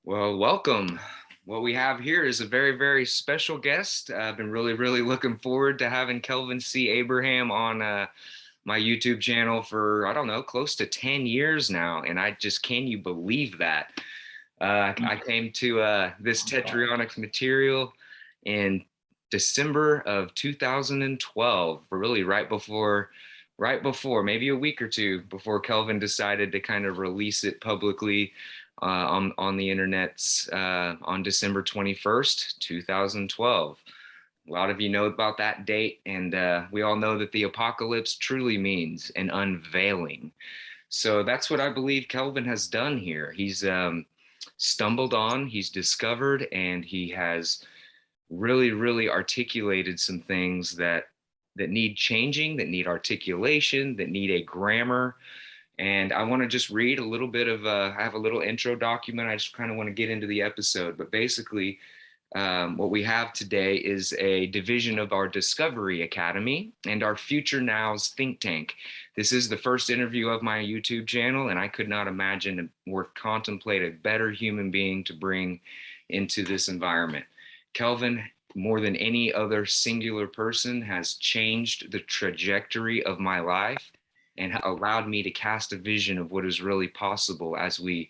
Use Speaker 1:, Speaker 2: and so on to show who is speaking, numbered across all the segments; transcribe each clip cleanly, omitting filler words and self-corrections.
Speaker 1: Well, welcome. What we have here is a very, very special guest. I've been really looking forward to having Kelvin C. Abraham on my YouTube channel for, I don't know, close to 10 years now. And can you believe that? I came to this Tetryonics material in December of 2012, really right before, maybe a week or two before Kelvin decided to kind of release it publicly on the internets on December 21st, 2012. A lot of you know about that date, and we all know that the apocalypse truly means an unveiling. So that's what I believe Kelvin has done here. He's stumbled on, he's discovered, and he has really articulated some things that need changing, that need articulation, that need a grammar. And I want to just read a little bit of, I have a little intro document. I just kind of want to get into the episode. But basically, what we have today is a division of our Discovery Academy and our Future Now's think tank. This is the first interview of my YouTube channel, and I could not imagine or contemplate a better human being to bring into this environment. Kelvin, more than any other singular person, has changed the trajectory of my life and allowed me to cast a vision of what is really possible as we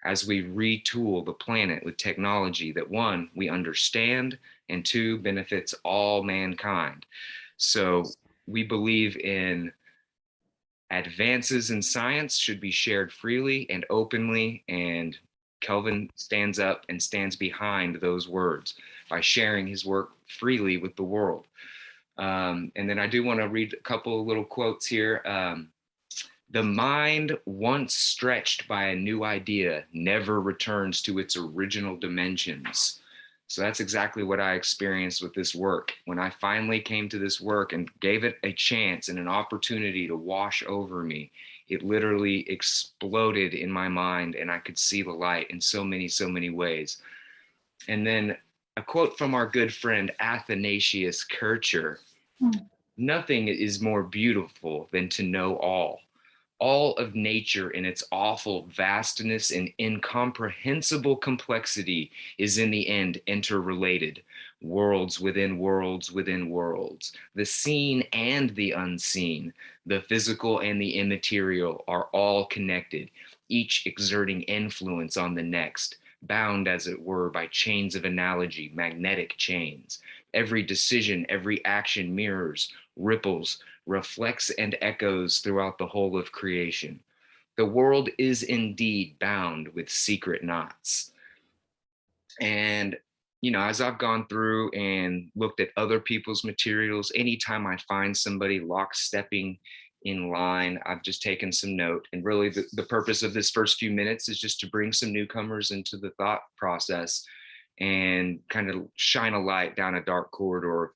Speaker 1: retool the planet with technology that, one, we understand, and two, benefits all mankind. So we believe in advances in science should be shared freely and openly, and Kelvin stands up and stands behind those words by sharing his work freely with the world. And then I do want to read a couple of little quotes here. The mind, once stretched by a new idea, never returns to its original dimensions. So that's exactly what I experienced with this work. When I finally came to this work and gave it a chance and an opportunity to wash over me, it literally exploded in my mind, and I could see the light in so many ways. And then a quote from our good friend Athanasius Kircher: nothing is more beautiful than to know all. All of nature in its awful vastness and incomprehensible complexity is in the end interrelated. Worlds within worlds within worlds. The seen and the unseen, the physical and the immaterial are all connected, each exerting influence on the next, bound as it were by chains of analogy, magnetic chains. Every decision, every action mirrors, ripples, reflects, and echoes throughout the whole of creation. The world is indeed bound with secret knots. And, as I've gone through and looked at other people's materials, anytime I find somebody lockstepping in line, I've just taken some note. And really, the purpose of this first few minutes is just to bring some newcomers into the thought process and kind of shine a light down a dark corridor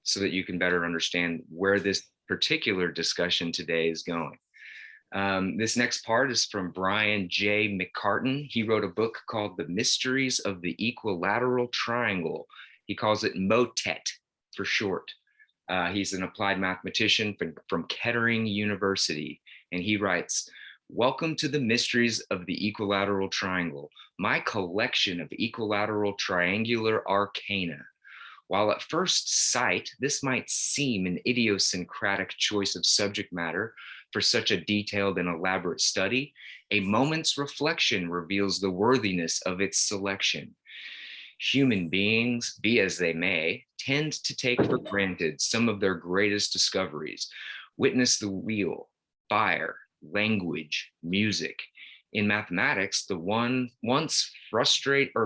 Speaker 1: so that you can better understand where this particular discussion today is going. This next part is from Brian J. McCartan. He wrote a book called The Mysteries of the Equilateral Triangle. He calls it MOTET for short. He's an applied mathematician from Kettering University, and he writes, "Welcome to the mysteries of the equilateral triangle, my collection of equilateral triangular arcana. While at first sight, this might seem an idiosyncratic choice of subject matter for such a detailed and elaborate study, a moment's reflection reveals the worthiness of its selection. Human beings, be as they may, tend to take for granted some of their greatest discoveries. Witness the wheel, fire, language, music. In mathematics, the once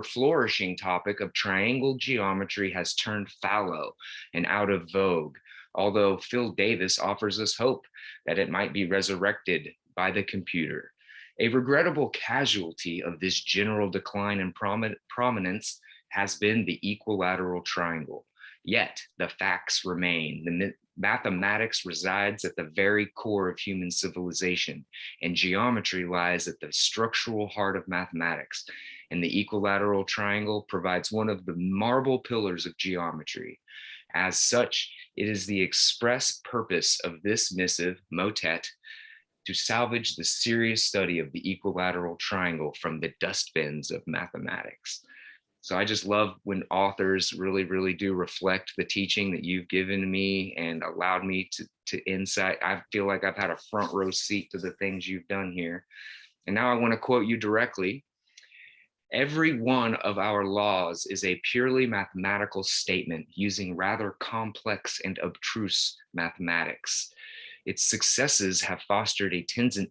Speaker 1: flourishing topic of triangle geometry has turned fallow and out of vogue, although Phil Davis offers us hope that it might be resurrected by the computer. A regrettable casualty of this general decline in prominence has been the equilateral triangle. Yet the facts remain. The mathematics resides at the very core of human civilization, and geometry lies at the structural heart of mathematics. And the equilateral triangle provides one of the marble pillars of geometry. As such, it is the express purpose of this missive, motet, to salvage the serious study of the equilateral triangle from the dustbins of mathematics. So I just love when authors really, really do reflect the teaching that you've given me and allowed me to insight. I feel like I've had a front row seat to the things you've done here. And now I want to quote you directly. Every one of our laws is a purely mathematical statement using rather complex and abstruse mathematics. Its successes have fostered a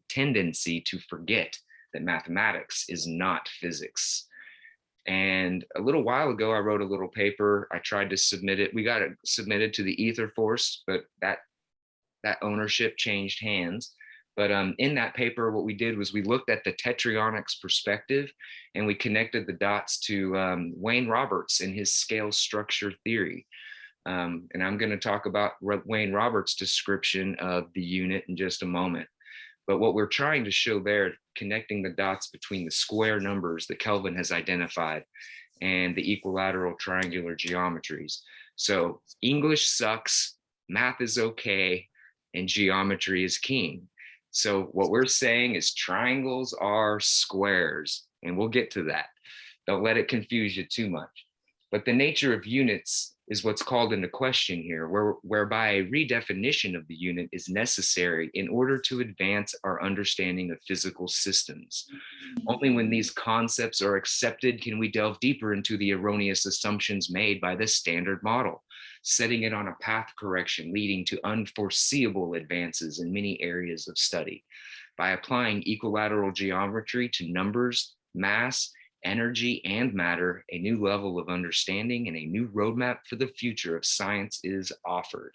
Speaker 1: tendency to forget that mathematics is not physics. And a little while ago, I wrote a little paper. I tried to submit it. We got it submitted to the Ether Force, but that ownership changed hands. But in that paper, what we did was we looked at the Tetryonics perspective, and we connected the dots to Wayne Roberts and his scale structure theory. And I'm going to talk about Wayne Roberts' description of the unit in just a moment. But what we're trying to show there, connecting the dots between the square numbers that Kelvin has identified and the equilateral triangular geometries. So English sucks, math is okay, and geometry is king. So what we're saying is triangles are squares, and we'll get to that. Don't let it confuse you too much. But the nature of units is what's called into question here, whereby a redefinition of the unit is necessary in order to advance our understanding of physical systems. Only when these concepts are accepted can we delve deeper into the erroneous assumptions made by the standard model, setting it on a path correction leading to unforeseeable advances in many areas of study. By applying equilateral geometry to numbers, mass, energy, and matter, a new level of understanding and a new roadmap for the future of science is offered.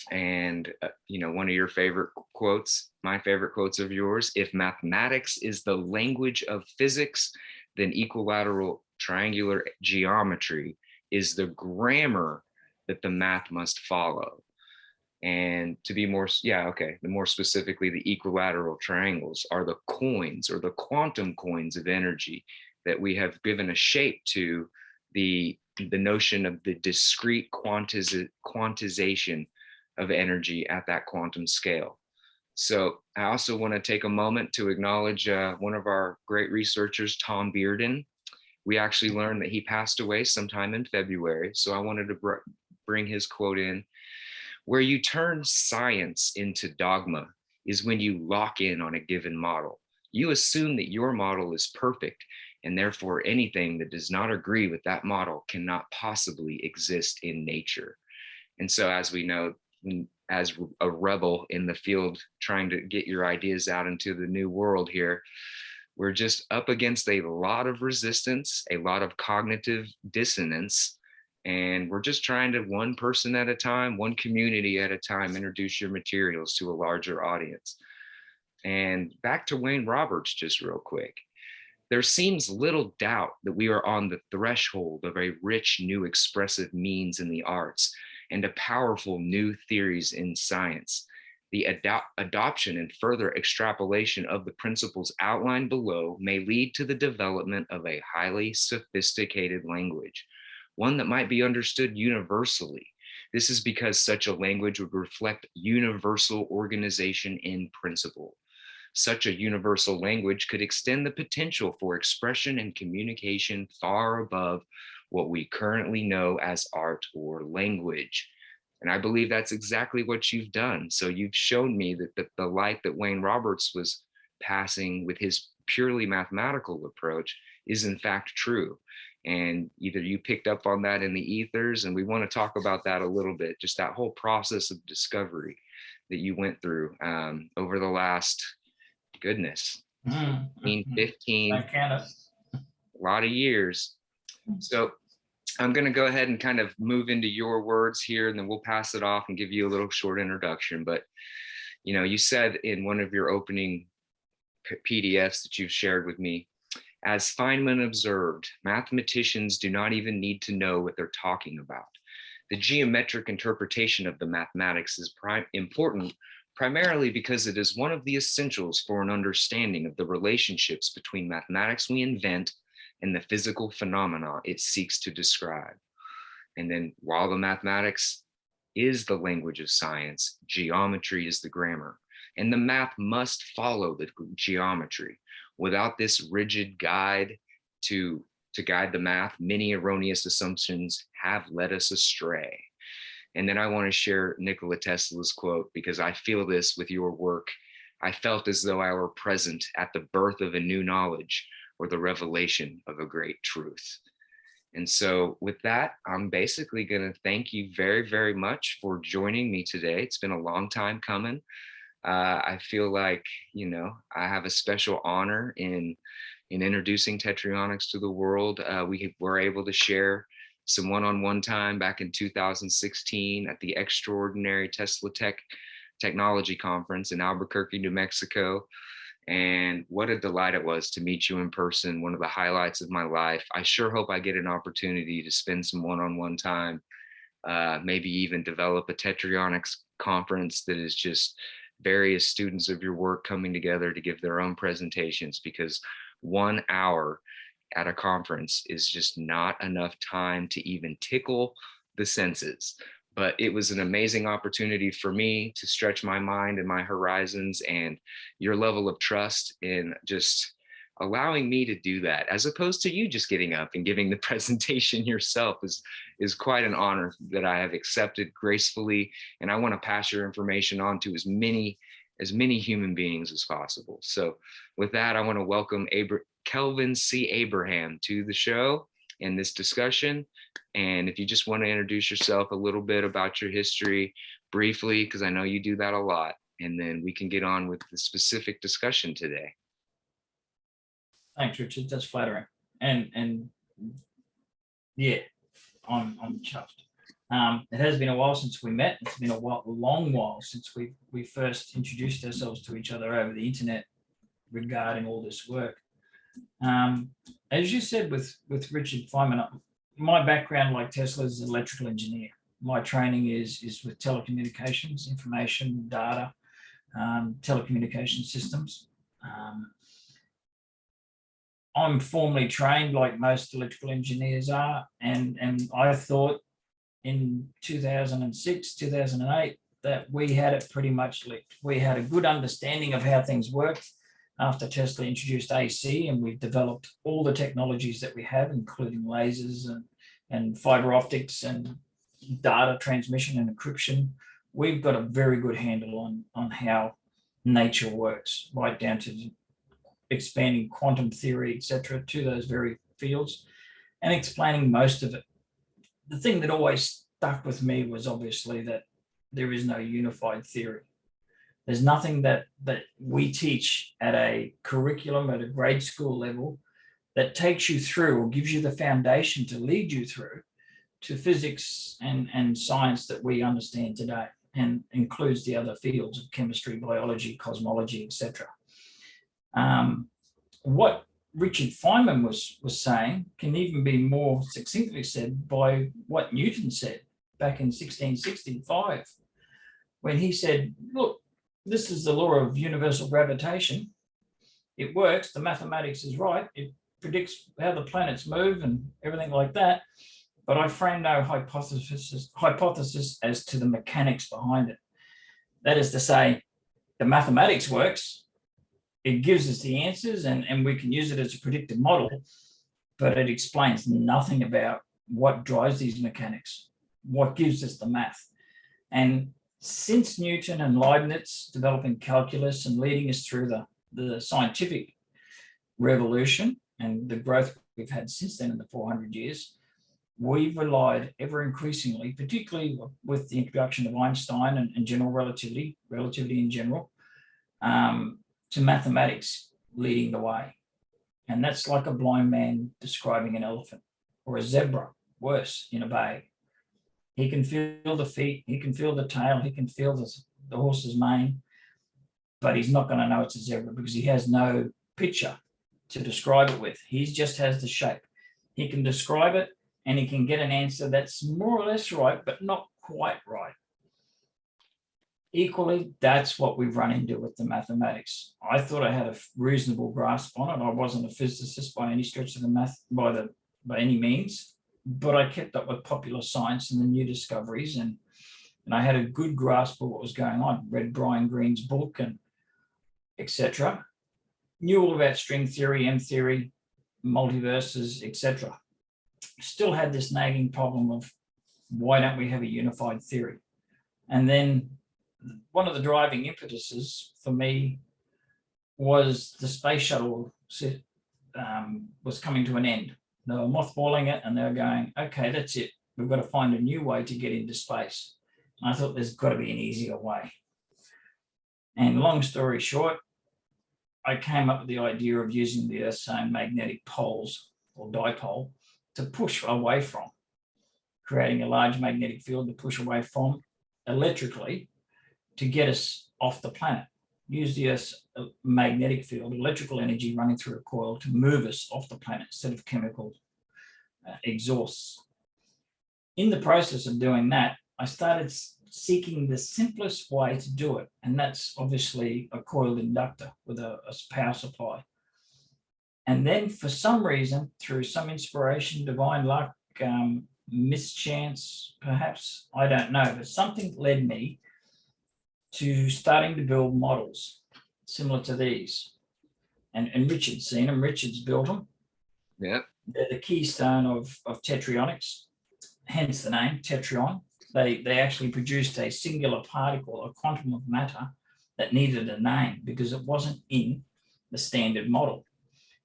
Speaker 1: And, one of your favorite quotes, my favorite quotes of yours, if mathematics is the language of physics, then equilateral triangular geometry is the grammar that the math must follow. And to be more, the more specifically, the equilateral triangles are the coins or the quantum coins of energy that we have given a shape to the notion of the discrete quantization of energy at that quantum scale. So I also want to take a moment to acknowledge one of our great researchers, Tom Bearden. We actually learned that he passed away sometime in February. So I wanted to bring his quote in. Where you turn science into dogma is when you lock in on a given model. You assume that your model is perfect, and therefore anything that does not agree with that model cannot possibly exist in nature. And so, as we know, as a rebel in the field trying to get your ideas out into the new world here, we're just up against a lot of resistance, a lot of cognitive dissonance. And we're just trying to, one person at a time, one community at a time, introduce your materials to a larger audience. And back to Wayne Roberts, just real quick. There seems little doubt that we are on the threshold of a rich new expressive means in the arts and a powerful new theories in science. The adoption and further extrapolation of the principles outlined below may lead to the development of a highly sophisticated language, one that might be understood universally. This is because such a language would reflect universal organization in principle. Such a universal language could extend the potential for expression and communication far above what we currently know as art or language. And I believe that's exactly what you've done. So you've shown me that the light that Wayne Roberts was passing with his purely mathematical approach is in fact true. And either you picked up on that in the ethers, and we want to talk about that a little bit, just that whole process of discovery that you went through over the last, goodness, 15, a lot of years. So I'm going to go ahead and kind of move into your words here, and then we'll pass it off and give you a little short introduction. But, you said in one of your opening PDFs that you've shared with me, as Feynman observed, mathematicians do not even need to know what they're talking about. The geometric interpretation of the mathematics is important primarily because it is one of the essentials for an understanding of the relationships between mathematics we invent and the physical phenomena it seeks to describe. And then while the mathematics is the language of science, geometry is the grammar. and the math must follow the geometry. Without this rigid guide to guide the math, many erroneous assumptions have led us astray. And then I want to share Nikola Tesla's quote, because I feel this with your work. I felt as though I were present at the birth of a new knowledge or the revelation of a great truth. And so with that, I'm basically going to thank you very, very much for joining me today. It's been a long time coming. I feel like, I have a special honor in introducing Tetryonics to the world. We were able to share some one-on-one time back in 2016 at the extraordinary Tesla Technology Conference in Albuquerque, New Mexico. And what a delight it was to meet you in person, one of the highlights of my life. I sure hope I get an opportunity to spend some one-on-one time, maybe even develop a Tetryonics conference that is just various students of your work coming together to give their own presentations, because 1 hour at a conference is just not enough time to even tickle the senses. But it was an amazing opportunity for me to stretch my mind and my horizons, and your level of trust in just allowing me to do that, as opposed to you just getting up and giving the presentation yourself, is quite an honor that I have accepted gracefully. And I want to pass your information on to as many human beings as possible. So with that, I want to welcome Kelvin C. Abraham to the show and this discussion. And if you just want to introduce yourself a little bit about your history briefly, because I know you do that a lot, and then we can get on with the specific discussion today.
Speaker 2: Thanks, Richard. That's flattering. And yeah, I'm chuffed. It has been a while since we met. It's been a long while since we first introduced ourselves to each other over the internet regarding all this work. As you said with Richard Feynman, my background, like Tesla's, is an electrical engineer. My training is with telecommunications, information, data, telecommunication systems. I'm formally trained like most electrical engineers are, and I thought in 2006, 2008, that we had it pretty much licked. We had a good understanding of how things worked after Tesla introduced AC, and we've developed all the technologies that we have, including lasers and fiber optics and data transmission and encryption. We've got a very good handle on how nature works, right down to expanding quantum theory, etc., to those very fields and explaining most of it. The thing that always stuck with me was obviously that there is no unified theory. There's nothing that we teach at a curriculum at a grade school level that takes you through or gives you the foundation to lead you through to physics and science that we understand today, and includes the other fields of chemistry, biology, cosmology, etc. What Richard Feynman was saying can even be more succinctly said by what Newton said back in 1665, when he said, look, this is the law of universal gravitation. It works, the mathematics is right, it predicts how the planets move and everything like that, but I frame no hypothesis as to the mechanics behind it. That is to say, the mathematics works, it gives us the answers, and we can use it as a predictive model, but it explains nothing about what drives these mechanics, what gives us the math. And since Newton and Leibniz developing calculus and leading us through the scientific revolution and the growth we've had since then in the 400 years, we've relied ever increasingly, particularly with the introduction of Einstein and general relativity in general, to mathematics leading the way. And that's like a blind man describing an elephant, or a zebra, worse, in a bay. He can feel the feet, he can feel the tail, he can feel the horse's mane, but he's not going to know it's a zebra because he has no picture to describe it with. He just has the shape. He can describe it and he can get an answer that's more or less right, but not quite right. Equally, that's what we've run into with the mathematics. I thought I had a reasonable grasp on it. I wasn't a physicist by any stretch of the math, by any means, but I kept up with popular science and the new discoveries, and and I had a good grasp of what was going on. Read Brian Greene's book and etc. Knew all about string theory, M theory, multiverses, etc. Still had this nagging problem of why don't we have a unified theory? And then one of the driving impetuses for me was the space shuttle was coming to an end. They were mothballing it and they were going, okay, that's it. We've got to find a new way to get into space. And I thought there's got to be an easier way. And long story short, I came up with the idea of using the Earth's own magnetic poles or dipole to push away from, creating a large magnetic field to push away from electrically to get us off the planet. Use the Earth's magnetic field, electrical energy running through a coil to move us off the planet instead of chemical exhausts. In the process of doing that, I started seeking the simplest way to do it, and that's obviously a coiled inductor with a power supply. And then for some reason, through some inspiration, divine luck, mischance, perhaps, I don't know, but something led me to starting to build models similar to these. And Richard's seen them, Richard's built them.
Speaker 1: Yeah.
Speaker 2: They're the keystone of Tetryonics, hence the name Tetryon. They actually produced a singular particle, a quantum of matter, that needed a name because it wasn't in the standard model.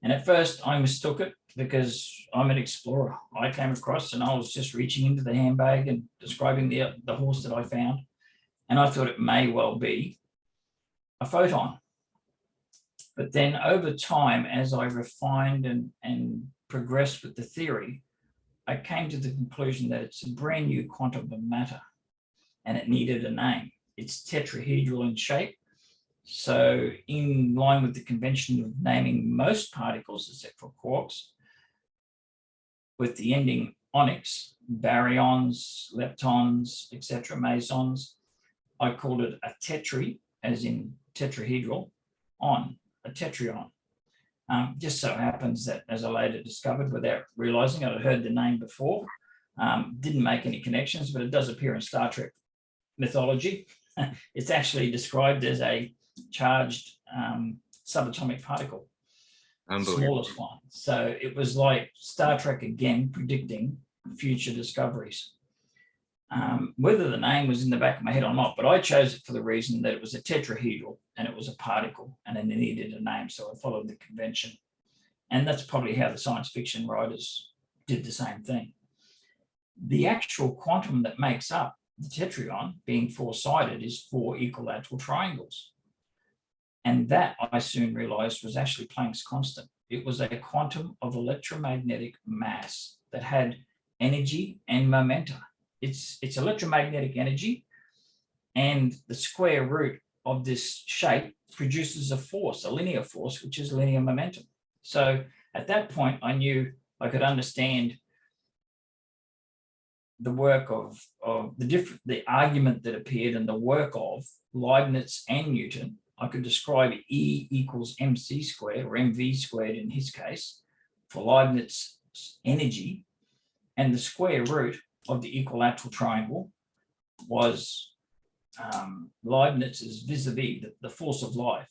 Speaker 2: And at first I mistook it because I'm an explorer. I came across and I was just reaching into the handbag and describing the horse that I found. And I thought it may well be a photon. But then over time, as I refined and progressed with the theory, I came to the conclusion that it's a brand new quantum of matter and it needed a name. It's tetrahedral in shape. So in line with the convention of naming most particles, except for quarks, with the ending onyx, baryons, leptons, etc., mesons, I called it a tetry, as in tetrahedral, on, a tetryon. Just so happens that, as I later discovered without realizing I'd heard the name before, didn't make any connections, but it does appear in Star Trek mythology. It's actually described as a charged subatomic particle, the smallest one. So it was like Star Trek again predicting future discoveries. Whether the name was in the back of my head or not, but I chose it for the reason that it was a tetrahedral and it was a particle and it needed a name, so I followed the convention. And that's probably how the science fiction writers did the same thing. The actual quantum that makes up the tetryon, being four-sided, is 4 equilateral triangles. And that, I soon realized, was actually Planck's constant. It was a quantum of electromagnetic mass that had energy and momentum. It's electromagnetic energy, and the square root of this shape produces a force, a linear force, which is linear momentum. So at that point, I knew I could understand the work of the argument that appeared and the work of Leibniz and Newton. I could describe E equals mc squared, or mv squared in his case, for Leibniz's energy, and the square root of the equilateral triangle was Leibniz's vis-a-vis, the force of life.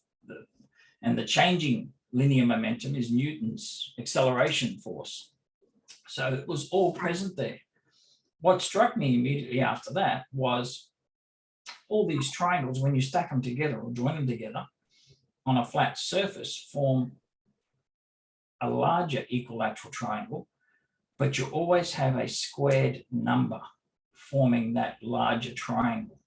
Speaker 2: And the changing linear momentum is Newton's acceleration force. So it was all present there. What struck me immediately after that was all these triangles, when you stack them together or join them together on a flat surface, form a larger equilateral triangle, but you always have a squared number forming that larger triangle.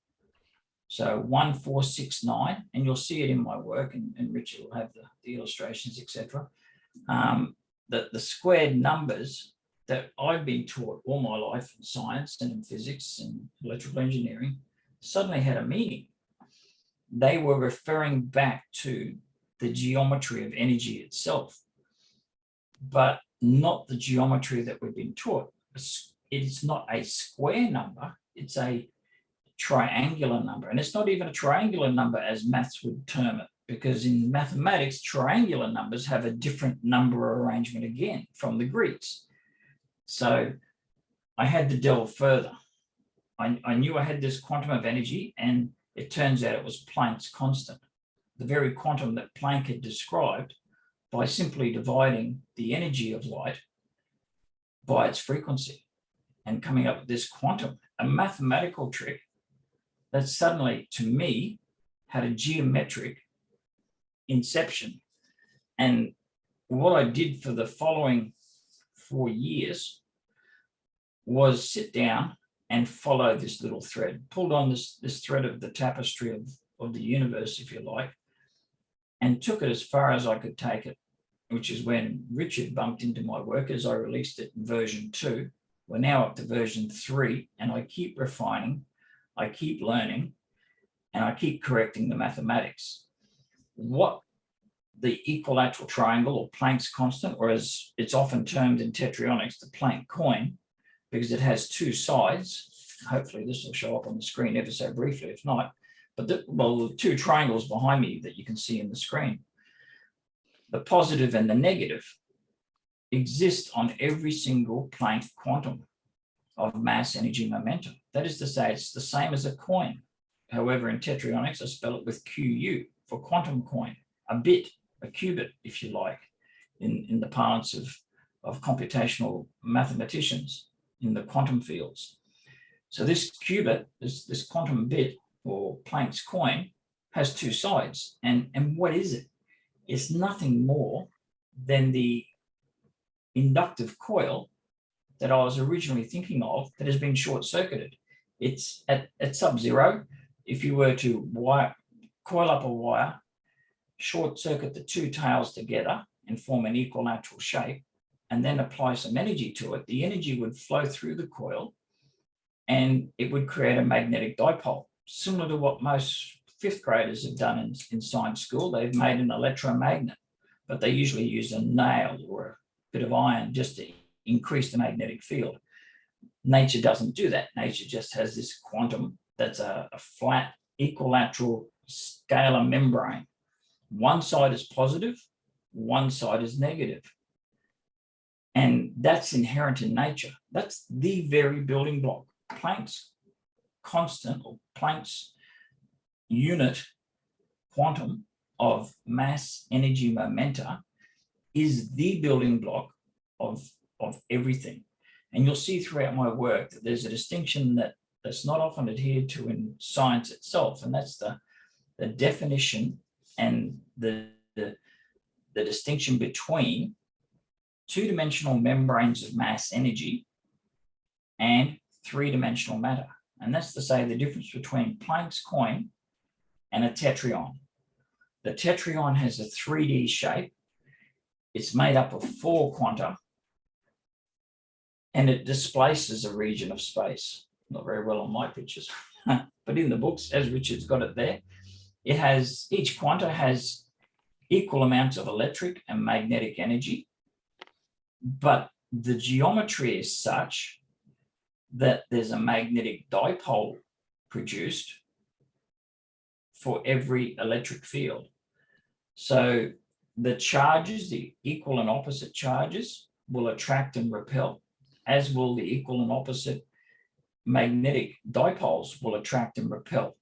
Speaker 2: So 1, 4, 6, 9, and you'll see it in my work, and Richard will have the illustrations, etc. The squared numbers that I've been taught all my life in science and in physics and electrical engineering suddenly had a meaning. They were referring back to the geometry of energy itself, but not the geometry that we've been taught. It's not a square number, it's a triangular number. And it's not even a triangular number as maths would term it, because in mathematics, triangular numbers have a different number arrangement again from the Greeks. So I had to delve further. I knew I had this quantum of energy, and it turns out it was Planck's constant, the very quantum that Planck had described by simply dividing the energy of light by its frequency and coming up with this quantum, a mathematical trick that suddenly, to me, had a geometric inception. And what I did for the following 4 years was sit down and follow this little thread, pulled on this thread of the tapestry of the universe, if you like, and took it as far as I could take it, which is when Richard bumped into my work as I released it in version 2. We're now up to version 3, and I keep refining, I keep learning, and I keep correcting the mathematics. What the equilateral triangle, or Planck's constant, or as it's often termed in Tetryonics, the Planck coin, because it has two sides. Hopefully this will show up on the screen ever so briefly, if not, but the two triangles behind me that you can see in the screen, the positive and the negative, exist on every single Planck quantum of mass, energy, momentum. That is to say, it's the same as a coin. However, in Tetryonics, I spell it with QU for quantum coin, a bit, a qubit, if you like, in the parlance of computational mathematicians in the quantum fields. So this qubit, this quantum bit, or Planck's coin, has two sides. And what is it? It's nothing more than the inductive coil that I was originally thinking of that has been short-circuited. It's at sub-zero. If you were to coil up a wire, short-circuit the two tails together and form an equilateral shape, and then apply some energy to it, the energy would flow through the coil and it would create a magnetic dipole, similar to what most fifth graders have done in science school. They've made an electromagnet, but they usually use a nail or a bit of iron just to increase the magnetic field. Nature doesn't do that. Nature just has this quantum that's a flat equilateral scalar membrane. One side is positive, one side is negative. And that's inherent in nature. That's the very building block. Planck's constant, or Planck's unit quantum of mass, energy, momenta is the building block of everything. And you'll see throughout my work that there's a distinction that's not often adhered to in science itself, and that's the definition and the distinction between two-dimensional membranes of mass, energy, and three-dimensional matter. And that's to say the difference between Planck's coin and a tetryon. The tetryon has a 3D shape. It's made up of 4 quanta, and it displaces a region of space. Not very well on my pictures, but in the books, as Richard's got it there, each quanta has equal amounts of electric and magnetic energy, but the geometry is such that there's a magnetic dipole produced for every electric field. So the charges, the equal and opposite charges, will attract and repel, as will the equal and opposite magnetic dipoles will attract and repel.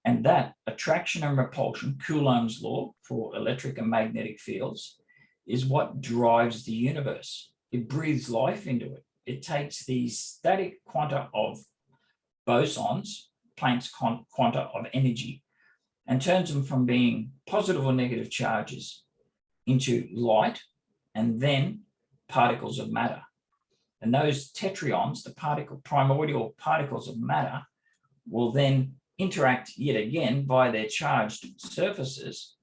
Speaker 2: And that attraction and repulsion, Coulomb's law for electric and magnetic fields, is what drives the universe. It breathes life into it. It takes these static quanta of bosons, Planck's quanta of energy, and turns them from being positive or negative charges into light and then particles of matter. And those tetryons, the primordial particles of matter, will then interact yet again by their charged surfaces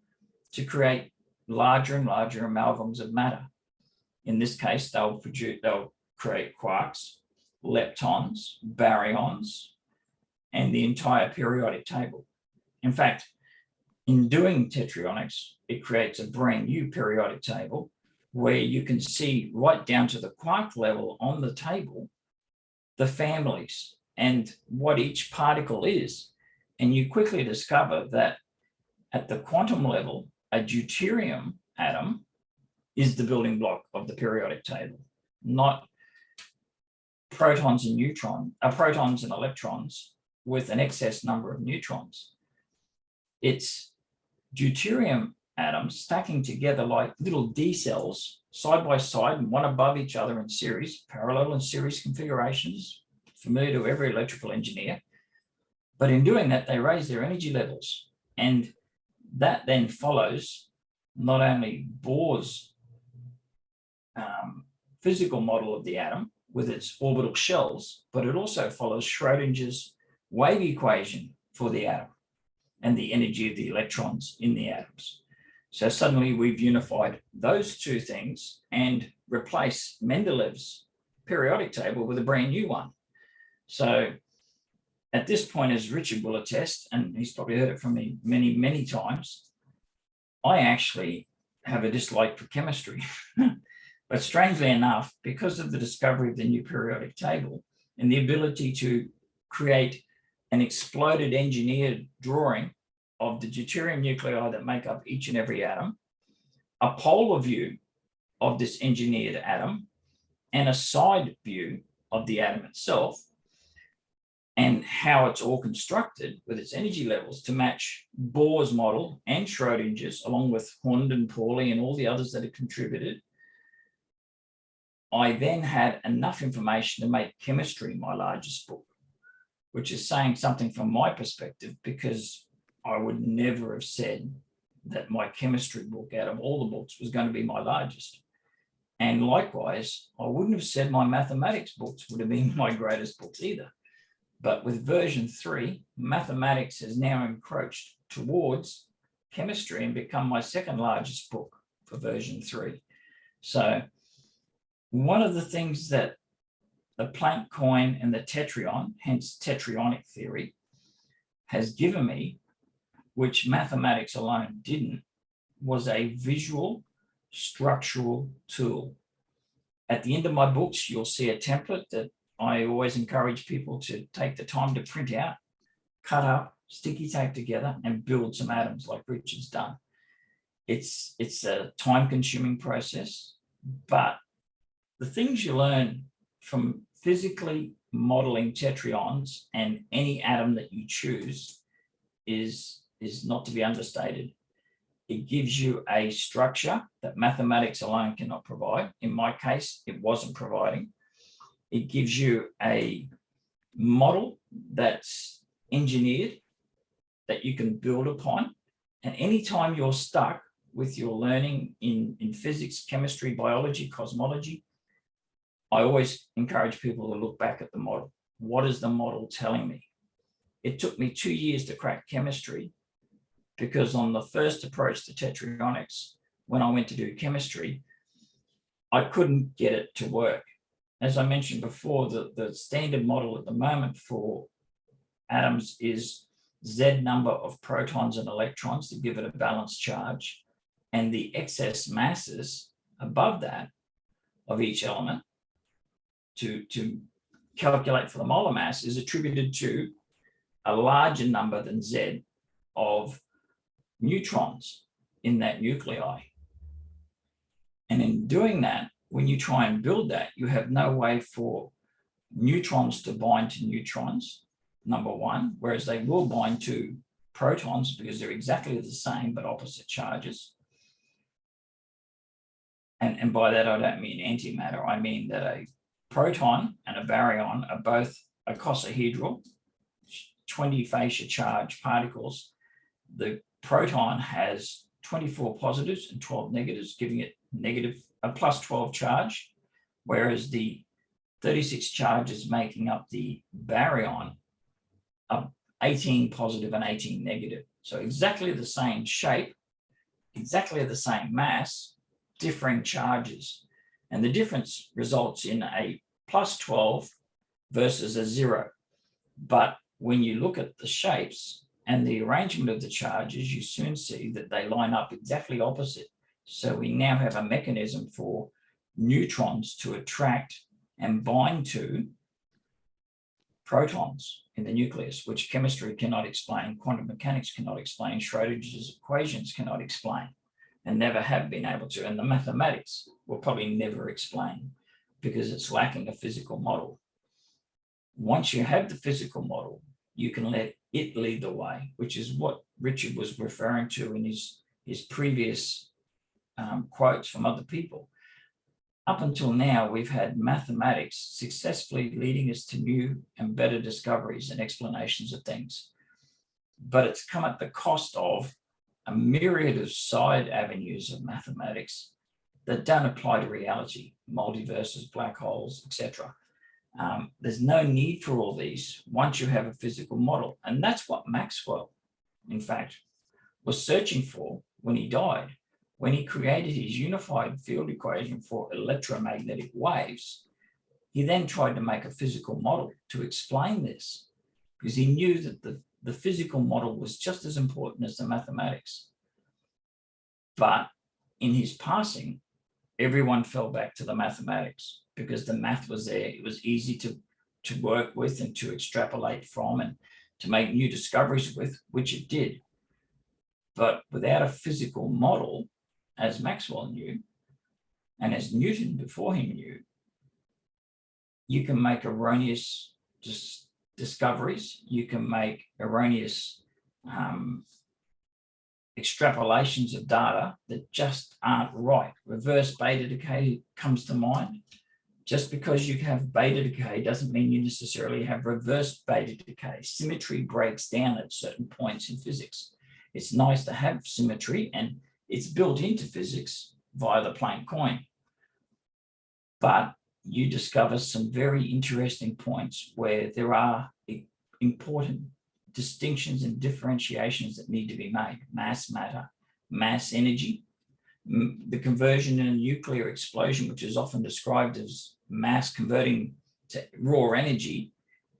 Speaker 2: to create larger and larger amalgams of matter. In this case, they'll create quarks, leptons, baryons, and the entire periodic table. In fact, in doing Tetryonics, it creates a brand new periodic table where you can see right down to the quark level on the table, the families and what each particle is. And you quickly discover that at the quantum level, a deuterium atom is the building block of the periodic table, not protons and protons and electrons with an excess number of neutrons. It's deuterium atoms stacking together like little D cells side by side and one above each other in series, parallel and series configurations, familiar to every electrical engineer. But in doing that, they raise their energy levels. And that then follows not only Bohr's physical model of the atom with its orbital shells, but it also follows Schrodinger's wave equation for the atom and the energy of the electrons in the atoms. So suddenly we've unified those two things and replaced Mendelev's periodic table with a brand new one. So at this point, as Richard will attest, and he's probably heard it from me many, many times, I actually have a dislike for chemistry. But strangely enough, because of the discovery of the new periodic table and the ability to create an exploded engineered drawing of the deuterium nuclei that make up each and every atom, a polar view of this engineered atom, and a side view of the atom itself, and how it's all constructed with its energy levels to match Bohr's model and Schrodinger's, along with Hund and Pauli and all the others that have contributed, I then had enough information to make chemistry my largest book, which is saying something from my perspective, because I would never have said that my chemistry book out of all the books was going to be my largest. And likewise, I wouldn't have said my mathematics books would have been my greatest books either. But with version 3, mathematics has now encroached towards chemistry and become my second largest book for version 3. So one of the things that the Planck coin and the tetration, hence Tetryonic theory, has given me, which mathematics alone didn't, was a visual structural tool. At the end of my books, you'll see a template that I always encourage people to take the time to print out, cut up, sticky tape together, and build some atoms like Richard's done. It's a time-consuming process, but the things you learn from physically modeling tetraons and any atom that you choose is not to be understated. It gives you a structure that mathematics alone cannot provide. In my case, it wasn't providing. It gives you a model that's engineered that you can build upon. And anytime you're stuck with your learning in physics, chemistry, biology, cosmology, I always encourage people to look back at the model. What is the model telling me? It took me 2 years to crack chemistry, because on the first approach to Tetryonics, when I went to do chemistry, I couldn't get it to work. As I mentioned before, the standard model at the moment for atoms is Z number of protons and electrons to give it a balanced charge, and the excess masses above that of each element to calculate for the molar mass is attributed to a larger number than Z of neutrons in that nuclei. And in doing that, when you try and build that, you have no way for neutrons to bind to neutrons, number one, whereas they will bind to protons because they're exactly the same but opposite charges. And by that, I don't mean antimatter. I mean that a proton and a baryon are both icosahedral, 20 facia charge particles. The proton has 24 positives and 12 negatives, giving it a plus 12 charge, whereas the 36 charges making up the baryon are 18 positive and 18 negative. So exactly the same shape, exactly the same mass, differing charges. And the difference results in a plus 12 versus a 0. But when you look at the shapes and the arrangement of the charges, you soon see that they line up exactly opposite. So we now have a mechanism for neutrons to attract and bind to protons in the nucleus, which chemistry cannot explain, quantum mechanics cannot explain, Schrodinger's equations cannot explain, and never have been able to. And the mathematics will probably never explain because it's lacking a physical model. Once you have the physical model, you can let it lead the way, which is what Richard was referring to in his previous quotes from other people. Up until now, we've had mathematics successfully leading us to new and better discoveries and explanations of things. But it's come at the cost of a myriad of side avenues of mathematics that don't apply to reality, multiverses, black holes, etc. There's no need for all these once you have a physical model. And that's what Maxwell, in fact, was searching for when he died. When he created his unified field equation for electromagnetic waves, he then tried to make a physical model to explain this, because he knew that the physical model was just as important as the mathematics. But in his passing, everyone fell back to the mathematics because the math was there. It was easy to work with and to extrapolate from and to make new discoveries with, which it did. But without a physical model, as Maxwell knew, and as Newton before him knew, you can make erroneous discoveries, you can make erroneous extrapolations of data that just aren't right. Reverse beta decay comes to mind. Just because you have beta decay doesn't mean you necessarily have reverse beta decay. Symmetry breaks down at certain points in physics. It's nice to have symmetry, and it's built into physics via the Planck coin. But you discover some very interesting points where there are important distinctions and differentiations that need to be made. Mass matter, mass energy, the conversion in a nuclear explosion, which is often described as mass converting to raw energy,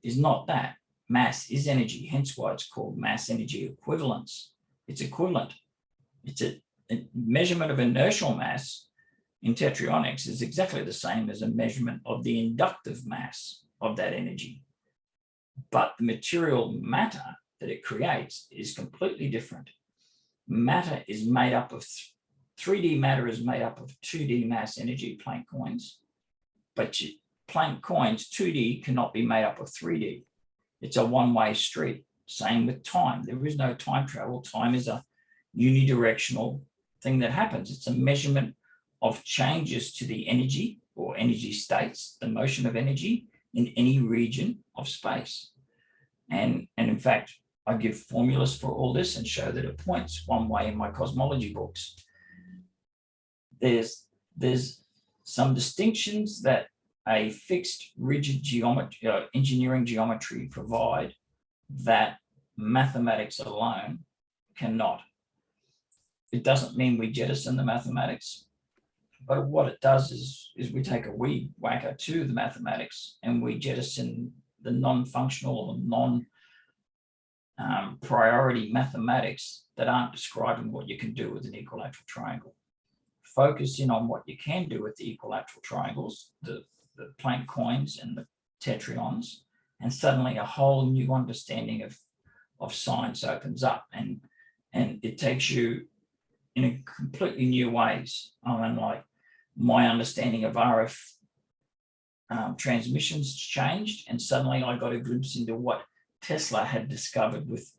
Speaker 2: is not that. Mass is energy, hence why it's called mass energy equivalence. It's equivalent. It's a measurement of inertial mass in Tetryonics is exactly the same as a measurement of the inductive mass of that energy. But the material matter that it creates is completely different. Matter is made up of 3D matter is made up of 2D mass energy Planck coins, but Planck coins 2D cannot be made up of 3D. It's a one-way street. Same with time. There is no time travel. Time is a unidirectional thing that happens. It's a measurement of changes to the energy or energy states, the motion of energy in any region of space. And in fact, I give formulas for all this and show that it points one way in my cosmology books. There's some distinctions that a fixed rigid geometry, engineering geometry provide that mathematics alone cannot. It doesn't mean we jettison the mathematics, but what it does is we take a weed whacker to the mathematics and we jettison the non-functional or non-priority mathematics that aren't describing what you can do with an equilateral triangle. Focus in on what you can do with the equilateral triangles, the Planck coins and the tetrons, and suddenly a whole new understanding of science opens up, and it takes you in a completely new ways. I mean, like my understanding of RF transmissions changed, and suddenly I got a glimpse into what Tesla had discovered with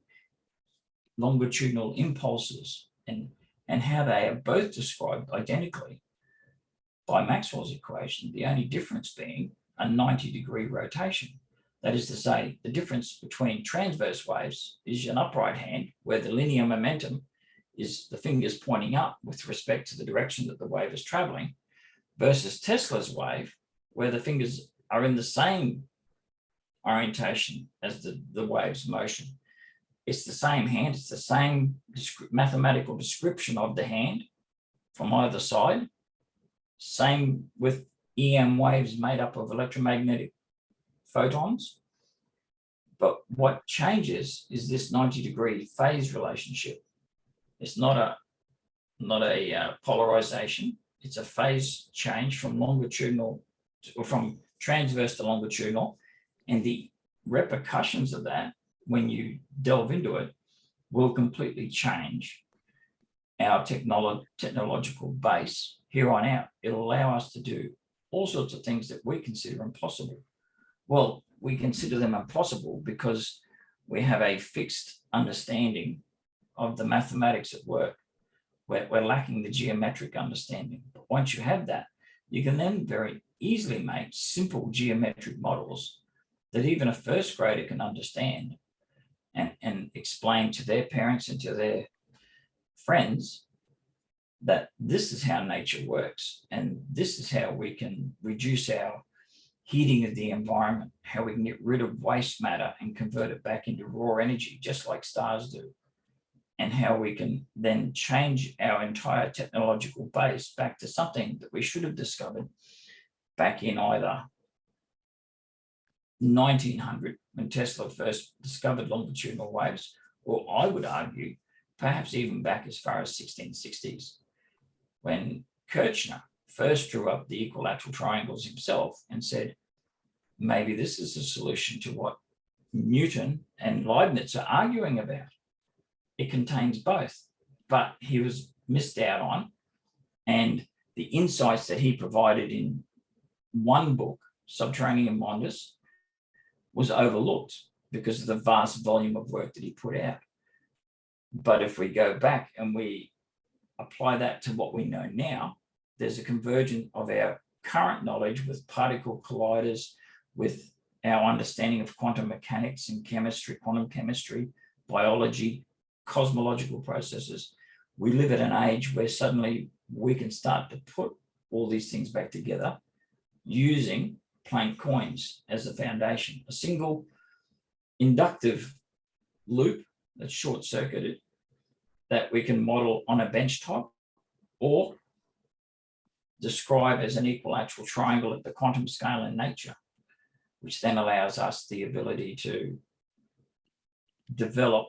Speaker 2: longitudinal impulses and how they are both described identically by Maxwell's equation, the only difference being a 90-degree rotation. That is to say, the difference between transverse waves is an upright hand, where the linear momentum is the fingers pointing up with respect to the direction that the wave is traveling, versus Tesla's wave, where the fingers are in the same orientation as the wave's motion. It's the same hand, it's the same mathematical description of the hand from either side. Same with EM waves made up of electromagnetic photons. But what changes is this 90-degree phase relationship. It's not a polarization. It's a phase change from longitudinal or from transverse to longitudinal, and the repercussions of that, when you delve into it, will completely change our technological base here on out. It'll allow us to do all sorts of things that we consider impossible. Well, we consider them impossible because we have a fixed understanding of the mathematics at work. We're lacking the geometric understanding. But once you have that, you can then very easily make simple geometric models that even a first grader can understand and explain to their parents and to their friends that this is how nature works. And this is how we can reduce our heating of the environment, how we can get rid of waste matter and convert it back into raw energy, just like stars do. And how we can then change our entire technological base back to something that we should have discovered back in either 1900, when Tesla first discovered longitudinal waves, or I would argue, perhaps even back as far as 1660s, when Kirchner first drew up the equilateral triangles himself and said, maybe this is a solution to what Newton and Leibniz are arguing about. It contains both, but he was missed out on. And the insights that he provided in one book, Subterranean Wonders, was overlooked because of the vast volume of work that he put out. But if we go back and we apply that to what we know now, there's a convergence of our current knowledge with particle colliders, with our understanding of quantum mechanics and chemistry, quantum chemistry, biology, cosmological processes. We live at an age where suddenly we can start to put all these things back together using Planck coins as the foundation, a single inductive loop that's short-circuited that we can model on a bench top or describe as an equilateral triangle at the quantum scale in nature, which then allows us the ability to develop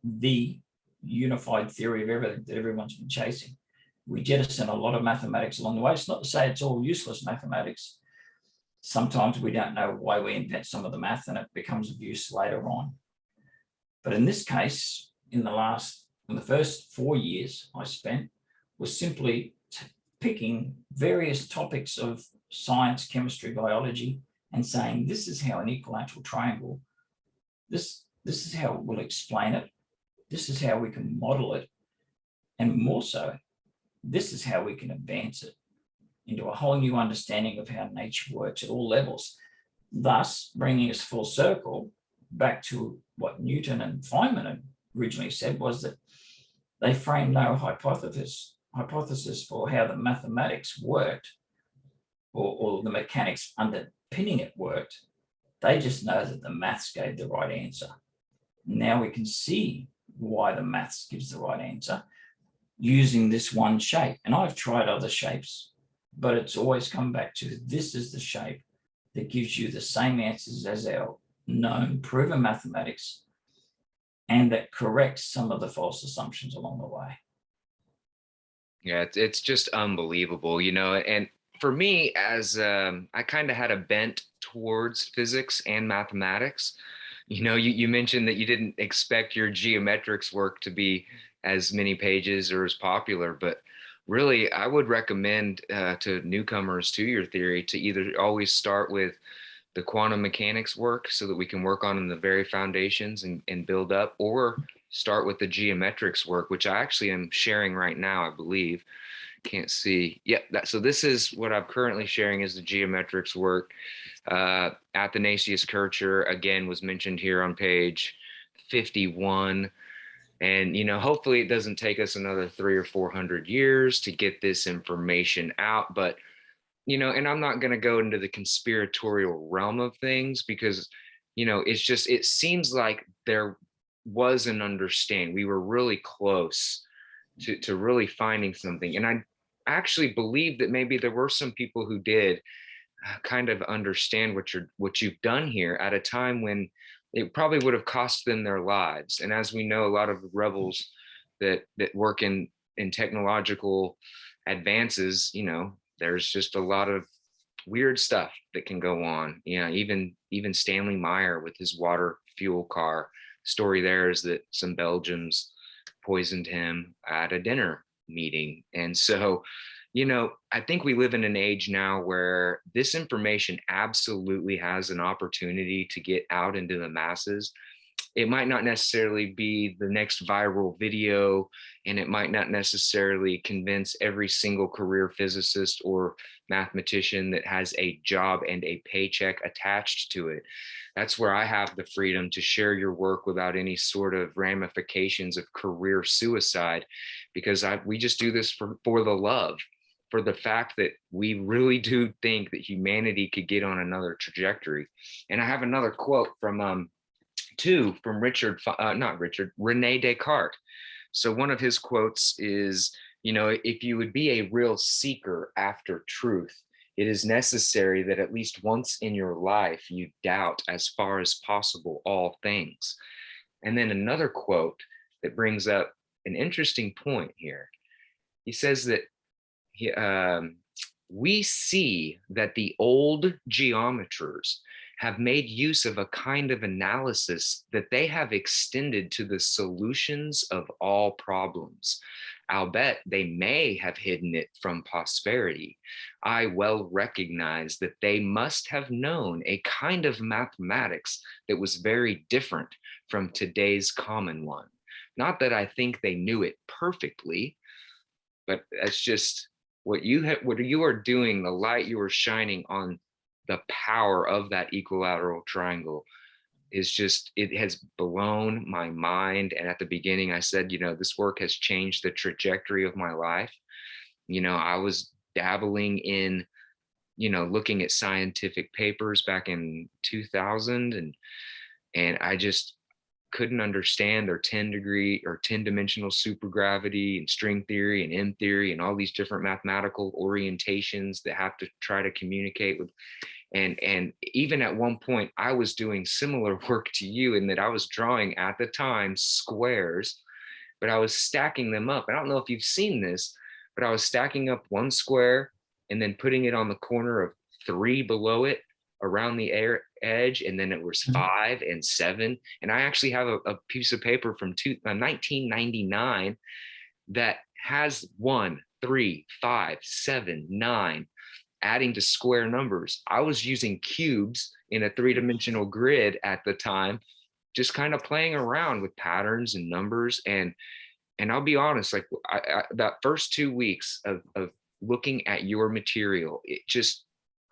Speaker 2: the unified theory of everything that everyone's been chasing. We jettison a lot of mathematics along the way. It's not to say it's all useless mathematics. Sometimes we don't know why we invent some of the math and it becomes of use later on. But in this case, in the first 4 years I spent was simply picking various topics of science, chemistry, biology, and saying, this is how an equilateral triangle, this is how we'll explain it. This is how we can model it. And more so, this is how we can advance it into a whole new understanding of how nature works at all levels, thus bringing us full circle back to what Newton and Feynman originally said, was that they framed no hypothesis for how the mathematics worked or the mechanics underpinning it worked. They just know that the maths gave the right answer. Now we can see why the maths gives the right answer using this one shape. And I've tried other shapes, but it's always come back to this is the shape that gives you the same answers as our known proven mathematics, and that corrects some of the false assumptions along the way.
Speaker 1: Yeah, it's just unbelievable, you know. And for me, as I kind of had a bent towards physics and mathematics. You know, you mentioned that you didn't expect your geometrics work to be as many pages or as popular, but really, I would recommend to newcomers to your theory to either always start with the quantum mechanics work so that we can work on the very foundations and build up, or start with the geometrics work, which I actually am sharing right now, I believe. Can't see. Yeah, so this is what I'm currently sharing is the geometrics work. Athanasius Kircher, again, was mentioned here on page 51. And, you know, hopefully it doesn't take us another 300 or 400 years to get this information out. But, you know, and I'm not going to go into the conspiratorial realm of things because, you know, it's just, it seems like there was an understanding. We were really close to really finding something. And I actually believe that maybe there were some people who did kind of understand what you've done here at a time when it probably would have cost them their lives. And as we know, a lot of rebels that work in technological advances, you know, there's just a lot of weird stuff that can go on. You know, even Stanley Meyer with his water fuel car story there is that some Belgians poisoned him at a dinner meeting. And so, I think we live in an age now where this information absolutely has an opportunity to get out into the masses. It might not necessarily be the next viral video, and it might not necessarily convince every single career physicist or mathematician that has a job and a paycheck attached to it. That's where I have the freedom to share your work without any sort of ramifications of career suicide, because we just do this for the love, for the fact that we really do think that humanity could get on another trajectory. And I have another quote from Rene Descartes. So one of his quotes is, if you would be a real seeker after truth, it is necessary that at least once in your life you doubt as far as possible all things. And then another quote that brings up an interesting point here. He says that we see that the old geometers have made use of a kind of analysis that they have extended to the solutions of all problems. I'll bet they may have hidden it from posterity. I well recognize that they must have known a kind of mathematics that was very different from today's common one. Not that I think they knew it perfectly, but that's just what you are doing, the light you are shining on the power of that equilateral triangle is just, it has blown my mind. And at the beginning, I said, this work has changed the trajectory of my life. I was dabbling in, looking at scientific papers back in 2000, and I just couldn't understand their 10-degree or 10-dimensional supergravity and string theory and M theory and all these different mathematical orientations that have to try to communicate with. And even at one point, I was doing similar work to you in that I was drawing at the time squares, but I was stacking them up. I don't know if you've seen this, but I was stacking up one square and then putting it on the corner of 3 below it around the edge, and then it was 5 and 7. And I actually have a piece of paper from 1999 that has 1, 3, 5, 7, 9 adding to square numbers. I was using cubes in a 3-dimensional grid at the time, just kind of playing around with patterns and numbers. And I'll be honest, like that first 2 weeks of looking at your material,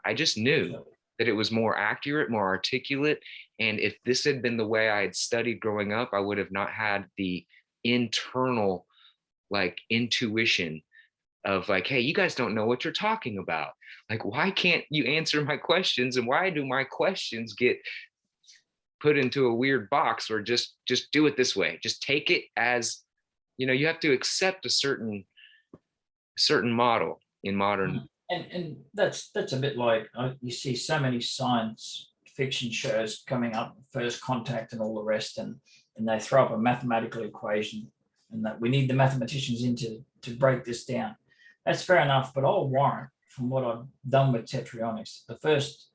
Speaker 1: I just knew that it was more accurate, more articulate. And if this had been the way I had studied growing up, I would have not had the internal intuition of hey, you guys don't know what you're talking about. Why can't you answer my questions? And why do my questions get put into a weird box, or just do it this way? Just take it as, you have to accept a certain model in modern.
Speaker 2: And that's a bit like you see so many science fiction shows coming up, First Contact and all the rest, and they throw up a mathematical equation, and that we need the mathematicians in to break this down. That's fair enough, but I'll warrant, from what I've done with Tetryonics, the first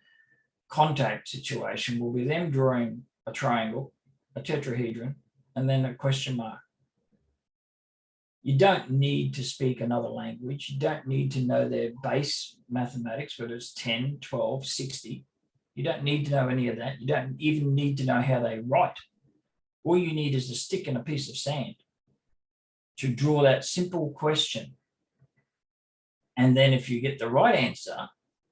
Speaker 2: contact situation will be them drawing a triangle, a tetrahedron, and then a question mark. You don't need to speak another language. You don't need to know their base mathematics, whether it's 10, 12, 60. You don't need to know any of that. You don't even need to know how they write. All you need is a stick and a piece of sand to draw that simple question. And then if you get the right answer,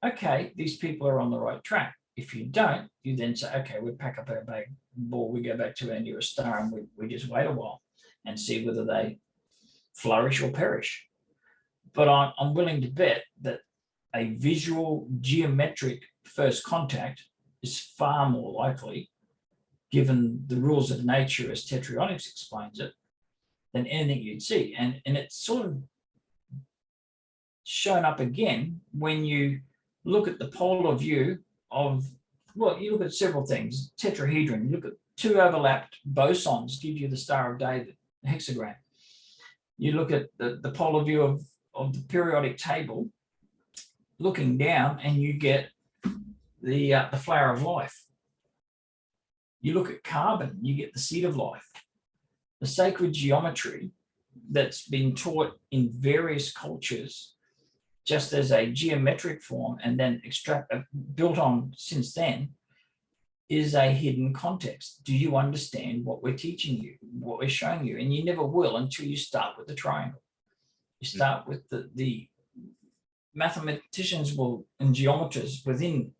Speaker 2: okay, these people are on the right track. If you don't, you then say, okay, we pack up our bag ball, we go back to our nearest star, and we just wait a while and see whether they flourish or perish. But I'm willing to bet that a visual geometric first contact is far more likely, given the rules of nature as Tetryonics explains it, than anything you'd see. And it's sort of shown up again when you look at the polar view of, well, you look at several things. Tetrahedron, you look at 2 overlapped bosons, give you the Star of David hexagram. You look at the polar view of the periodic table, looking down, and you get the flower of life. You look at carbon, you get the seed of life. The sacred geometry that's been taught in various cultures just as a geometric form and then built on since then, is a hidden context. Do you understand what we're teaching you, what we're showing you? And you never will until you start with the triangle. You start with the mathematicians will, and geometers within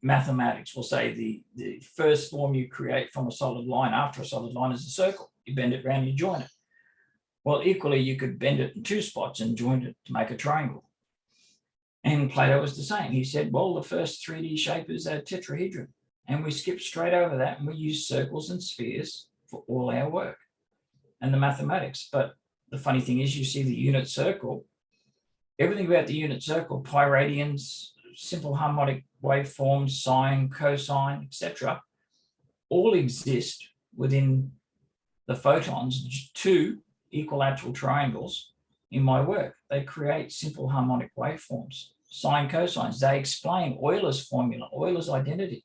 Speaker 2: mathematics will say the first form you create from a solid line after a solid line is a circle. You bend it around, you join it. Well, equally, you could bend it in two spots and join it to make a triangle. And Plato was the same. He said, well, the first 3D shape is a tetrahedron. And we skip straight over that and we use circles and spheres for all our work and the mathematics. But the funny thing is, you see the unit circle, everything about the unit circle, pi radians, simple harmonic waveforms, sine, cosine, etc., all exist within the photons, two equilateral triangles in my work. They create simple harmonic waveforms, sine, cosines. They explain Euler's formula, Euler's identity.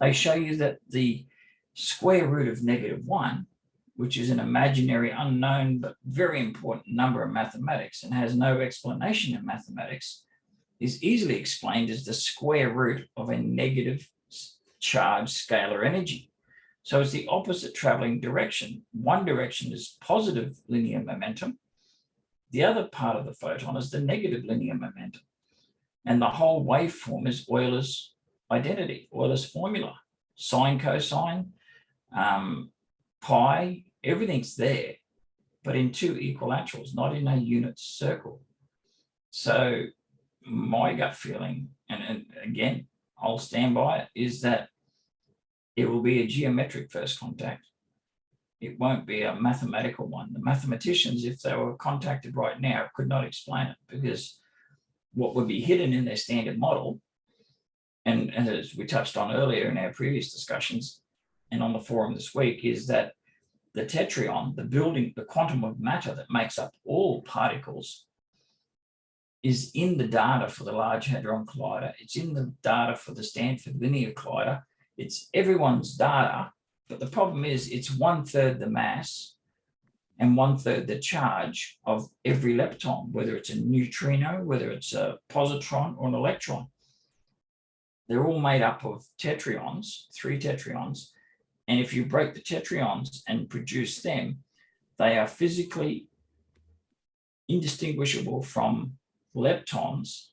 Speaker 2: They show you that the square root of -1, which is an imaginary, unknown, but very important number of mathematics and has no explanation in mathematics, is easily explained as the square root of a negative charged scalar energy. So it's the opposite traveling direction. One direction is positive linear momentum. The other part of the photon is the negative linear momentum. And the whole waveform is Euler's identity, Euler's formula, sine, cosine, pi, everything's there, but in two equilaterals, not in a unit circle. So my gut feeling, and again, I'll stand by it, is that it will be a geometric first contact. It won't be a mathematical one. The mathematicians, if they were contacted right now, could not explain it, because what would be hidden in their standard model, and as we touched on earlier in our previous discussions and on the forum this week, is that the tetration, the quantum of matter that makes up all particles, is in the data for the Large Hadron Collider. It's in the data for the Stanford Linear Collider. It's everyone's data, but the problem is it's 1/3 the mass and 1/3 the charge of every lepton, whether it's a neutrino, whether it's a positron or an electron. They're all made up of tetryons, 3 tetryons. And if you break the tetryons and produce them, they are physically indistinguishable from leptons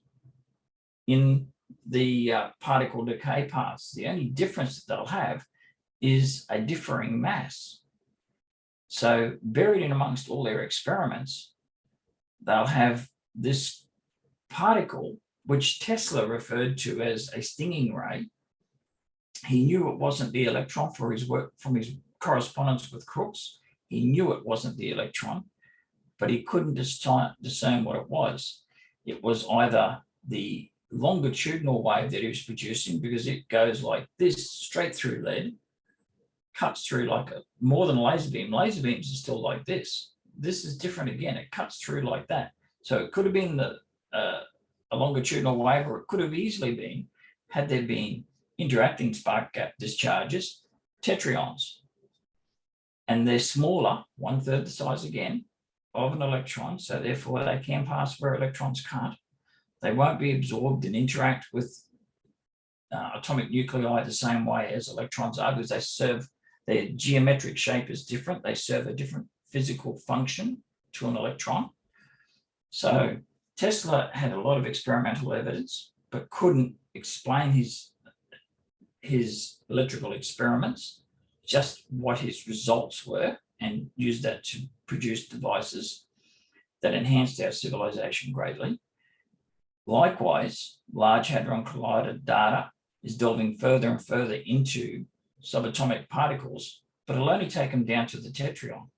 Speaker 2: in the particle decay paths. The only difference that they'll have is a differing mass. So buried in amongst all their experiments, they'll have this particle, which Tesla referred to as a stinging ray. He knew it wasn't the electron for his work from his correspondence with Crookes. He knew it wasn't the electron, but he couldn't discern what it was. It was either the longitudinal wave that he was producing, because it goes like this straight through lead, cuts through like more than a laser beam. Laser beams are still like this. This is different again. It cuts through like that. So it could have been a longitudinal wave, or it could have easily been, had there been interacting spark gap discharges, tetryons. And they're smaller, 1/3 the size again of an electron. So therefore they can pass where electrons can't. They won't be absorbed and interact with atomic nuclei the same way as electrons are, because they serve, their geometric shape is different. They serve a different physical function to an electron. So Tesla had a lot of experimental evidence, but couldn't explain his electrical experiments, just what his results were, and used that to produce devices that enhanced our civilization greatly. Likewise, Large Hadron Collider data is delving further and further into subatomic particles, but it'll only take them down to the tetration.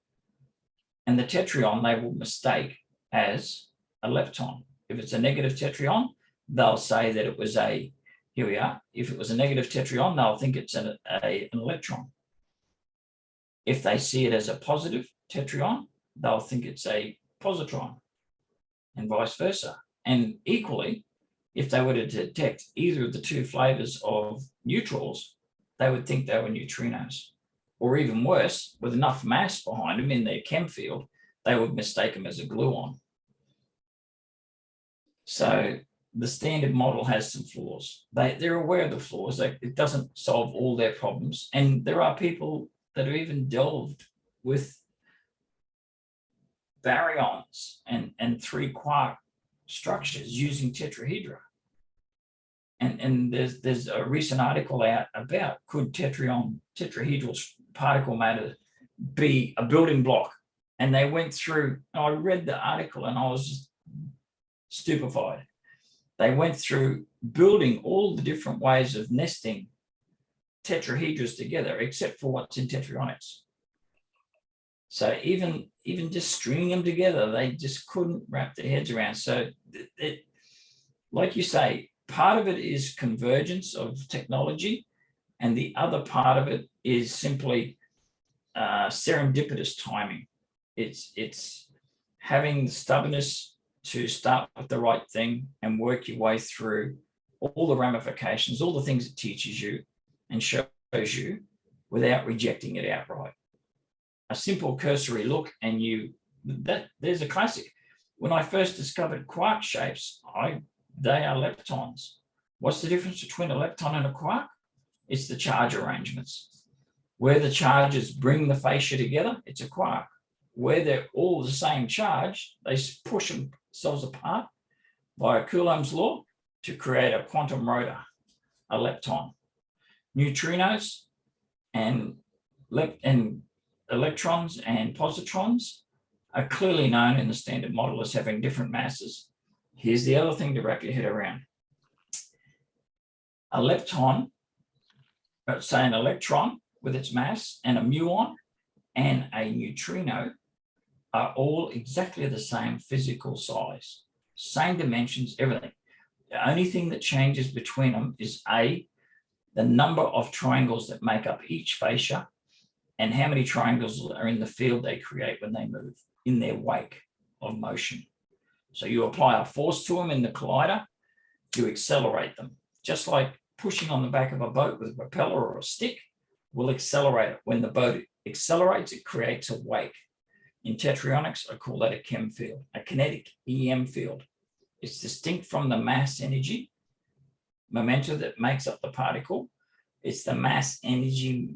Speaker 2: And the tetration they will mistake as a lepton. If it's a negative tetration, they'll say that it was a, here we are, if it was a negative tetration, they'll think it's an electron. If they see it as a positive tetration, they'll think it's a positron, and vice versa. And equally, if they were to detect either of the two flavors of neutrals, they would think they were neutrinos. Or even worse, with enough mass behind them in their chem field, they would mistake them as a gluon. So the standard model has some flaws. They're aware of the flaws. It doesn't solve all their problems. And there are people that have even delved with baryons and 3 quark structures using tetrahedra. And there's a recent article out about could tetrahedral particle matter be a building block? And they went through, I read the article and I was just stupefied. They went through building all the different ways of nesting tetrahedras together, except for what's in Tetryonics. So even just stringing them together, they just couldn't wrap their heads around. So like you say, part of it is convergence of technology, and the other part of it is simply serendipitous timing. It's having the stubbornness to start with the right thing and work your way through all the ramifications, all the things it teaches you and shows you without rejecting it outright. A simple cursory look and there's a classic. When I first discovered quark shapes, they are leptons. What's the difference between a lepton and a quark? It's the charge arrangements. Where the charges bring the fascia together, it's a quark. Where they're all the same charge, they push themselves apart via Coulomb's law to create a quantum rotor, a lepton. Neutrinos and electrons and positrons are clearly known in the standard model as having different masses. Here's the other thing to wrap your head around. A lepton, say an electron with its mass, and a muon and a neutrino are all exactly the same physical size, same dimensions, everything. The only thing that changes between them is the number of triangles that make up each fascia and how many triangles are in the field they create when they move in their wake of motion. So you apply a force to them in the collider, you accelerate them. Just like pushing on the back of a boat with a propeller or a stick will accelerate it. When the boat accelerates, it creates a wake. In Tetryonics, I call that a chem field, a kinetic EM field. It's distinct from the mass energy momenta that makes up the particle. It's the mass energy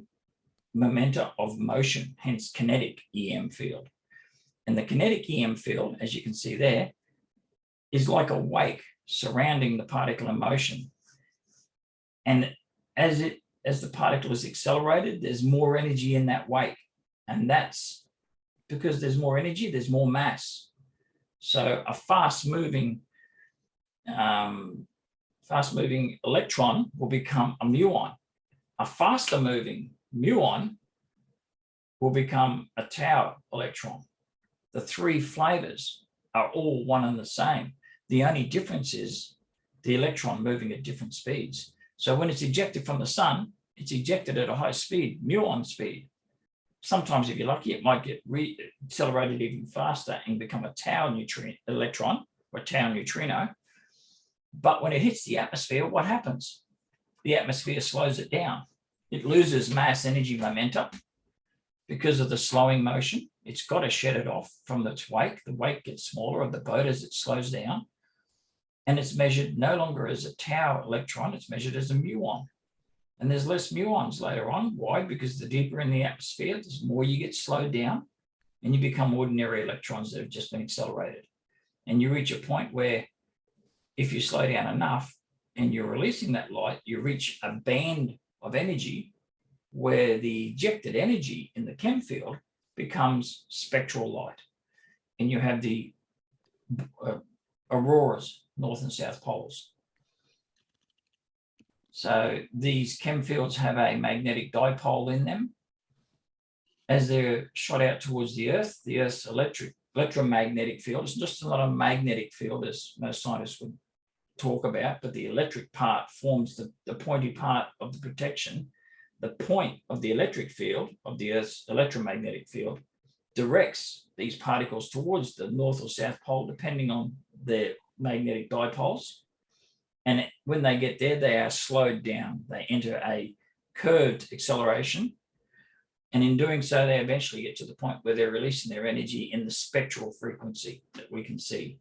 Speaker 2: momenta of motion, hence kinetic EM field. And the kinetic EM field, as you can see there, is like a wake surrounding the particle in motion. And as the particle is accelerated, there's more energy in that wake. And that's because there's more energy, there's more mass. So a fast-moving electron will become a muon. A faster-moving muon will become a tau electron. The 3 flavors are all one and the same. The only difference is the electron moving at different speeds. So when it's ejected from the sun, it's ejected at a high speed, muon speed. Sometimes if you're lucky, it might get accelerated even faster and become a tau electron or tau neutrino. But when it hits the atmosphere, what happens? The atmosphere slows it down. It loses mass energy momentum because of the slowing motion. It's got to shed it off from its wake. The wake gets smaller of the boat as it slows down. And it's measured no longer as a tau electron, it's measured as a muon. And there's less muons later on. Why? Because the deeper in the atmosphere, the more you get slowed down and you become ordinary electrons that have just been accelerated. And you reach a point where if you slow down enough and you're releasing that light, you reach a band of energy where the ejected energy in the chem field becomes spectral light. And you have the auroras, north and south poles. So these chem fields have a magnetic dipole in them. As they're shot out towards the Earth's electromagnetic field, it's just not a magnetic field as most scientists would talk about, but the electric part forms the pointy part of the protection. The point of the electric field, of the Earth's electromagnetic field, directs these particles towards the north or south pole, depending on their magnetic dipoles. And when they get there, they are slowed down. They enter a curved acceleration. And in doing so, they eventually get to the point where they're releasing their energy in the spectral frequency that we can see.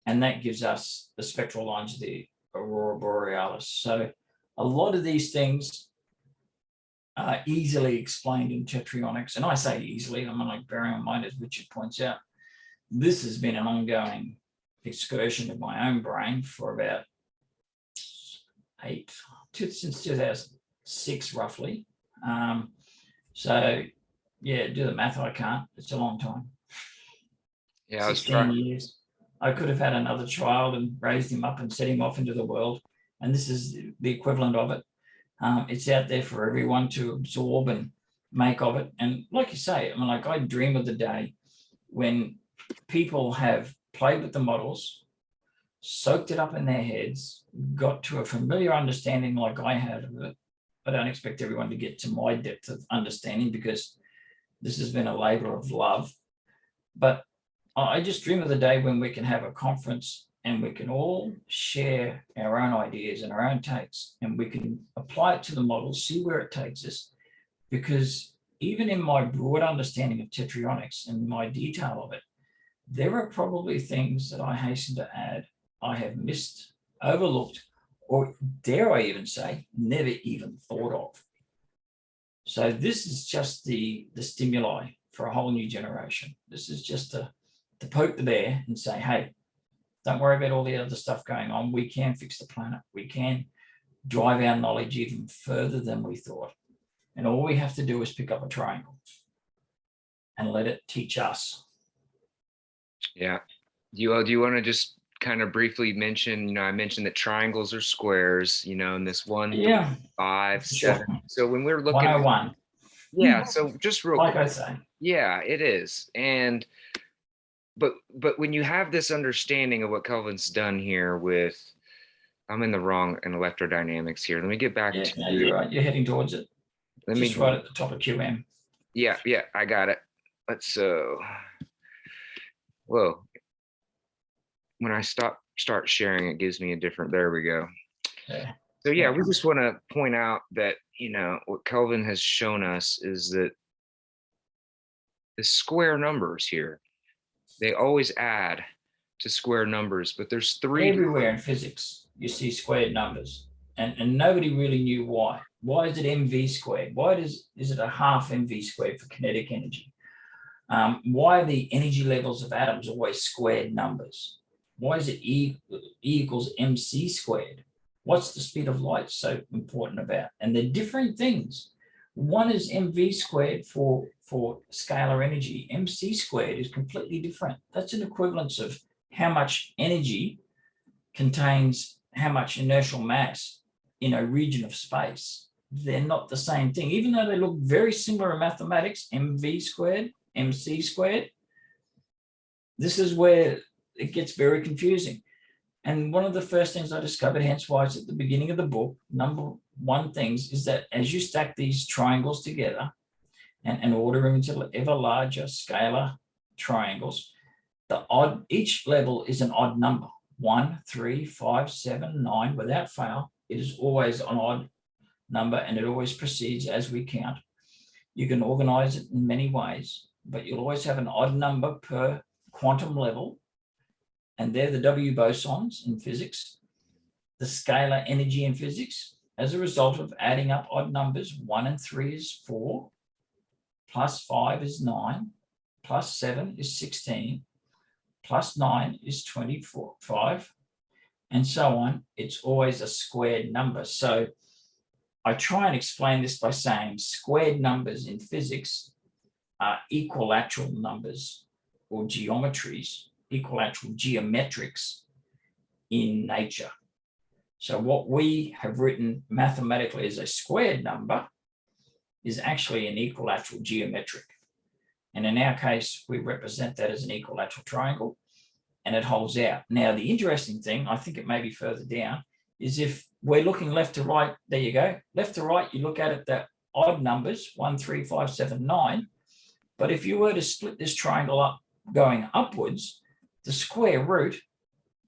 Speaker 2: And that gives us the spectral lines of the aurora borealis. So a lot of these things are easily explained in Tetryonics. And I say easily, I'm like bearing in mind, as Richard points out, this has been an ongoing excursion of my own brain for about since 2006, roughly. So yeah, do the math, I can't. It's a long time.
Speaker 1: Yeah, I was
Speaker 2: 16
Speaker 1: trying.
Speaker 2: years. I could have had another child and raised him up and set him off into the world. And this is the equivalent of it. It's out there for everyone to absorb and make of it. And like you say, I mean, like I dream of the day when people have played with the models, soaked it up in their heads, got to a familiar understanding like I had of it. I don't expect everyone to get to my depth of understanding because this has been a labor of love. But I just dream of the day when we can have a conference and we can all share our own ideas and our own takes, and we can apply it to the model, see where it takes us. Because even in my broad understanding of Tetryonics and my detail of it, there are probably things that I hasten to add I have missed, overlooked, or dare I even say, never even thought of. So this is just the stimuli for a whole new generation. This is just to poke the bear and say, hey, don't worry about all the other stuff going on. We can fix the planet. We can drive our knowledge even further than we thought. And all we have to do is pick up a triangle and let it teach us.
Speaker 1: Yeah. Do you want to just kind of briefly mention, I mentioned that triangles are squares, in this 1,
Speaker 2: Yeah,
Speaker 1: 5,
Speaker 2: sure.
Speaker 1: 7. So when we're looking,
Speaker 2: 101.
Speaker 1: yeah. So just real
Speaker 2: Like
Speaker 1: quick,
Speaker 2: I say.
Speaker 1: yeah, it is. And but when you have this understanding of what Kelvin's done here with, I'm in the wrong in electrodynamics here. Let me get back
Speaker 2: Yeah,
Speaker 1: to.
Speaker 2: no, you're right. You're heading towards it.
Speaker 1: Let
Speaker 2: Just
Speaker 1: me.
Speaker 2: right at the top of QM.
Speaker 1: Yeah, I got it. Let's whoa. When I start sharing, it gives me a different. There we go.
Speaker 2: Yeah.
Speaker 1: So yeah,
Speaker 2: Yeah.
Speaker 1: we just want to point out that what Kelvin has shown us is that the square numbers here, they always add to square numbers, but there's three.
Speaker 2: Everywhere in physics, you see squared numbers, and nobody really knew why. Why is it mv squared? Why is it a half mv squared for kinetic energy? Why are the energy levels of atoms always squared numbers? Why is it E equals mc squared? What's the speed of light so important about? And they're different things. One is mv squared for scalar energy. Mc squared is completely different. That's an equivalence of how much energy contains how much inertial mass in a region of space. They're not the same thing, even though they look very similar in mathematics, mv squared, mc squared. This is where it gets very confusing. And one of the first things I discovered, hence why it's at the beginning of the book, number one things, is that as you stack these triangles together and order them into ever larger scalar triangles, each level is an odd number. 1, 3, 5, 7, 9, without fail. It is always an odd number, and it always proceeds as we count. You can organize it in many ways, but you'll always have an odd number per quantum level, and they're the W bosons in physics, the scalar energy in physics, as a result of adding up odd numbers. 1 and 3 is 4, plus 5 is 9, plus 7 is 16, plus 9 is 25, and so on. It's always a squared number. So I try and explain this by saying squared numbers in physics are equilateral numbers or geometries, equilateral geometrics in nature. So what we have written mathematically as a squared number is actually an equilateral geometric. And in our case, we represent that as an equilateral triangle, and it holds out. Now, the interesting thing, I think it may be further down, is if we're looking left to right, there you go. Left to right, you look at it, the odd numbers, 1, 3, 5, 7, 9. But if you were to split this triangle up going upwards, the square root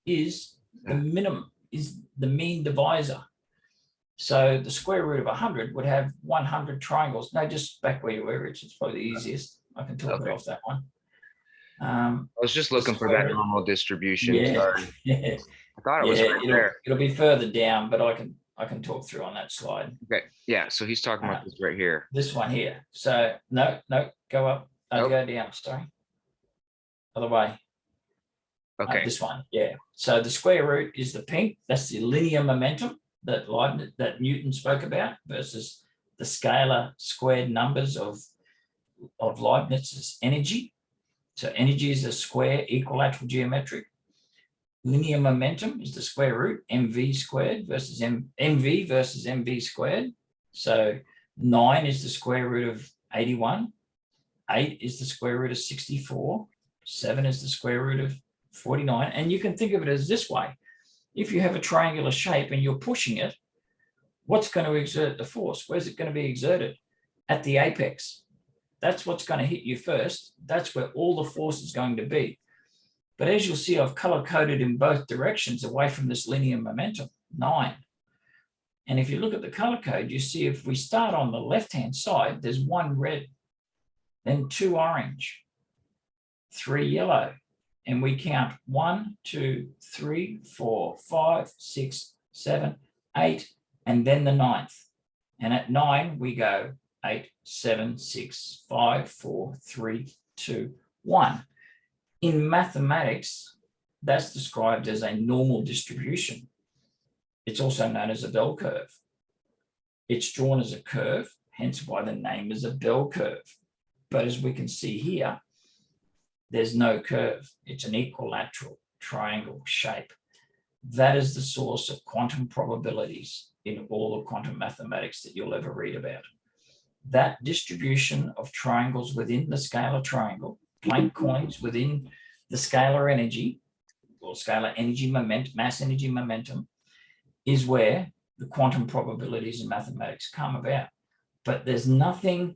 Speaker 2: is the minimum, is the mean divisor. So the square root of 100 would have 100 triangles. No, just back where you were, Rich. It's probably the easiest. I can talk it off that one.
Speaker 1: I was just
Speaker 2: the
Speaker 1: looking for that
Speaker 2: square root.
Speaker 1: normal distribution.
Speaker 2: Yeah,
Speaker 1: Sorry.
Speaker 2: yeah,
Speaker 1: I thought it was
Speaker 2: yeah.
Speaker 1: right there.
Speaker 2: It'll be further down, but I can talk through on that slide.
Speaker 1: Okay. Yeah. So he's talking about this right here.
Speaker 2: This one here. So no, go up.
Speaker 1: Oh,
Speaker 2: Go down. Sorry, other way.
Speaker 1: okay.
Speaker 2: This one, yeah. So the square root is the pink. That's the linear momentum that Newton spoke about versus the scalar squared numbers of Leibniz's energy. So energy is a square equilateral geometric. Linear momentum is the square root mv squared versus mv versus mv squared. So 9 is the square root of 81. 8 is the square root of 64. 7 is the square root of 49. And you can think of it as this way. If you have a triangular shape and you're pushing it, what's going to exert the force? Where's it going to be exerted? At the apex. That's what's going to hit you first. That's where all the force is going to be. But as you'll see, I've color-coded in both directions away from this linear momentum, 9. And if you look at the color code, you see if we start on the left-hand side, there's 1 red, then 2 orange, 3 yellow, and we count 1, 2, 3, 4, 5, 6, 7, 8, and then the 9th. And at 9, we go 8, 7, 6, 5, 4, 3, 2, 1. In mathematics, that's described as a normal distribution. It's also known as a bell curve. It's drawn as a curve, hence why the name is a bell curve. But as we can see here, there's no curve. It's an equilateral triangle shape. That is the source of quantum probabilities in all of quantum mathematics that you'll ever read about. That distribution of triangles within the scalar triangle, Planck coins within the scalar energy, or scalar energy momentum, mass energy momentum, is where the quantum probabilities in mathematics come about. But there's nothing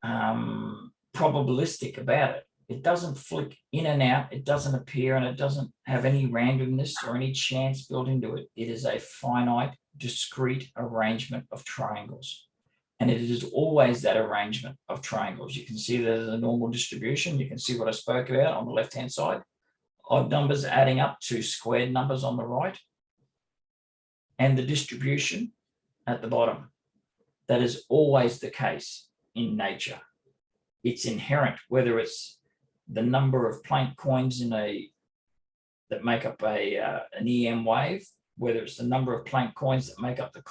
Speaker 2: probabilistic about it. It doesn't flick in and out, it doesn't appear, and it doesn't have any randomness or any chance built into it. It is a finite, discrete arrangement of triangles. And it is always that arrangement of triangles. You can see there's a normal distribution. You can see what I spoke about on the left-hand side. Odd numbers adding up to squared numbers on the right. And the distribution at the bottom. That is always the case in nature. It's inherent, whether it's the number of Planck coins that make up an EM wave, whether it's the number of Planck coins that make up the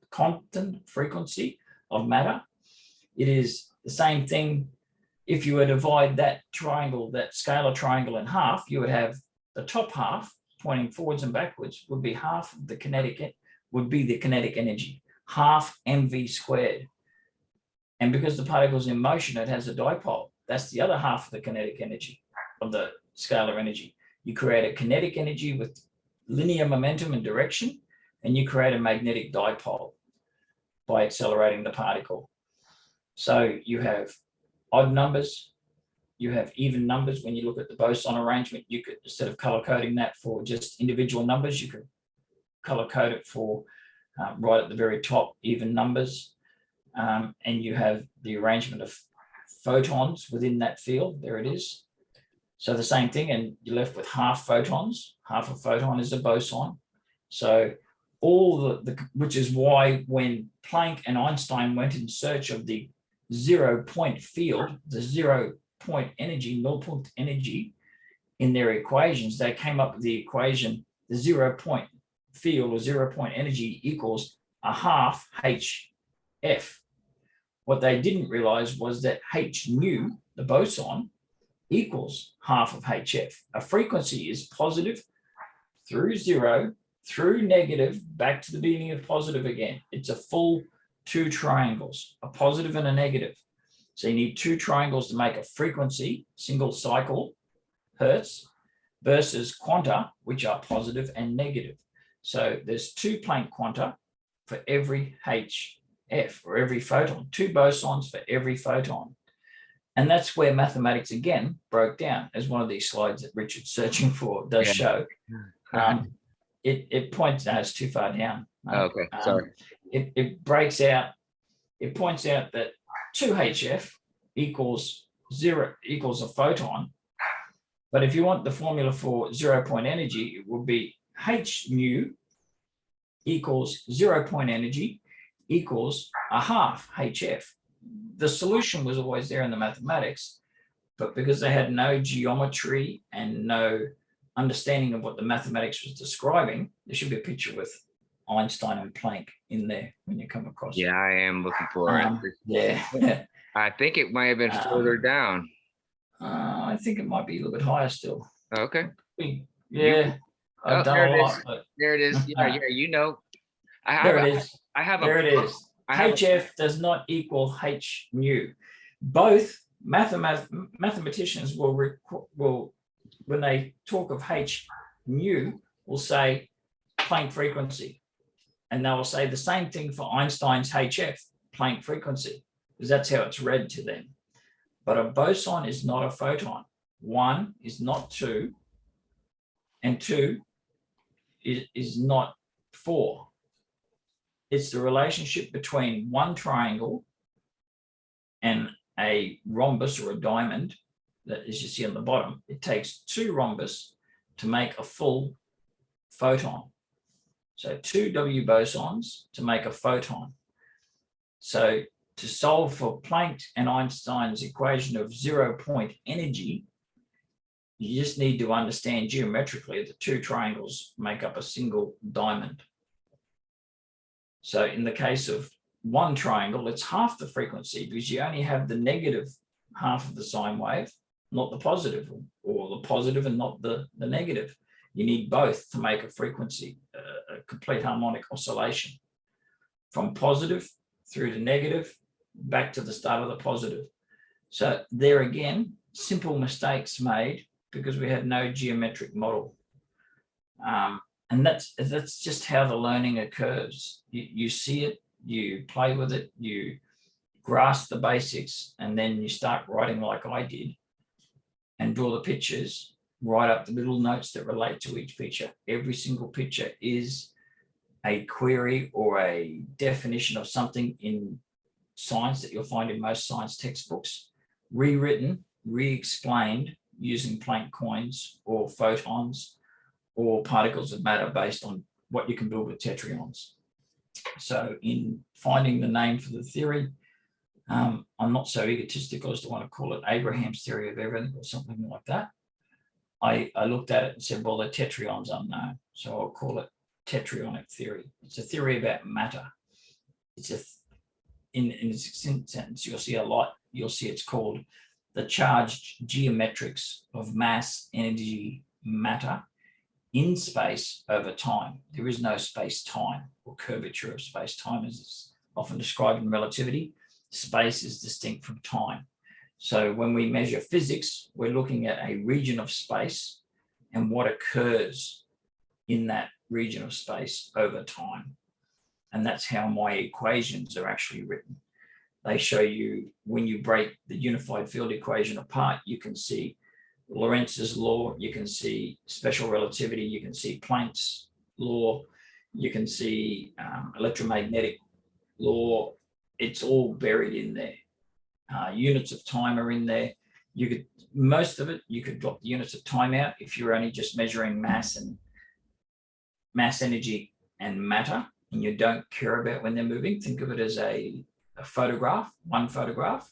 Speaker 2: constant frequency of matter. It is the same thing. If you were to divide that triangle, that scalar triangle in half, you would have the top half pointing forwards and backwards would be half of the kinetic, would be the kinetic energy, half mv squared. And because the particle's in motion, it has a dipole. That's the other half of the kinetic energy of the scalar energy. You create a kinetic energy with linear momentum and direction, and you create a magnetic dipole by accelerating the particle. So you have odd numbers, you have even numbers. When you look at the boson arrangement, you could, instead of color coding that for just individual numbers, you could color code it for right at the very top, even numbers. And you have the arrangement of photons within that field. There it is. So the same thing, and you're left with half photons. Half a photon is a boson. So all which is why when Planck and Einstein went in search of the 0 point field, the 0 point energy, null point energy in their equations, they came up with the equation, the 0 point field or 0 point energy equals a half HF. What they didn't realize was that H nu, the boson, equals half of HF. A frequency is positive through 0, through negative, back to the beginning of positive again. It's a full 2 triangles, a positive and a negative. So you need 2 triangles to make a frequency, single cycle, hertz, versus quanta, which are positive and negative. So there's 2 Planck quanta for every HF, or every photon, 2 bosons for every photon. And that's where mathematics, again, broke down, as one of these slides that Richard's searching for does show. It points out, it's too far down.
Speaker 1: Okay, sorry.
Speaker 2: It breaks out, it points out that 2HF equals 0 equals a photon. But if you want the formula for 0 point energy, it would be h nu equals 0 point energy equals a half hf. The solution was always there in the mathematics, but because they had no geometry and no understanding of what the mathematics was describing, there should be a picture with Einstein and Planck in there when you come across
Speaker 1: Yeah,
Speaker 2: it.
Speaker 1: I am looking for it.
Speaker 2: Yeah.
Speaker 1: I think it might have been further down.
Speaker 2: I think it might be a little bit higher still.
Speaker 1: Okay.
Speaker 2: Yeah, I've done
Speaker 1: there
Speaker 2: a
Speaker 1: it
Speaker 2: lot.
Speaker 1: is.
Speaker 2: But
Speaker 1: There it is. Yeah, you know. I have
Speaker 2: there it is.
Speaker 1: I have
Speaker 2: There
Speaker 1: a
Speaker 2: it is.
Speaker 1: I have
Speaker 2: HF does not equal H nu. Both mathematicians will, when they talk of H nu, will say Planck frequency. And they will say the same thing for Einstein's HF, Planck frequency, because that's how it's read to them. But a boson is not a photon. 1 is not 2, and 2 is not 4. It's the relationship between one triangle and a rhombus or a diamond that, as you see on the bottom, it takes 2 rhombus to make a full photon. So 2 W bosons to make a photon. So to solve for Planck and Einstein's equation of 0 point energy, you just need to understand geometrically that 2 triangles make up a single diamond. So in the case of one triangle, it's half the frequency because you only have the negative half of the sine wave, not the positive, or the positive and not the negative. You need both to make a frequency, a complete harmonic oscillation. From positive through to negative, back to the start of the positive. So there again, simple mistakes made because we had no geometric model. And that's just how the learning occurs. You see it, you play with it, you grasp the basics, and then you start writing like I did and draw the pictures, write up the little notes that relate to each picture. Every single picture is a query or a definition of something in science that you'll find in most science textbooks, rewritten, re-explained using Planck coins or photons or particles of matter based on what you can build with tetrons. So in finding the name for the theory, I'm not so egotistical as to want to call it Abraham's theory of everything or something like that. I looked at it and said, well, the tetrion's unknown, so I'll call it Tetryonic theory. It's a theory about matter. It's in its sentence, you'll see a lot. You'll see it's called the charged geometrics of mass, energy, matter in space over time. There is no space-time or curvature of space-time as it's often described in relativity. Space is distinct from time. So when we measure physics, we're looking at a region of space and what occurs in that region of space over time. And that's how my equations are actually written. They show you when you break the unified field equation apart, you can see Lorenz's law, you can see special relativity, you can see Planck's law, you can see electromagnetic law. It's all buried in there. Units of time are in there. You could, most of it, you could drop the units of time out if you're only just measuring mass and mass, energy, and matter, and you don't care about when they're moving. Think of it as a photograph, one photograph.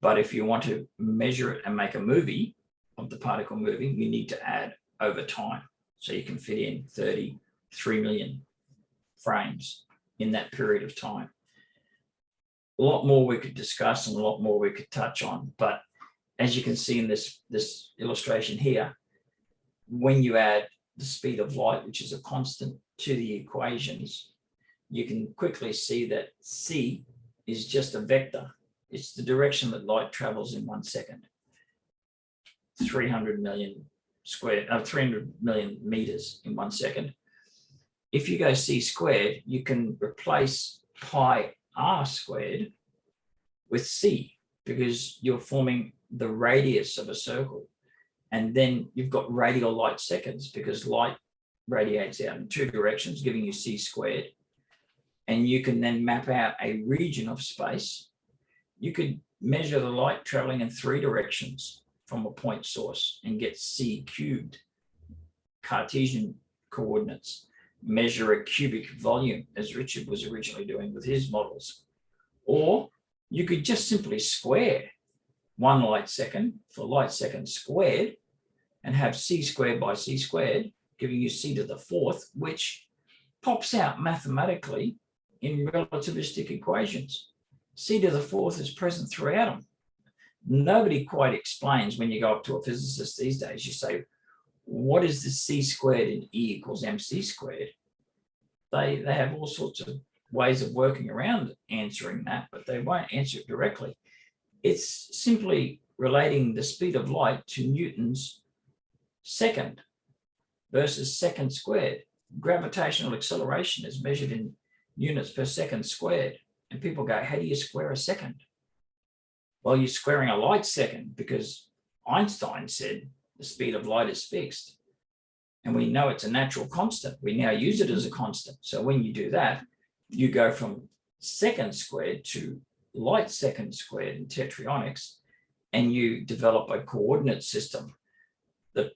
Speaker 2: But if you want to measure it and make a movie of the particle moving, you need to add over time. So you can fit in 33 million frames in that period of time. A lot more we could discuss and a lot more we could touch on. But as you can see in this illustration here, when you add the speed of light, which is a constant, to the equations, you can quickly see that c is just a vector. It's the direction that light travels in 1 second. 300 million meters in 1 second. If you go c squared, you can replace pi r squared with c because you're forming the radius of a circle. And then you've got radial light seconds because light radiates out in 2 directions, giving you c squared. And you can then map out a region of space. You could measure the light traveling in 3 directions from a point source and get c cubed Cartesian coordinates, measure a cubic volume, as Richard was originally doing with his models. Or you could just simply square 1 light second for light second squared and have c squared by c squared, giving you c to the 4th, which pops out mathematically in relativistic equations. C to the 4th is present throughout them. Nobody quite explains when you go up to a physicist these days, you say, what is the c squared in E equals mc squared? They have all sorts of ways of working around answering that, but they won't answer it directly. It's simply relating the speed of light to Newton's second versus second squared. Gravitational acceleration is measured in units per second squared. And people go, how do you square a second? Well, you're squaring a light second because Einstein said the speed of light is fixed. And we know it's a natural constant. We now use it as a constant. So when you do that, you go from second squared to light second squared in Tetryonics, and you develop a coordinate system. The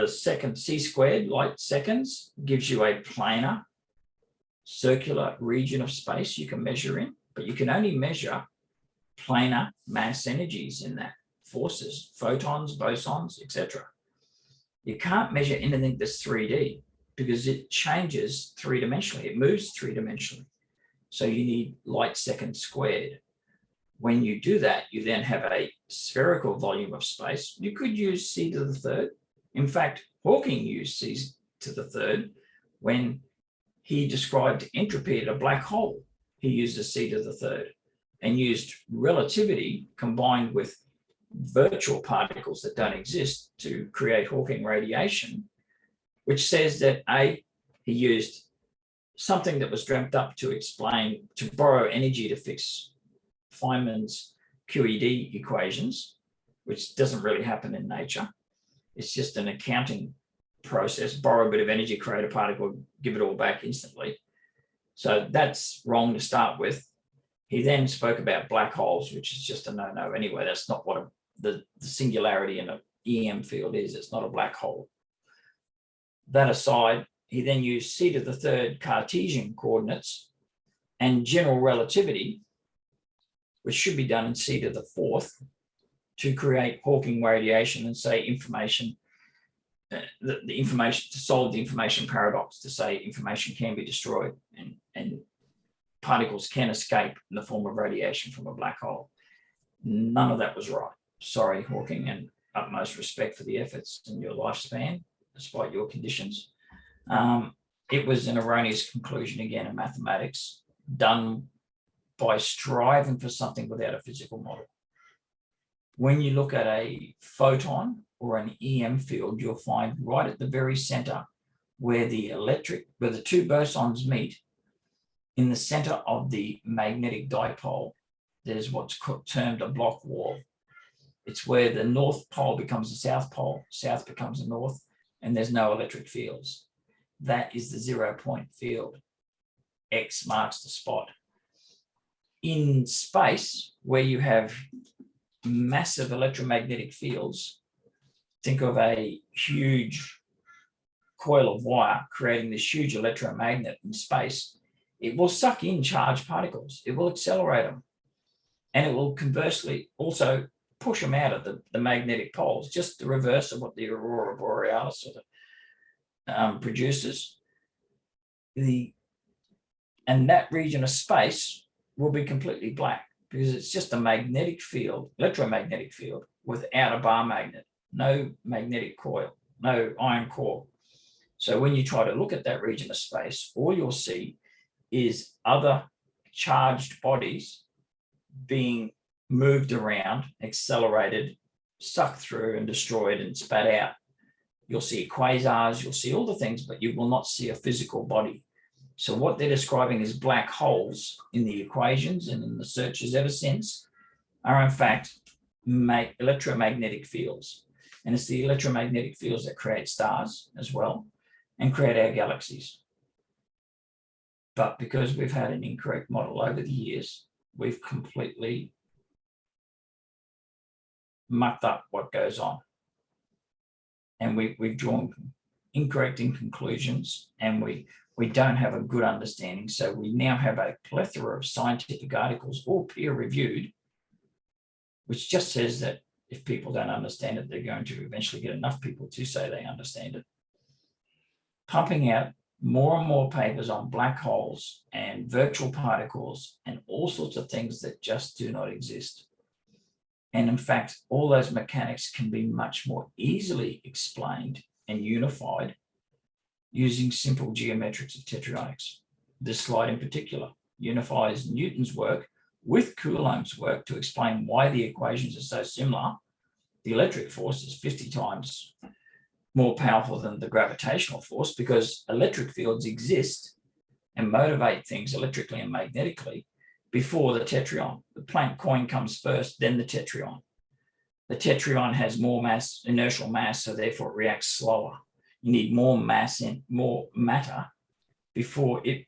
Speaker 2: second c squared light seconds gives you a planar circular region of space you can measure in, but you can only measure planar mass energies in that, forces, photons, bosons, etc. You can't measure anything that's 3D because it changes 3-dimensionally. It moves 3-dimensionally. So you need light second squared. When you do that, you then have a spherical volume of space. You could use c to the 3rd. In fact, Hawking used c to the 3rd when he described entropy at a black hole. He used a c to the 3rd and used relativity combined with virtual particles that don't exist to create Hawking radiation, which says that he used something that was dreamt up to explain, to borrow energy to fix Feynman's QED equations, which doesn't really happen in nature. It's just an accounting process, borrow a bit of energy, create a particle, give it all back instantly. So that's wrong to start with. He then spoke about black holes, which is just a no-no anyway. That's not what the singularity in an EM field is. It's not a black hole. That aside, he then used c to the 3rd Cartesian coordinates and general relativity, which should be done in c to the 4th, to create Hawking radiation and say information, the information, to solve the information paradox, to say information can be destroyed and particles can escape in the form of radiation from a black hole. None of that was right. Sorry, Hawking, and utmost respect for the efforts in your lifespan, despite your conditions. It was an erroneous conclusion, again, in mathematics, done by striving for something without a physical model. When you look at a photon or an EM field, you'll find right at the very center where the two bosons meet, in the center of the magnetic dipole, there's what's termed a block wall. It's where the north pole becomes the south pole, south becomes the north, and there's no electric fields. That is the 0-point field. X marks the spot. In space, where you have massive electromagnetic fields, think of a huge coil of wire creating this huge electromagnet in space. It will suck in charged particles. It will accelerate them. And it will conversely also push them out of the magnetic poles, just the reverse of what the aurora borealis sort of produces. And that region of space will be completely black because it's just a magnetic field, electromagnetic field, without a bar magnet, no magnetic coil, no iron core. So when you try to look at that region of space, all you'll see is other charged bodies being moved around, accelerated, sucked through and destroyed and spat out. You'll see quasars, you'll see all the things, but you will not see a physical body. So what they're describing as black holes in the equations and in the searches ever since are in fact electromagnetic fields. And it's the electromagnetic fields that create stars as well and create our galaxies. But because we've had an incorrect model over the years, we've completely mucked up what goes on. And we've drawn incorrect conclusions, and we don't have a good understanding. So we now have a plethora of scientific articles, all peer-reviewed, which just says that if people don't understand it, they're going to eventually get enough people to say they understand it, pumping out more and more papers on black holes and virtual particles and all sorts of things that just do not exist. And in fact, all those mechanics can be much more easily explained and unified using simple geometrics of Tetryonics. This slide in particular unifies Newton's work with Coulomb's work to explain why the equations are so similar. The electric force is 50 times more powerful than the gravitational force, because electric fields exist and motivate things electrically and magnetically before the tetration. The Planck coin comes first, then the tetration. The tetration has more mass, inertial mass, so therefore it reacts slower. You need more mass and more matter before it.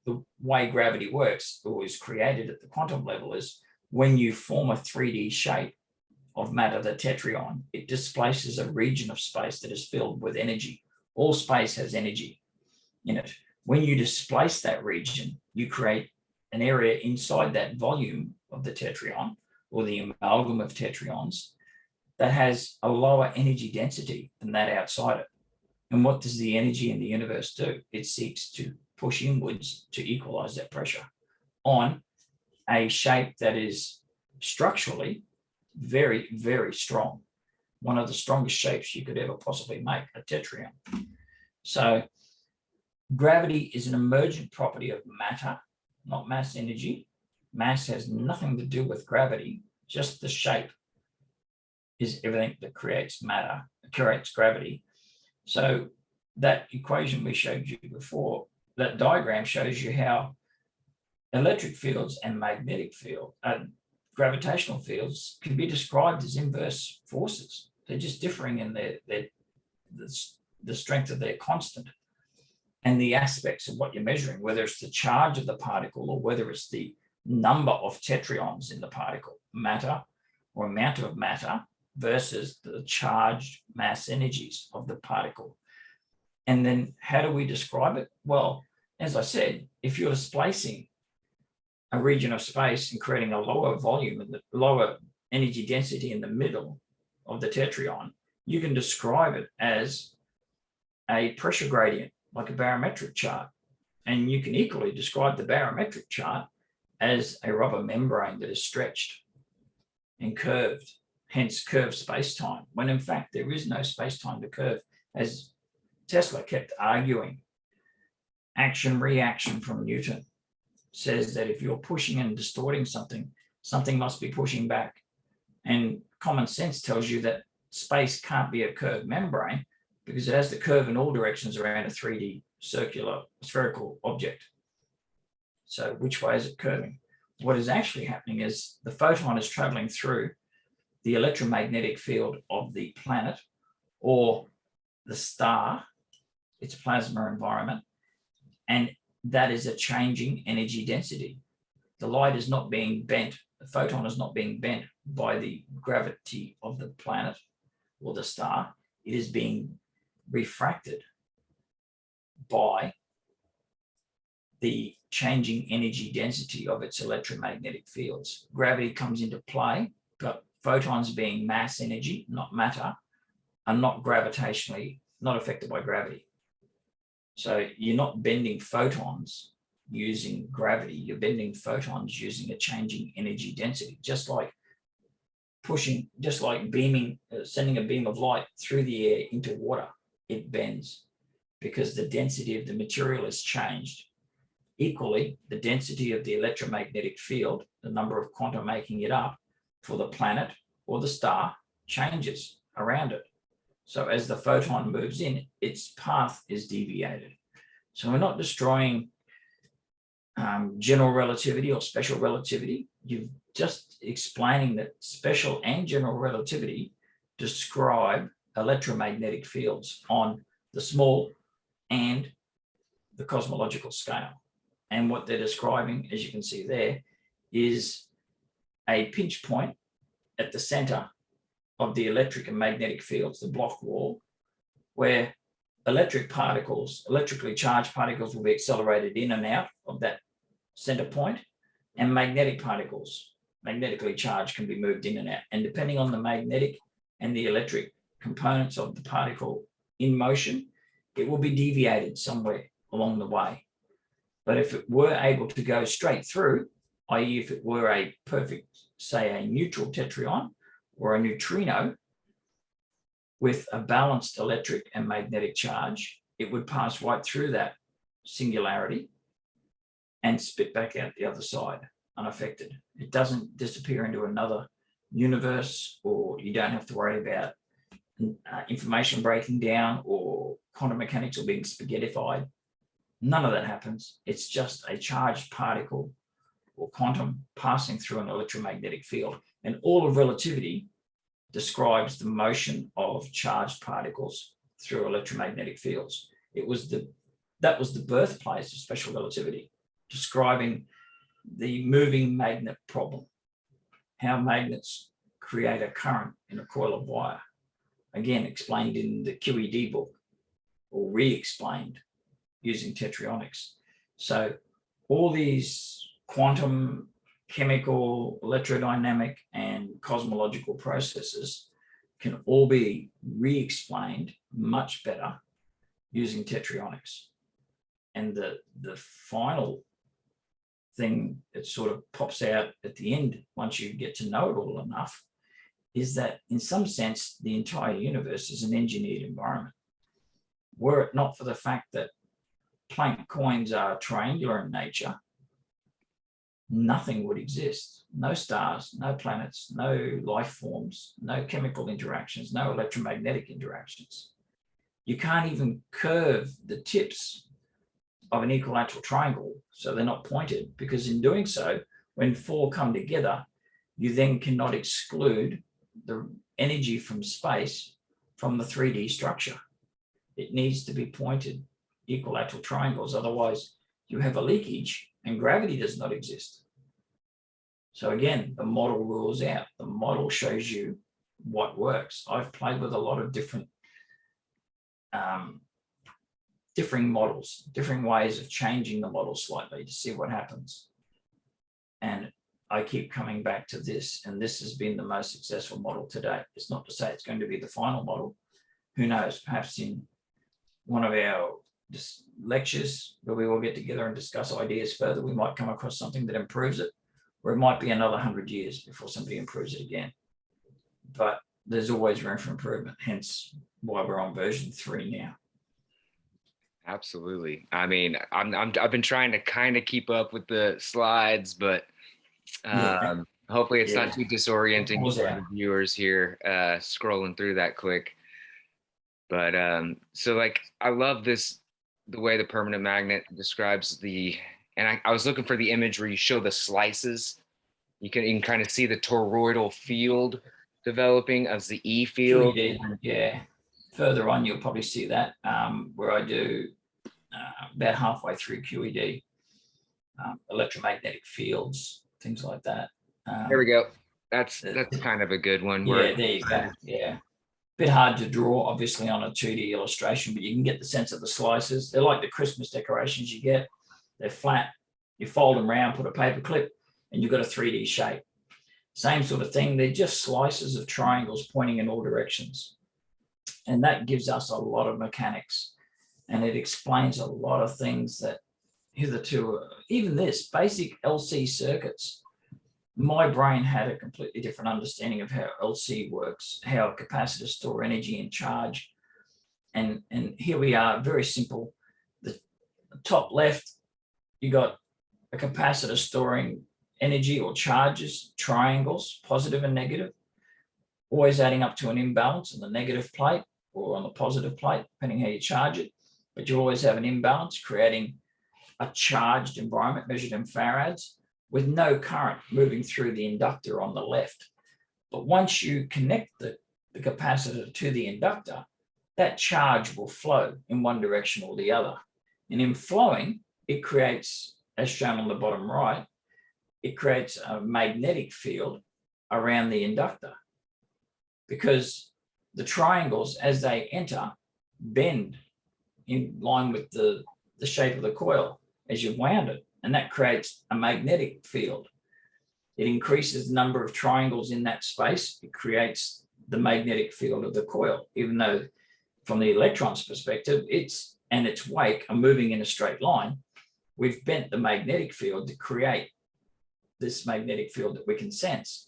Speaker 2: The way gravity works, or is created at the quantum level, is when you form a 3D shape of matter, the tetration, it displaces a region of space that is filled with energy. All space has energy in it. When you displace that region, you create an area inside that volume of the tetration, or the amalgam of tetraons, that has a lower energy density than that outside it. And what does the energy in the universe do? It seeks to push inwards to equalize that pressure on a shape that is structurally very, very strong. One of the strongest shapes you could ever possibly make, a tetryon. So gravity is an emergent property of matter, not mass energy. Mass has nothing to do with gravity, just the shape is everything that creates matter, creates gravity. So that equation we showed you before, that diagram shows you how electric fields and magnetic field, gravitational fields can be described as inverse forces. They're just differing in the strength of their constant and the aspects of what you're measuring, whether it's the charge of the particle or whether it's the number of tetryons in the particle, matter or amount of matter versus the charged mass energies of the particle. And then how do we describe it? Well, as I said, if you're displacing a region of space and creating a lower volume and the lower energy density in the middle of the tetryon, you can describe it as a pressure gradient, like a barometric chart. And you can equally describe the barometric chart as a rubber membrane that is stretched and curved, hence curved space-time, when in fact there is no space-time to curve, as Tesla kept arguing. Action reaction from Newton says that if you're pushing and distorting something, something must be pushing back. And common sense tells you that space can't be a curved membrane because it has to curve in all directions around a 3D circular spherical object. So which way is it curving? What is actually happening is the photon is traveling through the electromagnetic field of the planet or the star, its plasma environment, and that is a changing energy density. The light is not being bent, the photon is not being bent by the gravity of the planet or the star. It is being refracted by the changing energy density of its electromagnetic fields. Gravity comes into play, but photons being mass energy, not matter, are not gravitationally, not affected by gravity. So you're not bending photons using gravity, you're bending photons using a changing energy density, just like pushing, just like beaming, sending a beam of light through the air into water, it bends because the density of the material is changed. Equally, the density of the electromagnetic field, the number of quanta making it up for the planet or the star, changes around it. So as the photon moves in, its path is deviated. So we're not destroying general relativity or special relativity. You're just explaining that special and general relativity describe electromagnetic fields on the small and the cosmological scale. And what they're describing, as you can see there, is a pinch point at the center of the electric and magnetic fields, the block wall, where electrically charged particles will be accelerated in and out of that center point, and magnetic particles, magnetically charged, can be moved in and out. And depending on the magnetic and the electric components of the particle in motion, it will be deviated somewhere along the way. But if it were able to go straight through, i.e. if it were a perfect, say, a neutral tetration or a neutrino with a balanced electric and magnetic charge, it would pass right through that singularity and spit back out the other side unaffected. It doesn't disappear into another universe, or you don't have to worry about information breaking down or quantum mechanics or being spaghettified. None of that happens. It's just a charged particle or quantum passing through an electromagnetic field. And all of relativity describes the motion of charged particles through electromagnetic fields. That was the birthplace of special relativity, describing the moving magnet problem, how magnets create a current in a coil of wire. Again, explained in the QED book, or re-explained using Tetryonics. So all these quantum, chemical, electrodynamic, and cosmological processes can all be re-explained much better using Tetryonics. And the final thing that sort of pops out at the end, once you get to know it all enough, is that in some sense, the entire universe is an engineered environment. Were it not for the fact that Planck coins are triangular in nature, nothing would exist. No stars, no planets, no life forms, no chemical interactions, no electromagnetic interactions. You can't even curve the tips of an equilateral triangle so they're not pointed, because in doing so, when four come together, you then cannot exclude the energy from space from the 3D structure. It needs to be pointed equilateral triangles, otherwise you have a leakage and gravity does not exist. So again, the model rules out. The model shows you what works. I've played with a lot of different models, different ways of changing the model slightly to see what happens. And I keep coming back to this, and this has been the most successful model to date. It's not to say it's going to be the final model. Who knows? Perhaps in one of our lectures where we all get together and discuss ideas further, we might come across something that improves it, or it might be another 100 years before somebody improves it again. But there's always room for improvement, hence why we're on version 3 now.
Speaker 1: Absolutely. I mean, I've been trying to kind of keep up with the slides, but hopefully it's not too disorienting for the viewers here scrolling through that quick. But so like, I love this, the way the permanent magnet describes and I was looking for the image where you show the slices. You can kind of see the toroidal field developing as the E field.
Speaker 2: QED, yeah. Further on, you'll probably see that where I do about halfway through QED, electromagnetic fields, things like that.
Speaker 1: There we go. That's kind of a good one.
Speaker 2: Yeah, there you go. Yeah. Bit hard to draw, obviously, on a 2D illustration, but you can get the sense of the slices. They're like the Christmas decorations you get. They're flat. You fold them around, put a paper clip, and you've got a 3D shape. Same sort of thing. They're just slices of triangles pointing in all directions. And that gives us a lot of mechanics. And it explains a lot of things that hitherto, even this, basic LC circuits, my brain had a completely different understanding of how LC works, how capacitors store energy and charge. And here we are, very simple. The top left, you got a capacitor storing energy or charges, triangles, positive and negative, always adding up to an imbalance on the negative plate or on the positive plate, depending how you charge it. But you always have an imbalance, creating a charged environment measured in farads with no current moving through the inductor on the left. But once you connect the capacitor to the inductor, that charge will flow in one direction or the other. And in flowing, it creates, as shown on the bottom right, it creates a magnetic field around the inductor, because the triangles, as they enter, bend in line with the shape of the coil as you've wound it, and that creates a magnetic field. It increases the number of triangles in that space. It creates the magnetic field of the coil, even though from the electron's perspective, its wake are moving in a straight line. We've bent the magnetic field to create this magnetic field that we can sense.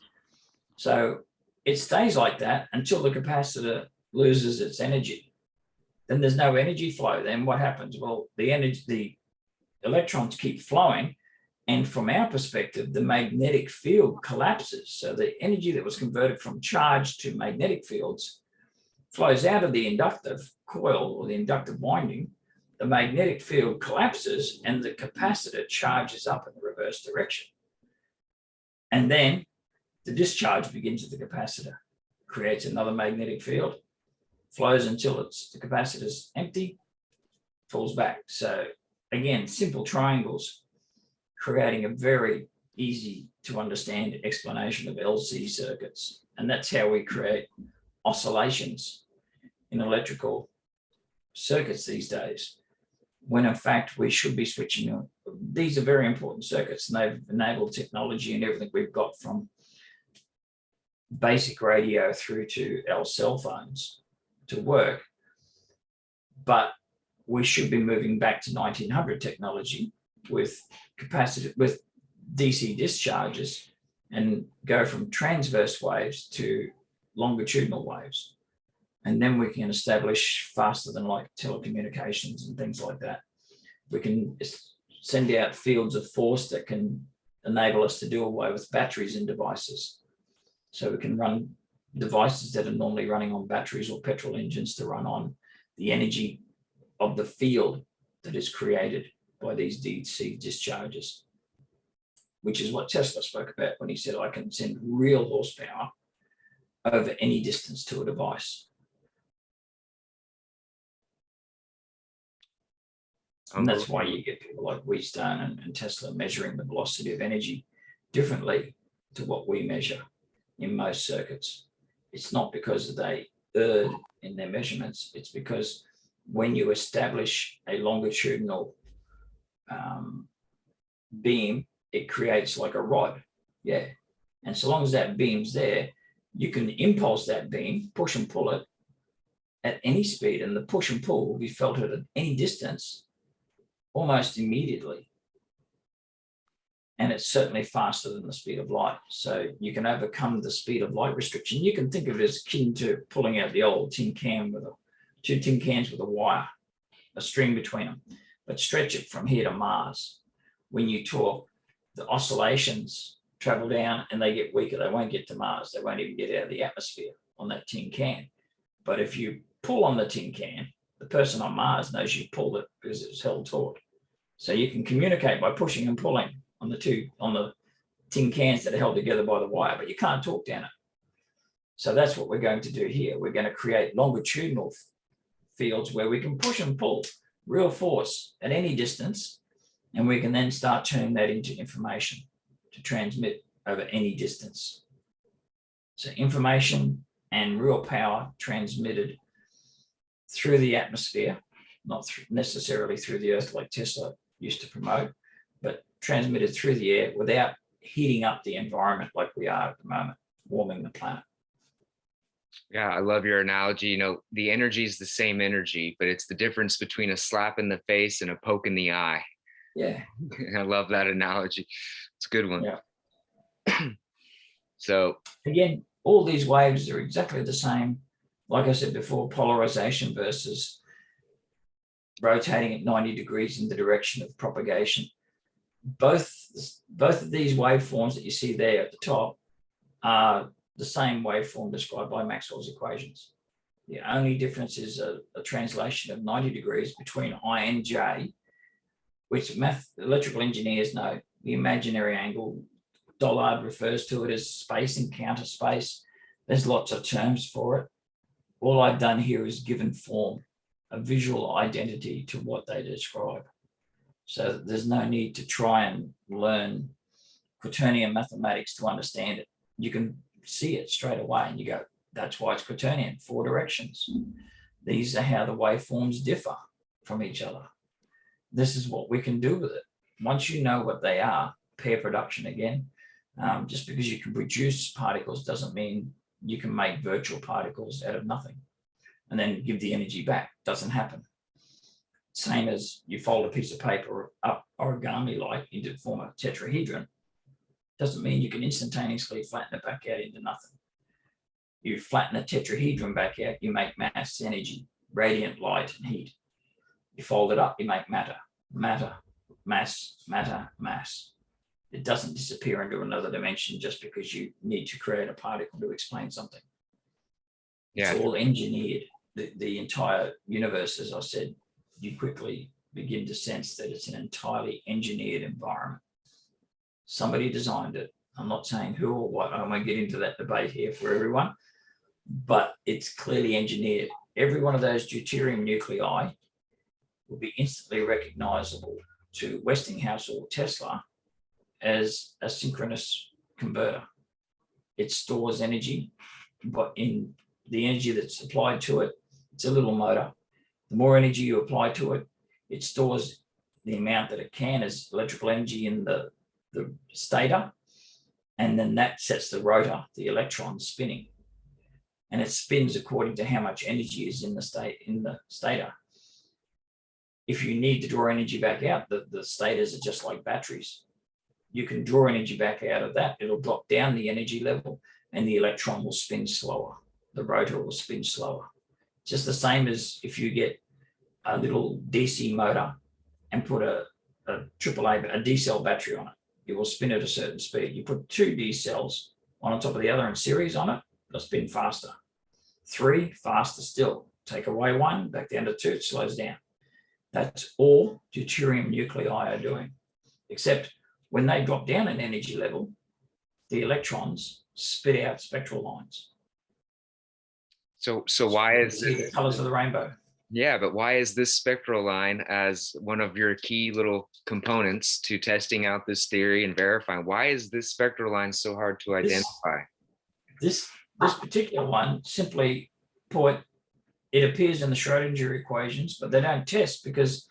Speaker 2: So it stays like that until the capacitor loses its energy. Then there's no energy flow. Then what happens? Well, the electrons keep flowing, and from our perspective, the magnetic field collapses. So the energy that was converted from charge to magnetic fields flows out of the inductive coil or the inductive winding. The magnetic field collapses and the capacitor charges up in the reverse direction. And then the discharge begins at the capacitor, creates another magnetic field, flows until the capacitor's empty, falls back. So again, simple triangles, creating a very easy to understand explanation of LC circuits. And that's how we create oscillations in electrical circuits these days, when in fact we should be switching on. These are very important circuits, and they've enabled technology and everything we've got from basic radio through to our cell phones to work. But we should be moving back to 1900 technology with DC discharges and go from transverse waves to longitudinal waves. And then we can establish faster than light telecommunications and things like that. We can send out fields of force that can enable us to do away with batteries in devices. So we can run devices that are normally running on batteries or petrol engines to run on the energy of the field that is created by these DC discharges, which is what Tesla spoke about when he said, I can send real horsepower over any distance to a device. And that's why you get people like Wheatstone and Tesla measuring the velocity of energy differently to what we measure in most circuits. It's not because they erred in their measurements. It's because when you establish a longitudinal beam, it creates like a rod. Yeah. And so long as that beam's there, you can impulse that beam, push and pull it at any speed, and the push and pull will be felt at any distance almost immediately. And it's certainly faster than the speed of light. So you can overcome the speed of light restriction. You can think of it as akin to pulling out the old tin can with two tin cans with a wire, a string between them, but stretch it from here to Mars. When you talk, the oscillations travel down and they get weaker. They won't get to Mars. They won't even get out of the atmosphere on that tin can. But if you pull on the tin can, the person on Mars knows you pulled it because it was held taut. So you can communicate by pushing and pulling on the tin cans that are held together by the wire, but you can't talk down it. So that's what we're going to do here. We're going to create longitudinal fields where we can push and pull real force at any distance, and we can then start turning that into information to transmit over any distance. So information and real power transmitted through the atmosphere, not necessarily through the earth like Tesla used to promote, but transmitted through the air without heating up the environment like we are at the moment, warming the planet.
Speaker 1: Yeah, I love your analogy. You know, the energy is the same energy, but it's the difference between a slap in the face and a poke in the eye.
Speaker 2: Yeah.
Speaker 1: I love that analogy. It's a good one.
Speaker 2: Yeah.
Speaker 1: So
Speaker 2: again, all these waves are exactly the same. Like I said before, polarization versus rotating at 90 degrees in the direction of propagation. Both of these waveforms that you see there at the top are the same waveform described by Maxwell's equations. The only difference is a translation of 90 degrees between I and J, which electrical engineers know. The imaginary angle, Dollard refers to it as space and counter space. There's lots of terms for it. All I've done here is given form, a visual identity to what they describe. So there's no need to try and learn quaternion mathematics to understand it. You can see it straight away and you go, That's why it's quaternion, 4 directions. These are how the waveforms differ from each other. This is what we can do with it. Once you know what they are, pair production again, just because you can produce particles doesn't mean you can make virtual particles out of nothing and then give the energy back. Doesn't happen. Same as you fold a piece of paper up origami-like into the form of a tetrahedron, doesn't mean you can instantaneously flatten it back out into nothing. You flatten a tetrahedron back out, you make mass, energy, radiant light, and heat. You fold it up, you make matter, matter, mass, matter, mass. It doesn't disappear into another dimension just because you need to create a particle to explain something.
Speaker 1: Yeah.
Speaker 2: It's all engineered. The entire universe, as I said, you quickly begin to sense that it's an entirely engineered environment. Somebody designed it. I'm not saying who or what. I won't get into that debate here for everyone, but it's clearly engineered. Every one of those deuterium nuclei will be instantly recognizable to Westinghouse or Tesla as a synchronous converter. It stores energy, but in the energy that's applied to it, it's a little motor. The more energy you apply to it, it stores the amount that it can as electrical energy in the stator, and then that sets the rotor, the electron, spinning. And it spins according to how much energy is in the stator. If you need to draw energy back out, the stators are just like batteries. You can draw energy back out of that. It'll drop down the energy level and the electron will spin slower. The rotor will spin slower. Just the same as if you get a little DC motor and put a D cell battery on it. It will spin at a certain speed. You put 2 D cells, one on top of the other in series on it, it'll spin faster. 3, faster still. Take away 1, back down to 2, it slows down. That's all deuterium nuclei are doing, except when they drop down an energy level, the electrons spit out spectral lines.
Speaker 1: So why is
Speaker 2: see the colors of the rainbow?
Speaker 1: Yeah, but why is this spectral line as one of your key little components to testing out this theory and verifying? Why is this spectral line so hard to identify?
Speaker 2: This particular one, simply put, it appears in the Schrodinger equations, but they don't test because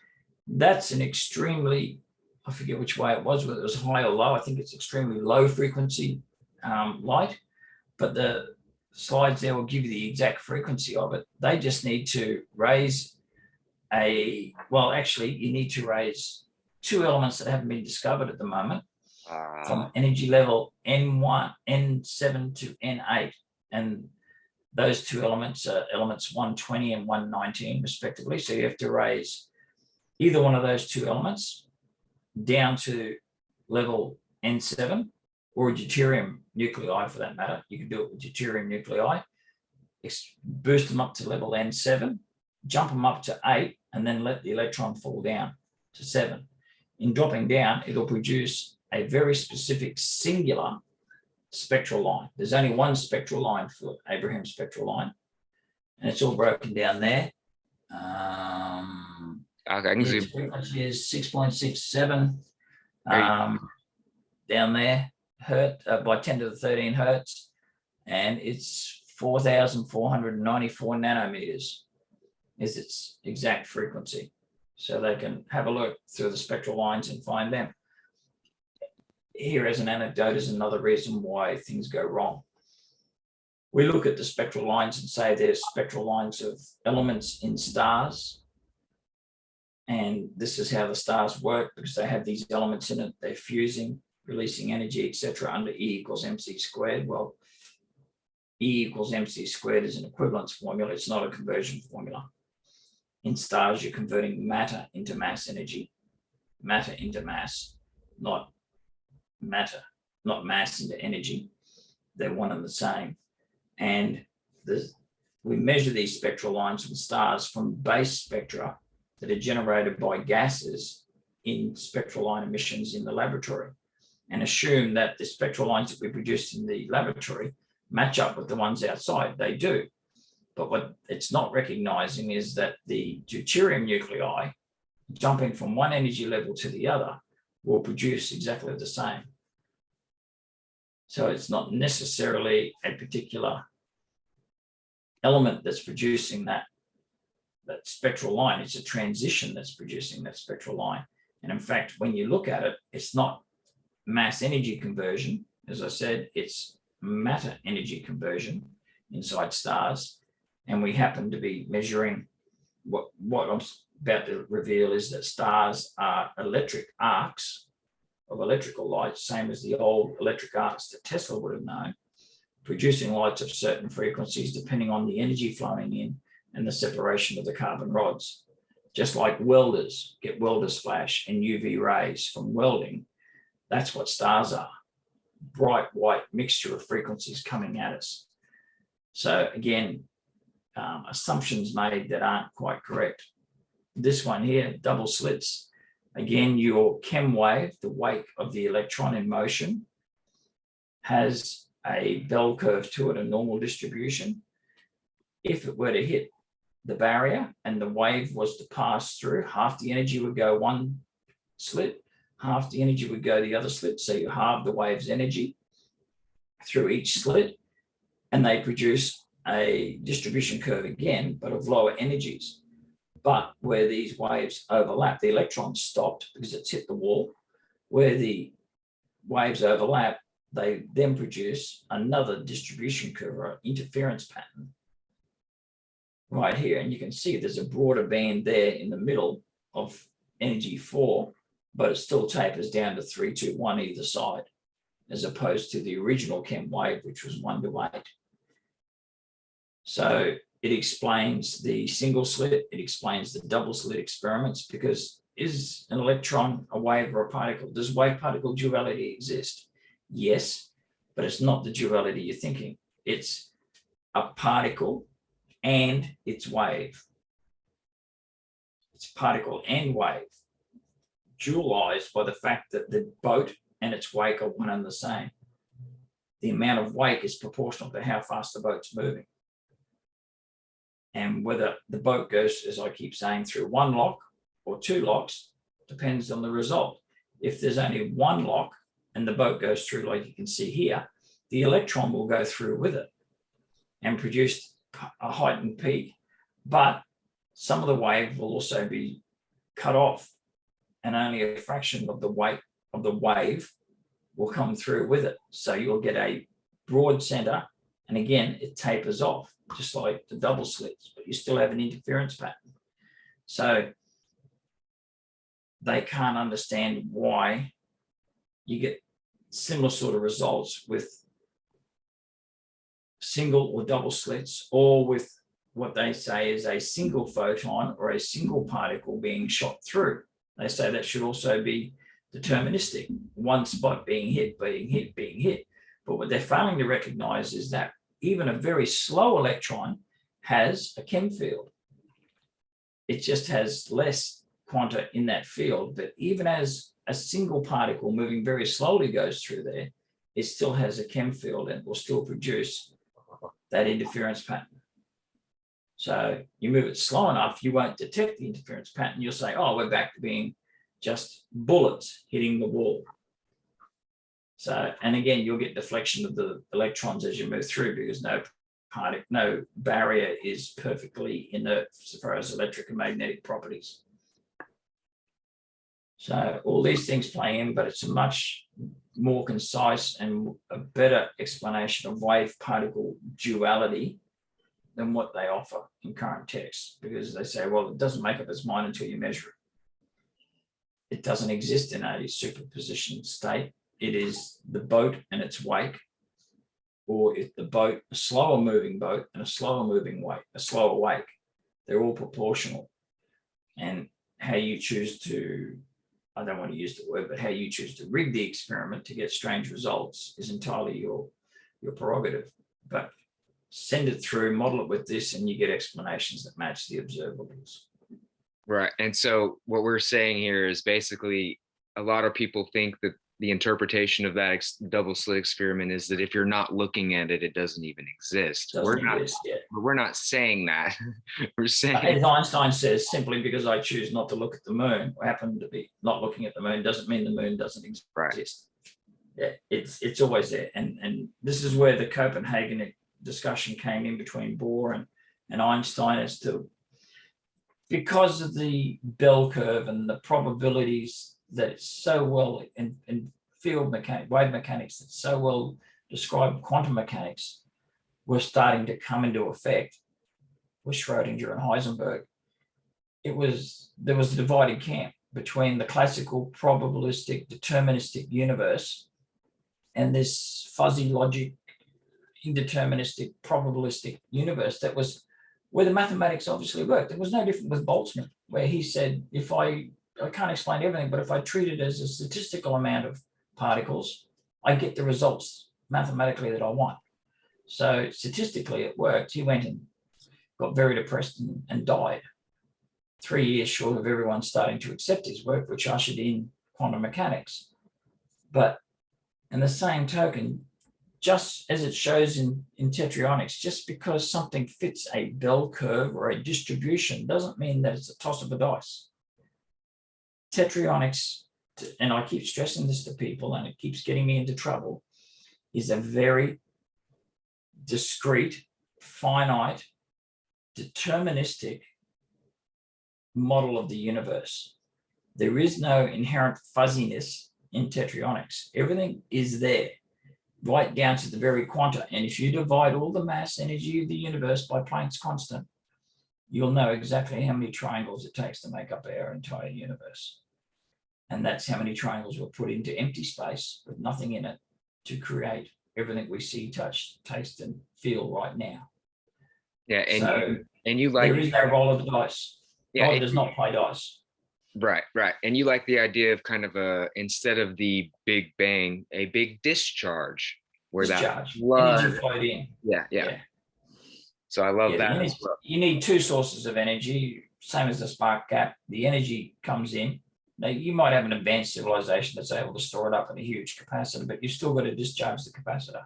Speaker 2: that's an extremely, I forget which way it was, whether it was high or low. I think it's extremely low frequency light, but the slides there will give you the exact frequency of it. They just need to raise actually you need to raise 2 elements that haven't been discovered at the moment from energy level N1, N7 to N8. And those 2 elements are elements 120 and 119 respectively. So you have to raise either one of those 2 elements down to level N7 or deuterium nuclei for that matter. You can do it with deuterium nuclei, boost them up to level N7, jump them up to 8, and then let the electron fall down to 7. In dropping down, it'll produce a very specific singular spectral line. There's only one spectral line for Abraham spectral line, and it's all broken down there.
Speaker 1: I can see.
Speaker 2: Its frequency is 6.67 down there, by 10 to the 13 hertz, and it's 4,494 nanometers is its exact frequency. So they can have a look through the spectral lines and find them. Here as an anecdote is another reason why things go wrong. We look at the spectral lines and say there's spectral lines of elements in stars. And this is how the stars work because they have these elements in it. They're fusing, releasing energy, etc. under E equals mc squared. Well, E equals mc squared is an equivalence formula. It's not a conversion formula. In stars, you're converting matter into mass energy, matter into mass, not matter, not mass into energy. They're one and the same. And we measure these spectral lines from stars from base spectra that are generated by gases in spectral line emissions in the laboratory, and assume that the spectral lines that we produce in the laboratory match up with the ones outside. They do. But what it's not recognizing is that the deuterium nuclei jumping from one energy level to the other will produce exactly the same. So it's not necessarily a particular element that's producing that spectral line. It's a transition that's producing that spectral line. And in fact, when you look at it, it's not mass energy conversion. As I said, it's matter energy conversion inside stars. And we happen to be measuring what I'm about to reveal is that stars are electric arcs of electrical light, same as the old electric arcs that Tesla would have known, producing lights of certain frequencies depending on the energy flowing in and the separation of the carbon rods. Just like welders get welder's flash and UV rays from welding, that's what stars are. Bright white mixture of frequencies coming at us. So again, assumptions made that aren't quite correct. This one here, double slits. Again, your chem wave, the wake of the electron in motion, has a bell curve to it, a normal distribution. If it were to hit the barrier and the wave was to pass through, half the energy would go one slit, half the energy would go the other slit. So you halve the wave's energy through each slit, and they produce a distribution curve again, but of lower energies. But where these waves overlap, the electron stopped because it's hit the wall. Where the waves overlap, they then produce another distribution curve or interference pattern right here. And you can see there's a broader band there in the middle of energy 4, but it still tapers down to 3, 2, 1 either side, as opposed to the original chem wave, which was 1 to 8. So it explains the single slit, it explains the double slit experiments, because is an electron a wave or a particle? Does wave-particle duality exist? Yes, but it's not the duality you're thinking. It's a particle and its wave. It's particle and wave, dualized by the fact that the boat and its wake are one and the same. The amount of wake is proportional to how fast the boat's moving. And whether the boat goes, as I keep saying, through 1 lock or 2 locks depends on the result. If there's only 1 lock and the boat goes through, like you can see here, the electron will go through with it and produce a heightened peak. But some of the wave will also be cut off, and only a fraction of the weight of the wave will come through with it. So you'll get a broad center, and again, it tapers off, just like the double slits, but you still have an interference pattern. So they can't understand why you get similar sort of results with single or double slits, or with what they say is a single photon or a single particle being shot through. They say that should also be deterministic, one spot being hit, being hit, being hit. But what they're failing to recognize is that even a very slow electron has a chem field. It just has less quanta in that field, but even as a single particle moving very slowly goes through there, it still has a chem field and will still produce that interference pattern. So you move it slow enough, you won't detect the interference pattern. You'll say, oh, we're back to being just bullets hitting the wall. So, and again, you'll get deflection of the electrons as you move through, because no barrier is perfectly inert as far as electric and magnetic properties. So all these things play in, but it's a much more concise and a better explanation of wave-particle duality than what they offer in current texts, because they say, well, it doesn't make up its mind until you measure it. It doesn't exist in a superposition state. It is the boat and its wake, or if the boat, a slower moving boat and a slower moving wake, a slower wake, they're all proportional. And how you choose to, I don't want to use the word, but how you choose to rig the experiment to get strange results is entirely your prerogative. But send it through, model it with this, and you get explanations that match the observables.
Speaker 1: Right. And so what we're saying here is basically a lot of people think that the interpretation of that double slit experiment is that if you're not looking at it, it doesn't even exist. We're not saying that. We're saying,
Speaker 2: as Einstein says, simply because I choose not to look at the moon, or happen to be not looking at the moon, doesn't mean the moon doesn't exist.
Speaker 1: Right.
Speaker 2: Yeah, it's always there. And this is where the Copenhagen discussion came in between Bohr and and Einstein as to, because of the bell curve and the probabilities that it's so well in field mechanics, wave mechanics, that's so well described quantum mechanics, were starting to come into effect with Schrodinger and Heisenberg. There was a divided camp between the classical probabilistic deterministic universe and this fuzzy logic indeterministic probabilistic universe that was where the mathematics obviously worked. It was no different with Boltzmann, where he said, if I can't explain everything, but if I treat it as a statistical amount of particles, I get the results mathematically that I want. So statistically it worked. He went and got very depressed and died 3 years short of everyone starting to accept his work, which ushered in quantum mechanics. But in the same token, just as it shows in Tetryonics, just because something fits a bell curve or a distribution doesn't mean that it's a toss of a dice. Tetryonics, and I keep stressing this to people and it keeps getting me into trouble, is a very discrete, finite, deterministic model of the universe. There is no inherent fuzziness in Tetryonics. Everything is there, right down to the very quanta. And if you divide all the mass energy of the universe by Planck's constant, you'll know exactly how many triangles it takes to make up our entire universe. And that's how many triangles were put into empty space with nothing in it to create everything we see, touch, taste, and feel right now.
Speaker 1: Yeah, and
Speaker 2: so
Speaker 1: you like,
Speaker 2: there is no roll of the dice.
Speaker 1: yeah,
Speaker 2: God does not play dice.
Speaker 1: Right, right. And you like the idea of kind of instead of the Big Bang, a big discharge where
Speaker 2: Discharge,
Speaker 1: that blood,
Speaker 2: energy flowed in.
Speaker 1: yeah. So I love that as well.
Speaker 2: You need two sources of energy, same as the spark gap. The energy comes in. Now, you might have an advanced civilization that's able to store it up in a huge capacitor, but you've still got to discharge the capacitor.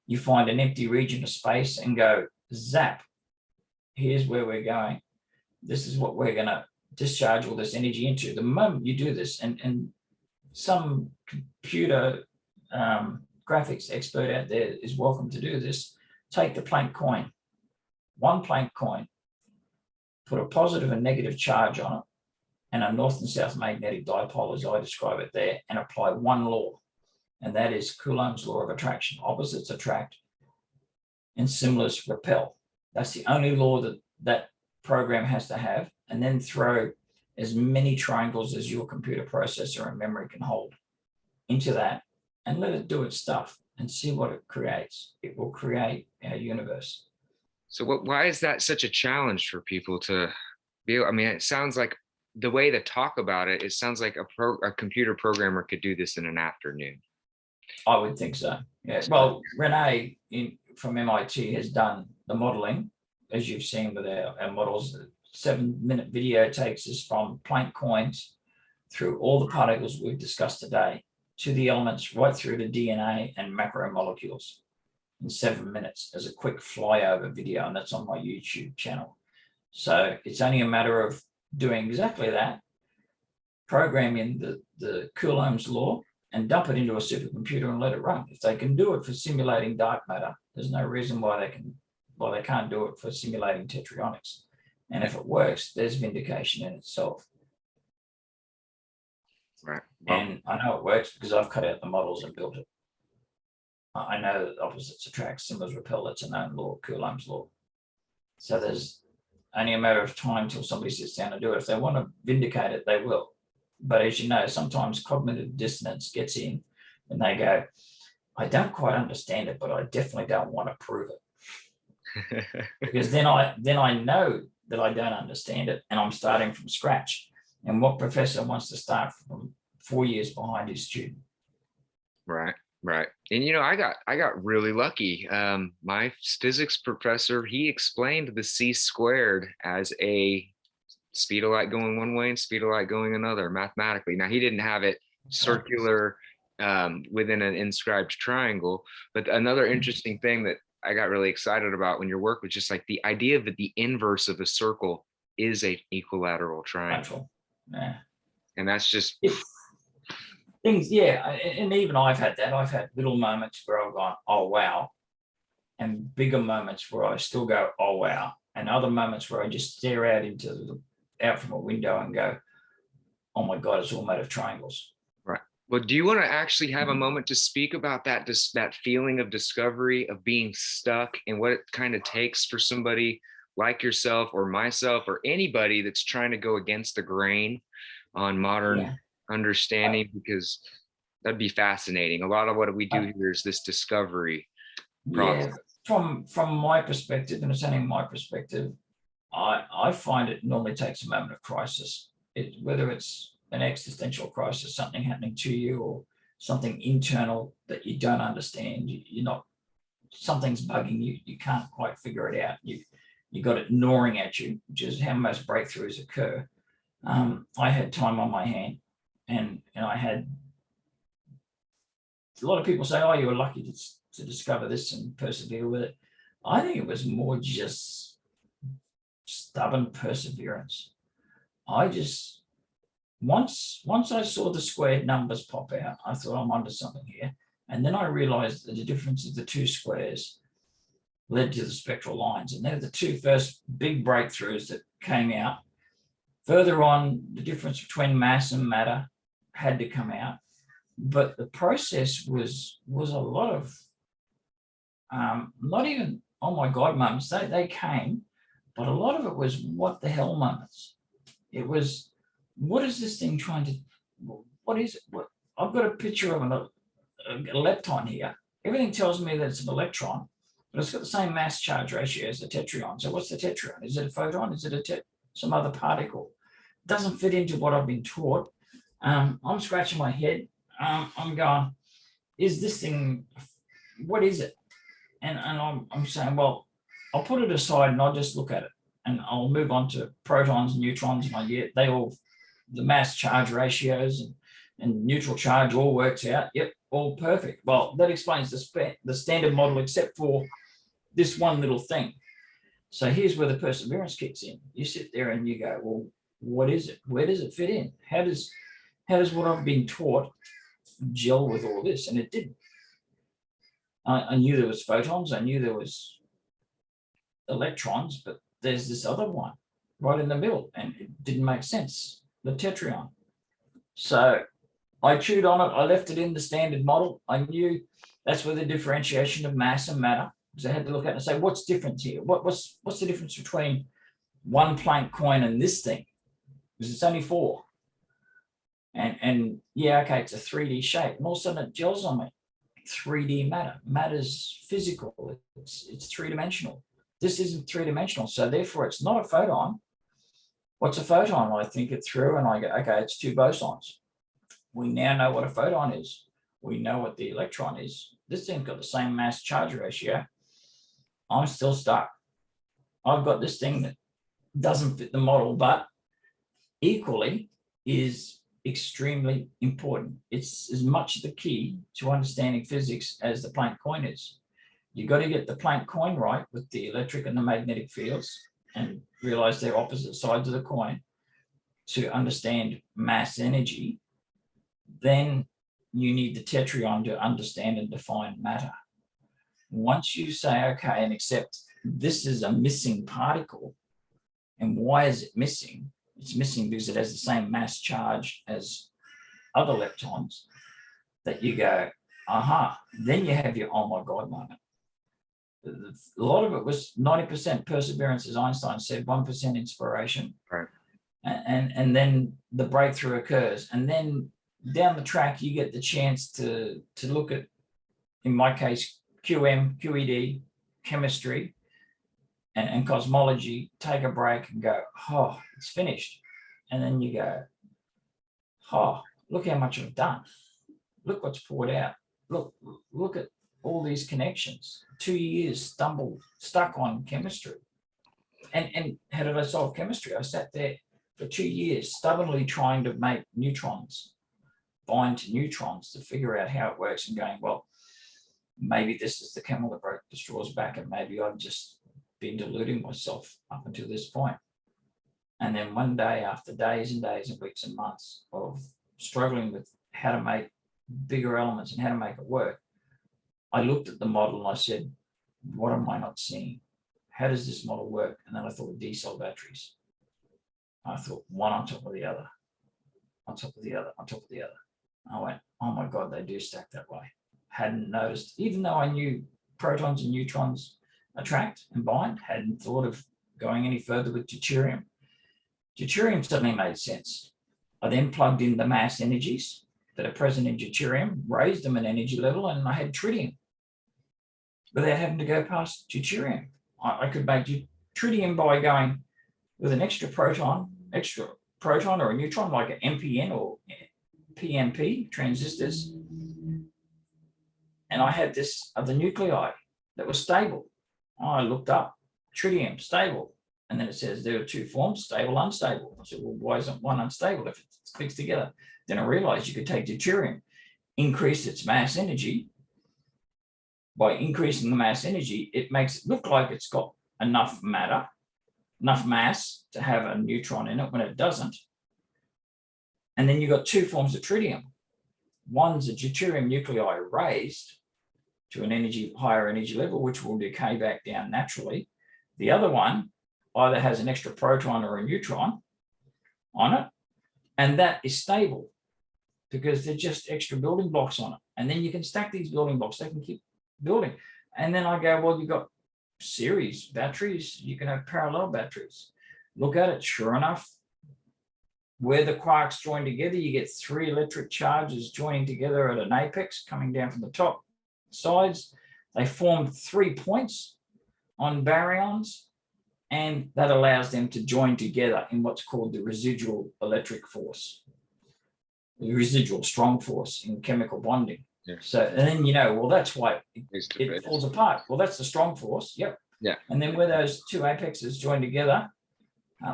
Speaker 2: You find an empty region of space and go, zap, here's where we're going. This is what we're going to discharge all this energy into. The moment you do this, and some computer graphics expert out there is welcome to do this, take the Planck coin, one Planck coin, put a positive and negative charge on it, and a north and south magnetic dipole, as I describe it there, and apply one law, and that is Coulomb's law of attraction. Opposites attract and similars repel. That's the only law that that program has to have, and then throw as many triangles as your computer processor and memory can hold into that, and let it do its stuff and see what it creates. It will create our universe.
Speaker 1: So why is that such a challenge for people to be able, I mean, it sounds like the way to talk about it, it sounds like a computer programmer could do this in an afternoon.
Speaker 2: I would think so. Yeah. Well, Renee from MIT has done the modeling, as you've seen with our models. The 7-minute video takes us from Planck coins through all the particles we've discussed today to the elements right through to DNA and macromolecules in 7 minutes as a quick flyover video, and that's on my YouTube channel. So it's only a matter of doing exactly that, programming the Coulomb's law and dump it into a supercomputer and let it run. If they can do it for simulating dark matter, there's no reason why they can't do it for simulating Tetryonics. And if it works, there's vindication in itself.
Speaker 1: Right. Well,
Speaker 2: and I know it works because I've cut out the models and built it. I know that opposites attract, similars repel. That's a known law, Coulomb's law. So there's only a matter of time till somebody sits down and do it. If they want to vindicate it, they will. But as you know, sometimes cognitive dissonance gets in and they go, I don't quite understand it, but I definitely don't want to prove it. Because then I know that I don't understand it and I'm starting from scratch. And what professor wants to start from 4 years behind his student?
Speaker 1: Right, right. And I got really lucky. My physics professor, he explained the c squared as a speed of light going one way and speed of light going another mathematically. Now, he didn't have it circular within an inscribed triangle, but another interesting thing that I got really excited about when your work was just like the idea that the inverse of a circle is a equilateral triangle.
Speaker 2: Yeah.
Speaker 1: And that's just
Speaker 2: things, yeah. And even I've had that. I've had little moments where I've gone, oh, wow. and bigger moments where I still go, oh wow, and other moments where I just stare out from a window and go, oh my God, it's all made of triangles.
Speaker 1: Right. Well, do you want to actually have a moment to speak about that feeling of discovery, of being stuck, and what it kind of takes for somebody like yourself or myself or anybody that's trying to go against the grain on modern
Speaker 2: Yeah.
Speaker 1: understanding? Because that'd be fascinating. A lot of what we do
Speaker 2: Uh,
Speaker 1: here is this discovery
Speaker 2: yeah,
Speaker 1: process.
Speaker 2: from my perspective, and it's only my perspective, I find it normally takes a moment of crisis. Whether it's an existential crisis, something happening to you, or something internal that you don't understand, you're not, something's bugging you, you can't quite figure it out. You got it gnawing at you, which is how most breakthroughs occur. I had time on my hand, and I had a lot of people say, "Oh, you were lucky to discover this and persevere with it." I think it was more just stubborn perseverance. I just once I saw the squared numbers pop out, I thought I'm onto something here, and then I realized that the difference of the two squares led to the spectral lines, and they're the two first big breakthroughs that came out. Further on, the difference between mass and matter had to come out, but the process was a lot of not even oh my God moments. They came, but a lot of it was what the hell moments. It was, what is this thing trying to, what is it? What, I've got a picture of a lepton here. Everything tells me that it's an electron, but it's got the same mass charge ratio as the tetration. So what's the tetration? Is it a photon? Is it some other particle? It doesn't fit into what I've been taught. I'm scratching my head. I'm going, is this thing, what is it? And I'm saying, well, I'll put it aside and I'll just look at it, and I'll move on to protons, neutrons, and they all, the mass charge ratios and neutral charge all works out. Yep, all perfect. Well, that explains the standard model, except for this one little thing. So here's where the perseverance kicks in. You sit there and you go, well, what is it? Where does it fit in? How does what I've been taught gel with all this? And it didn't. I knew there was photons. I knew there was electrons, but there's this other one right in the middle, and it didn't make sense, the tetration. So I chewed on it. I left it in the standard model. I knew that's where the differentiation of mass and matter, because I had to look at it and say, what's different here? What's the difference between one Planck coin and this thing? Because it's only four. And yeah, okay, it's a 3D shape. And all of a sudden it gels on me. 3D matter. Matter's physical. It's three-dimensional. This isn't three-dimensional. So therefore it's not a photon. What's a photon? I think it through and I go, okay, it's two bosons. We now know what a photon is. We know what the electron is. This thing's got the same mass charge ratio. I'm still stuck. I've got this thing that doesn't fit the model, but equally is extremely important. It's as much the key to understanding physics as the Planck coin is. You got to get the Planck coin right with the electric and the magnetic fields and realize they're opposite sides of the coin to understand mass energy. Then you need the tetration to understand and define matter. Once you say, okay, and accept this is a missing particle, and why is it missing? It's missing because it has the same mass charge as other leptons, that you go, aha, then you have your oh my God moment. A lot of it was 90% perseverance, as Einstein said, 1% inspiration.
Speaker 1: Right.
Speaker 2: And then the breakthrough occurs. And then down the track, you get the chance to look at, in my case, QM, QED, chemistry, and cosmology, take a break and go, oh, it's finished. And then you go, oh, look how much I've done. Look what's poured out. Look at all these connections. 2 years stuck on chemistry. And how did I solve chemistry? I sat there for 2 years stubbornly trying to make neutrons bind to neutrons to figure out how it works, and going, well, maybe this is the camel that broke the straw's back, and maybe I've just been deluding myself up until this point. And then one day, after days and days and weeks and months of struggling with how to make bigger elements and how to make it work, I looked at the model and I said, what am I not seeing? How does this model work? And then I thought of D-cell batteries. I thought one on top of the other, on top of the other, on top of the other. I went, oh my God, they do stack that way. Hadn't noticed, even though I knew protons and neutrons attract and bind, hadn't thought of going any further with deuterium. Deuterium suddenly made sense. I then plugged in the mass energies that are present in deuterium, raised them an energy level, and I had tritium without having to go past deuterium. I could make tritium by going with an extra proton or a neutron, like an MPN or PMP transistors. And I had this other nuclei that was stable. I looked up tritium, stable. And then it says there are two forms, stable, unstable. I said, well, why isn't one unstable if it clicks together? Then I realized you could take deuterium, increase its mass energy. By increasing the mass energy, it makes it look like it's got enough matter, enough mass to have a neutron in it when it doesn't. And then you've got two forms of tritium. One's a deuterium nuclei raised to an higher energy level, which will decay back down naturally. The other one either has an extra proton or a neutron on it, and that is stable because they're just extra building blocks on it. And then you can stack these building blocks, they can keep building. And then I go, well, you've got series batteries, you can have parallel batteries. Look at it, sure enough, where the quarks join together, you get three electric charges joining together at an apex coming down from the top sides. They form 3 points on baryons, and that allows them to join together in what's called the residual electric force, the residual strong force in chemical bonding. Yeah. So, and then, well, that's why it falls apart. Well, that's the strong force. Yep.
Speaker 1: Yeah.
Speaker 2: And then where those two apexes join together,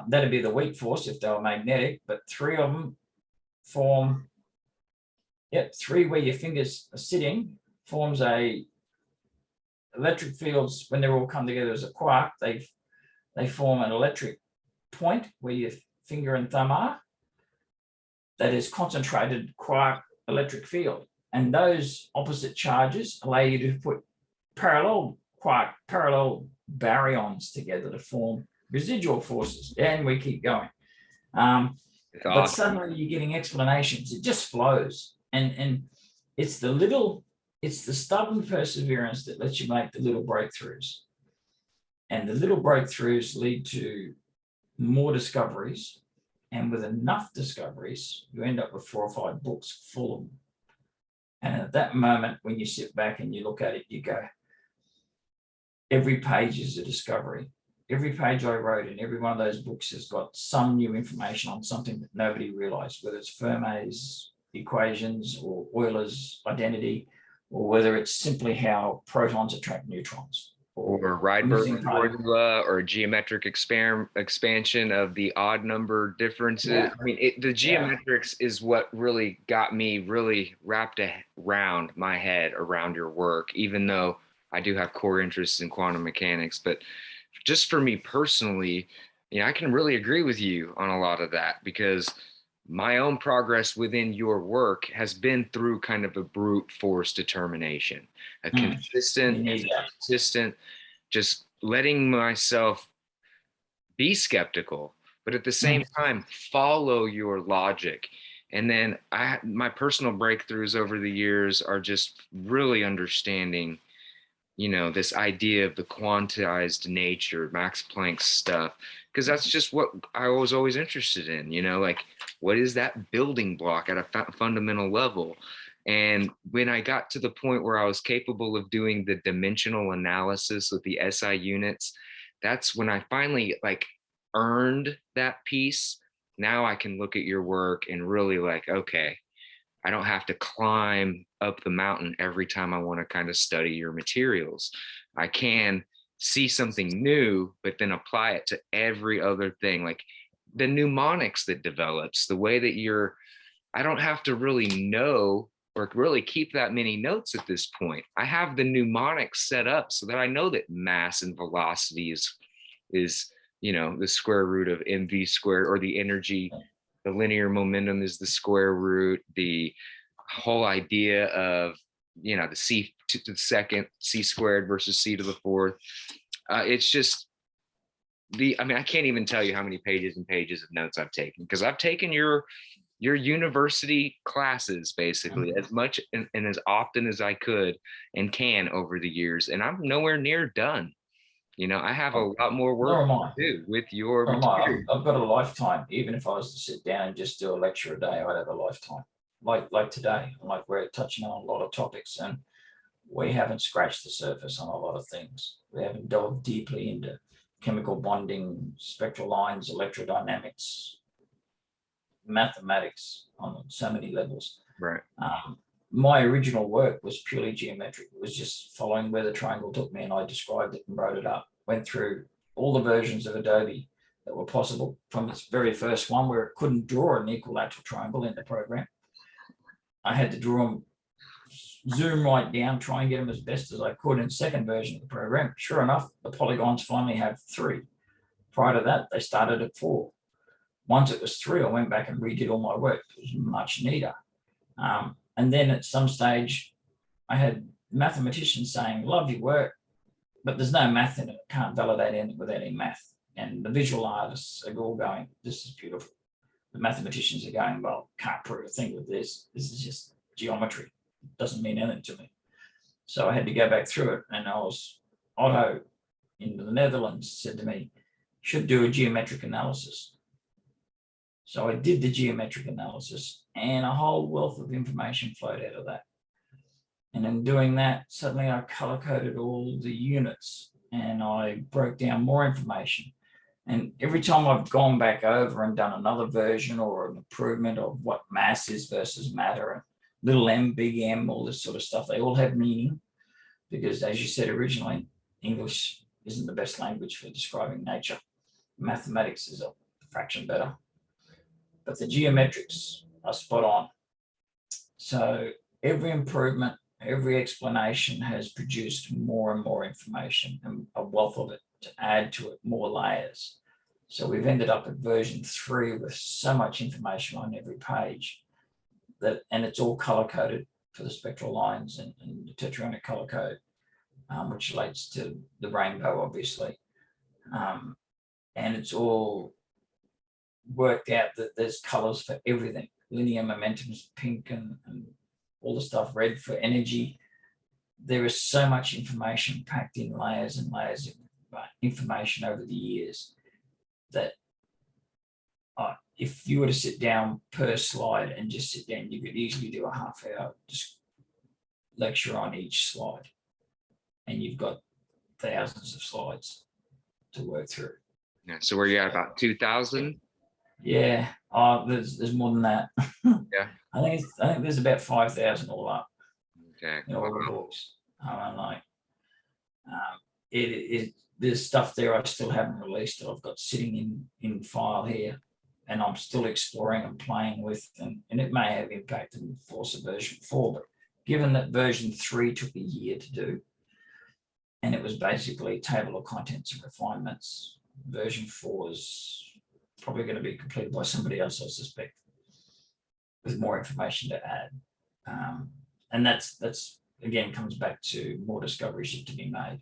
Speaker 2: that'd be the weak force if they were magnetic, but three of them form, three where your fingers are sitting forms a electric fields. When they're all come together as a quark, they form an electric point where your finger and thumb are. That is concentrated quark electric field. And those opposite charges allow you to put parallel baryons together to form residual forces. And we keep going. But suddenly you're getting explanations. It just flows. And it's the stubborn perseverance that lets you make the little breakthroughs. And the little breakthroughs lead to more discoveries. And with enough discoveries, you end up with 4 or 5 books full of them. And at that moment, when you sit back and you look at it, you go, every page is a discovery. Every page I wrote in every one of those books has got some new information on something that nobody realized, whether it's Fermat's equations or Euler's identity, or whether it's simply how protons attract neutrons.
Speaker 1: Or Rydberg formula, or geometric expansion of the odd number differences. Yeah. I mean, the geometrics is what really got me really wrapped around my head around your work, even though I do have core interests in quantum mechanics. But just for me personally, I can really agree with you on a lot of that, because my own progress within your work has been through kind of a brute force determination, a consistent, just letting myself be skeptical, but at the same time, follow your logic. And then my personal breakthroughs over the years are just really understanding, this idea of the quantized nature, Max Planck's stuff, because that's just what I was always interested in, like, what is that building block at a fundamental level? And when I got to the point where I was capable of doing the dimensional analysis with the SI units, that's when I finally earned that piece. Now I can look at your work and really okay, I don't have to climb up the mountain every time I want to kind of study your materials. I can see something new, but then apply it to every other thing, like the mnemonics that develops, the way that I don't have to really know or really keep that many notes at this point. I have the mnemonics set up so that I know that mass and velocity is the square root of mv squared, or the energy, the linear momentum is the square root. The whole idea of you know, the c to the second, c squared versus c to the fourth. It's just I mean, I can't even tell you how many pages and pages of notes I've taken, because I've taken your university classes basically as much and as often as I could and can over the years, and I'm nowhere near done. You know, I have a lot more
Speaker 2: Nor
Speaker 1: work
Speaker 2: am
Speaker 1: to
Speaker 2: I.
Speaker 1: do with your
Speaker 2: Nor am I.
Speaker 1: material.
Speaker 2: I've got a lifetime. Even if I was to sit down and just do a lecture a day, I'd have a lifetime. Like today, like we're touching on a lot of topics, and we haven't scratched the surface on a lot of things. We haven't delved deeply into chemical bonding, spectral lines, electrodynamics, mathematics on so many levels.
Speaker 1: Right.
Speaker 2: My original work was purely geometric. It was just following where the triangle took me, and I described it and wrote it up. Went through all the versions of Adobe that were possible, from its very first one where it couldn't draw an equilateral triangle in the program. I had to draw them, zoom right down, try and get them as best as I could in second version of the program. Sure enough, the polygons finally have 3. Prior to that, they started at 4. Once it was 3, I went back and redid all my work. It was much neater. And then at some stage, I had mathematicians saying, love your work, but there's no math in it. Can't validate it without any math. And the visual artists are all going, this is beautiful. The mathematicians are going, well, can't prove a thing with this. This is just geometry. It doesn't mean anything to me. So I had to go back through it. And Otto in the Netherlands said to me, should do a geometric analysis. So I did the geometric analysis, and a whole wealth of information flowed out of that. And in doing that, suddenly I color coded all the units and I broke down more information. And every time I've gone back over and done another version or an improvement of what mass is versus matter, and little m, big M, all this sort of stuff, they all have meaning, because as you said originally, English isn't the best language for describing nature. Mathematics is a fraction better. But the geometrics are spot on. So every improvement, every explanation has produced more and more information, and a wealth of it to add to it, more layers. So we've ended up at version 3 with so much information on every page and it's all color coded for the spectral lines and the Tetryonic color code, which relates to the rainbow, obviously. And it's all worked out that there's colors for everything. Linear momentum is pink and all the stuff red for energy. There is so much information packed in layers and layers of information over the years that if you were to sit down per slide and just sit down, you could easily do a half-hour just lecture on each slide, and you've got thousands of slides to work through.
Speaker 1: Yeah. So where you at, about 2,000?
Speaker 2: Yeah. There's more than that.
Speaker 1: Yeah.
Speaker 2: I think there's about 5,000 all up.
Speaker 1: Okay.
Speaker 2: In all the books. There's stuff there I still haven't released that I've got sitting in file here, and I'm still exploring and playing with, and it may have impact in the force of version 4, but given that version 3 took a year to do, and it was basically a table of contents and refinements, version 4 is probably going to be completed by somebody else, I suspect, with more information to add. And that's again comes back to more discoveries yet to be made.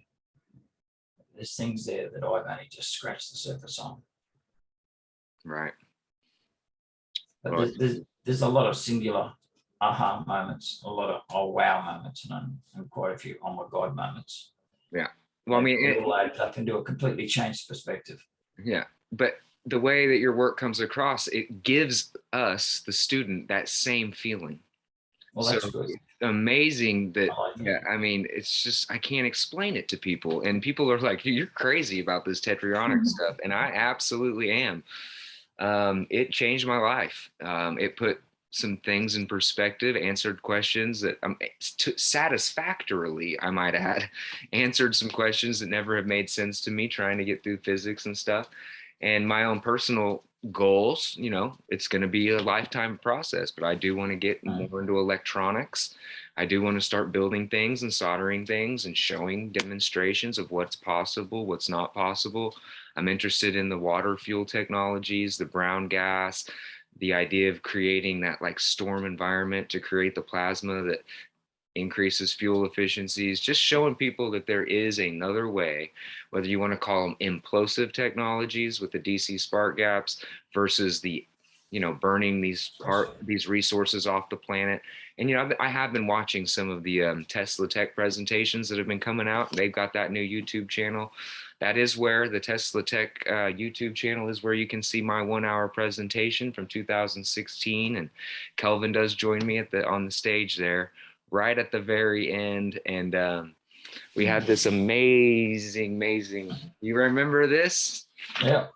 Speaker 2: There's things there that I've only just scratched the surface on.
Speaker 1: Right.
Speaker 2: But
Speaker 1: Well,
Speaker 2: there's a lot of singular aha moments, a lot of oh wow moments, and quite a few oh my god moments.
Speaker 1: Yeah. Well, I mean,
Speaker 2: it all adds up into a completely changed perspective.
Speaker 1: Yeah, but the way that your work comes across, it gives us, the student, that same feeling.
Speaker 2: Well, that's good.
Speaker 1: It's amazing that,
Speaker 2: that.
Speaker 1: I mean, it's just, I can't explain it to people. And people are like, you're crazy about this Tetryonic stuff. And I absolutely am. It changed my life. It put some things in perspective, answered questions that satisfactorily, I might add, answered some questions that never have made sense to me trying to get through physics and stuff. And my own personal goals, you know, it's going to be a lifetime process, but I do want to get more into electronics. I do want to start building things and soldering things and showing demonstrations of what's possible, what's not possible. I'm interested in the water fuel technologies, the brown gas, the idea of creating that like storm environment to create the plasma that increases fuel efficiencies, just showing people that there is another way, whether you want to call them implosive technologies with the DC spark gaps versus the, burning these resources off the planet. And, I have been watching some of the Tesla Tech presentations that have been coming out. They've got that new YouTube channel. That is where the Tesla Tech YouTube channel is where you can see my 1 hour presentation from 2016. And Kelvin does join me on the stage there right at the very end. And we had this amazing, you remember this?
Speaker 2: Yeah.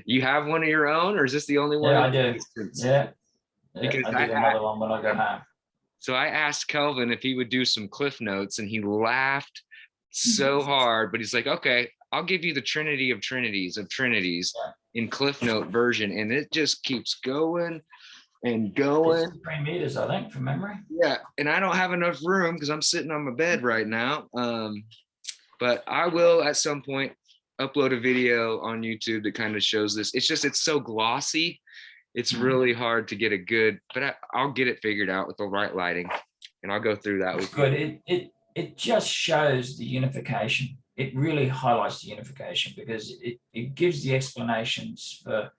Speaker 1: You have one of your own, or is this the only one?
Speaker 2: Yeah, I do. Yeah.
Speaker 1: Because
Speaker 2: I do another one when I go home.
Speaker 1: So I asked Kelvin if he would do some cliff notes, and he laughed so hard, but he's like, okay, I'll give you the Trinity of Trinities in cliff note version. And it just keeps going and going.
Speaker 2: It's 3 meters, I think, from memory.
Speaker 1: Yeah. And I don't have enough room because I'm sitting on my bed right now. But I will at some point upload a video on YouTube that kind of shows this. It's so glossy. It's really hard to get a good, but I'll get it figured out with the right lighting, and I'll go through that with
Speaker 2: good. It just shows the unification. It really highlights the unification because it gives the explanations for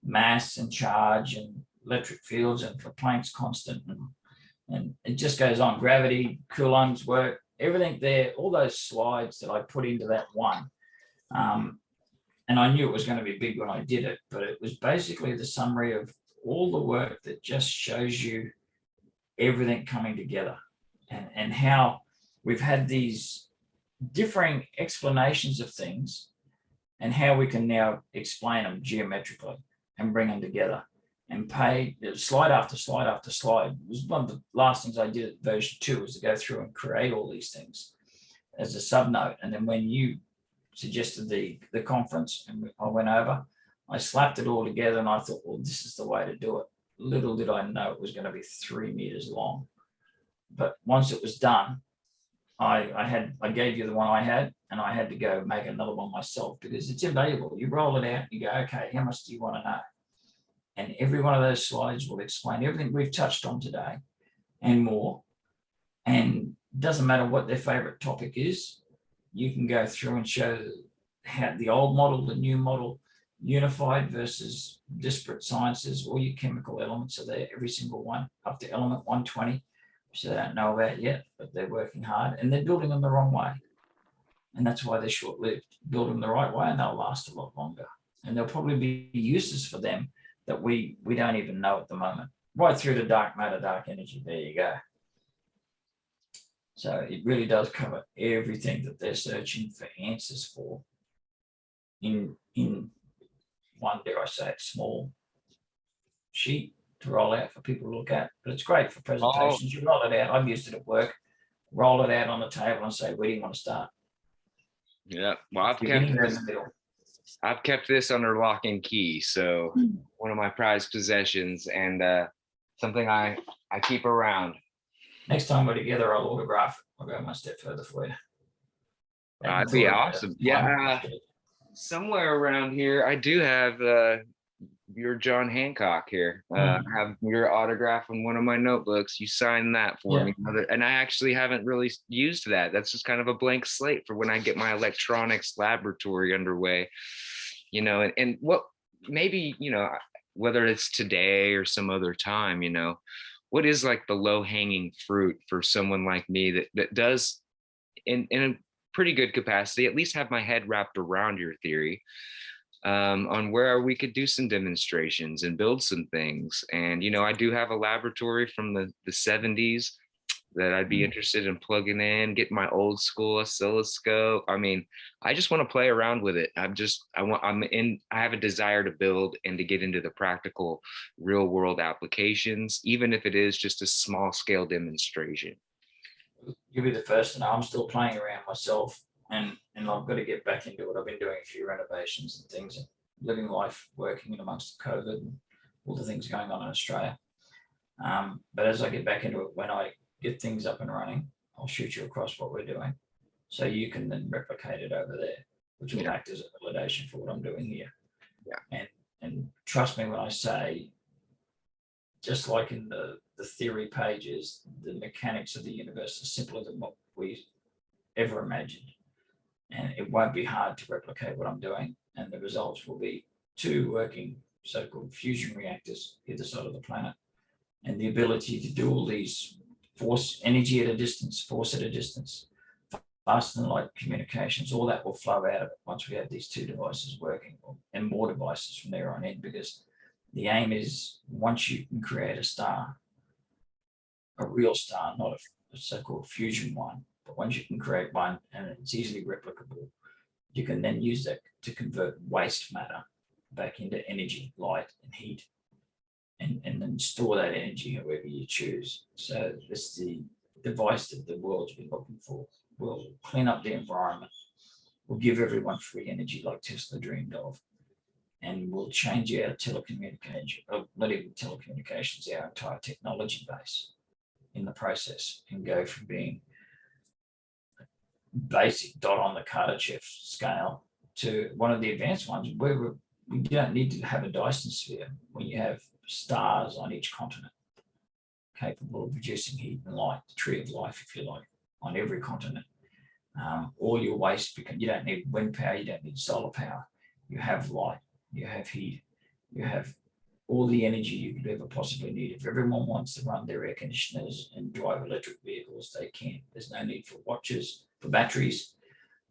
Speaker 2: mass and charge and electric fields and for Planck's constant, and it just goes on. Gravity, Coulomb's work, everything there, all those slides that I put into that one. And I knew it was going to be big when I did it, but it was basically the summary of all the work that just shows you everything coming together, and how we've had these differing explanations of things and how we can now explain them geometrically and bring them together and pay slide after slide after slide. It was one of the last things I did at version 2 was to go through and create all these things as a subnote. And then when you suggested the conference and I went over, I slapped it all together and I thought, well, this is the way to do it. Little did I know it was going to be 3 meters long. But once it was done, I gave you the one I had, and I had to go make another one myself because it's invaluable. You roll it out, you go, okay, how much do you want to know? And every one of those slides will explain everything we've touched on today and more. And it doesn't matter what their favorite topic is, you can go through and show how the old model, the new model, unified versus disparate sciences. All your chemical elements are there, every single one, up to element 120, which they don't know about yet, but they're working hard and they're building them the wrong way. And that's why they're short-lived. Build them the right way and they'll last a lot longer. And there'll probably be uses for them that we don't even know at the moment. Right through to dark matter, dark energy. There you go. So it really does cover everything that they're searching for answers for in one, dare I say it, small sheet to roll out for people to look at. But it's great for presentations. You roll it out. I've used it at work. Roll it out on the table and say, where do you want to start?
Speaker 1: Yeah. Well, I've kept this under lock and key. So one of my prized possessions and something I keep around.
Speaker 2: Next time we're together, I'll autograph it. I'll go one step further for you.
Speaker 1: That'd be awesome. Yeah. Somewhere around here, I do have your John Hancock here. I have your autograph on one of my notebooks. You signed that for me. And I actually haven't really used that. That's just kind of a blank slate for when I get my electronics laboratory underway. And what maybe, whether it's today or some other time, what is like the low-hanging fruit for someone like me that does in a pretty good capacity at least have my head wrapped around your theory on where we could do some demonstrations and build some things. And I do have a laboratory from the 70s that I'd be interested in plugging in, getting my old school oscilloscope. I mean, I just want to play around with it. I have a desire to build and to get into the practical real world applications, even if it is just a small scale demonstration.
Speaker 2: You'll be the first to know. I'm still playing around myself and I've got to get back into it. I've been doing a few renovations and things, and living life, working in amongst COVID and all the things going on in Australia. But as I get back into it, when I get things up and running, I'll shoot you across what we're doing so you can then replicate it over there, which will act as a validation for what I'm doing here. And trust me when I say, just like in the the theory pages, the mechanics of the universe are simpler than what we ever imagined. And it won't be hard to replicate what I'm doing. And the results will be 2 working so-called fusion reactors either side of the planet. And the ability to do all these force, energy at a distance, force at a distance, faster than light communications, all that will flow out of it once we have these 2 devices working, and more devices from there on in, because the aim is once you can create a star, a real star, not a so-called fusion one, but once you can create one and it's easily replicable, you can then use that to convert waste matter back into energy, light and heat, and then store that energy however you choose. So it's the device that the world's been looking for. Will clean up the environment, will give everyone free energy like Tesla dreamed of, and will change our telecommunication, not even telecommunications, our entire technology base in the process, and go from being basic dot on the Kardashev scale to one of the advanced ones where we don't need to have a Dyson sphere when you have stars on each continent capable of producing heat and light, the tree of life, if you like, on every continent. All your waste, because you don't need wind power, you don't need solar power. You have light, you have heat, you have all the energy you could ever possibly need. If everyone wants to run their air conditioners and drive electric vehicles, they can. There's no need for watches, for batteries,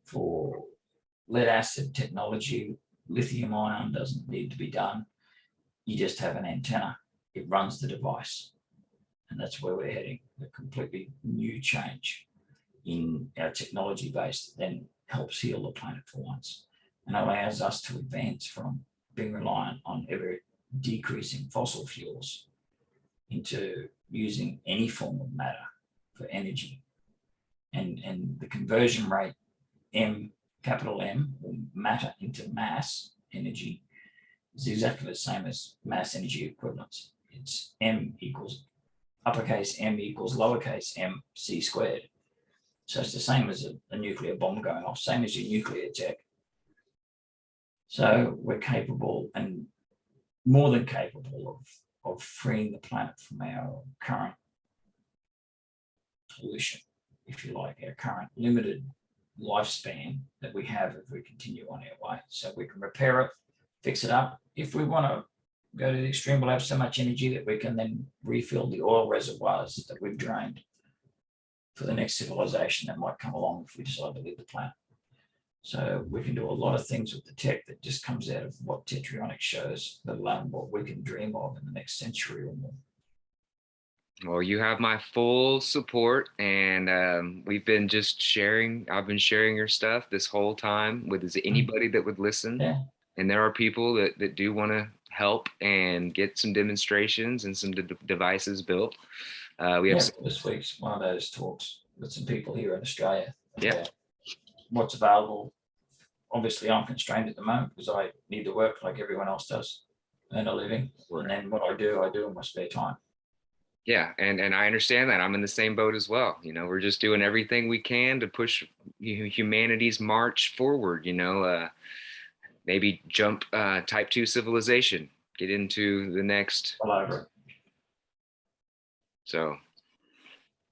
Speaker 2: for lead acid technology. Lithium ion doesn't need to be done. You just have an antenna. It runs the device. And that's where we're heading, a completely new change in our technology base that then helps heal the planet for once and allows us to advance from being reliant on ever decreasing fossil fuels into using any form of matter for energy. And the conversion rate, capital M, or matter into mass energy, is exactly the same as mass energy equivalence. It's M equals uppercase M equals lowercase m c squared. So it's the same as a nuclear bomb going off, same as your nuclear tech. So we're capable, and more than capable, of freeing the planet from our current pollution, if you like, our current limited lifespan that we have if we continue on our way. So we can repair it, fix it up. If we want to go to the extreme, we'll have so much energy that we can then refill the oil reservoirs that we've drained for the next civilization that might come along if we decide to leave the planet. So we can do a lot of things with the tech that just comes out of what Tetryonics shows, let alone what we can dream of in the next century or more.
Speaker 1: Well, you have my full support, and we've been just sharing. I've been sharing your stuff this whole time with anybody that would listen.
Speaker 2: Yeah.
Speaker 1: And there are people that do want to help and get some demonstrations and some devices built. We have
Speaker 2: This week's one of those talks with some people here in Australia
Speaker 1: about
Speaker 2: what's available. Obviously, I'm constrained at the moment because I need to work like everyone else does, earn a living. Right. And then what I do in my spare time.
Speaker 1: Yeah, and I understand that. I'm in the same boat as well. You know, we're just doing everything we can to push humanity's march forward. Maybe jump type 2 civilization, get into the next.
Speaker 2: All over it.
Speaker 1: So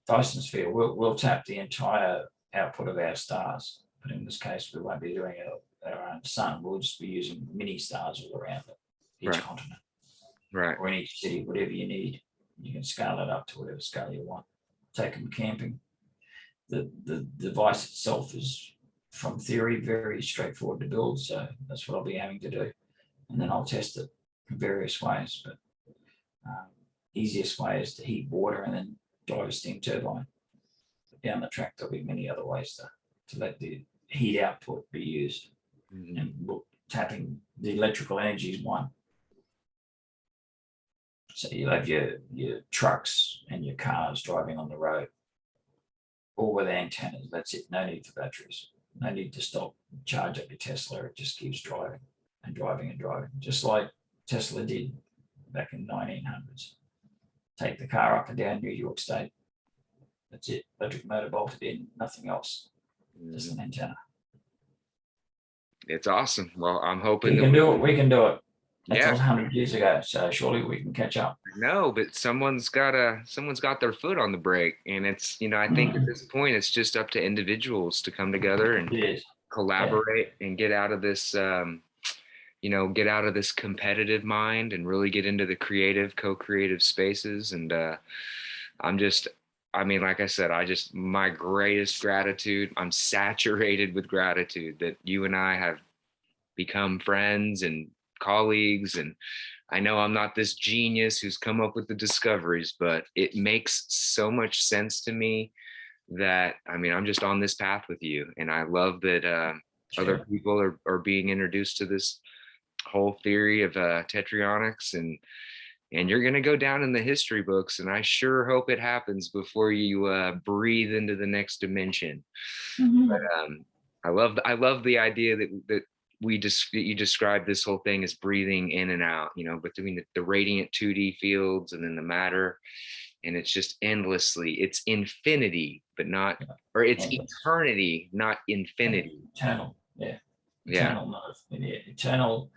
Speaker 2: Dyson sphere, we'll tap the entire output of our stars, but in this case, we won't be doing our own sun. We'll just be using mini stars all around each continent,
Speaker 1: right,
Speaker 2: or in each city, whatever you need. You can scale it up to whatever scale you want. Take them camping. The device itself is, from theory, very straightforward to build. So that's what I'll be aiming to do. And then I'll test it in various ways. But easiest way is to heat water and then drive a steam turbine. But down the track, there'll be many other ways to let the heat output be used. Mm-hmm. And tapping the electrical energy is one. So you'll have your trucks and your cars driving on the road, all with antennas. That's it. No need for batteries. No need to stop, charge up your Tesla. It just keeps driving and driving and driving, just like Tesla did back in the 1900s. Take the car up and down New York State. That's it. Electric motor bolted in, nothing else. Just an antenna.
Speaker 1: It's awesome. Well, I'm hoping
Speaker 2: we can do it. We can do it. That
Speaker 1: Yeah.
Speaker 2: was 100 years ago. So surely we can catch up.
Speaker 1: No, but someone's got their foot on the brake, and it's, I think at this point it's just up to individuals to come together and
Speaker 2: It is. Yeah.
Speaker 1: collaborate and get out of this get out of this competitive mind and really get into the creative, co-creative spaces. And I'm just, I mean, like I said, my greatest gratitude, I'm saturated with gratitude that you and I have become friends and colleagues. And I know I'm not this genius who's come up with the discoveries, but it makes so much sense to me that, I mean, I'm just on this path with you. And I love that other
Speaker 2: Sure.
Speaker 1: people are being introduced to this whole theory of Tetryonics, and you're going to go down in the history books, and I sure hope it happens before you breathe into the next dimension. But I love the idea that you described this whole thing as breathing in and out, between the radiant 2D fields and then the matter, and it's just endlessly, it's infinity, but not, or it's eternity, not infinity.
Speaker 2: Eternal. Yeah.
Speaker 1: Yeah.
Speaker 2: Eternal, not eternal,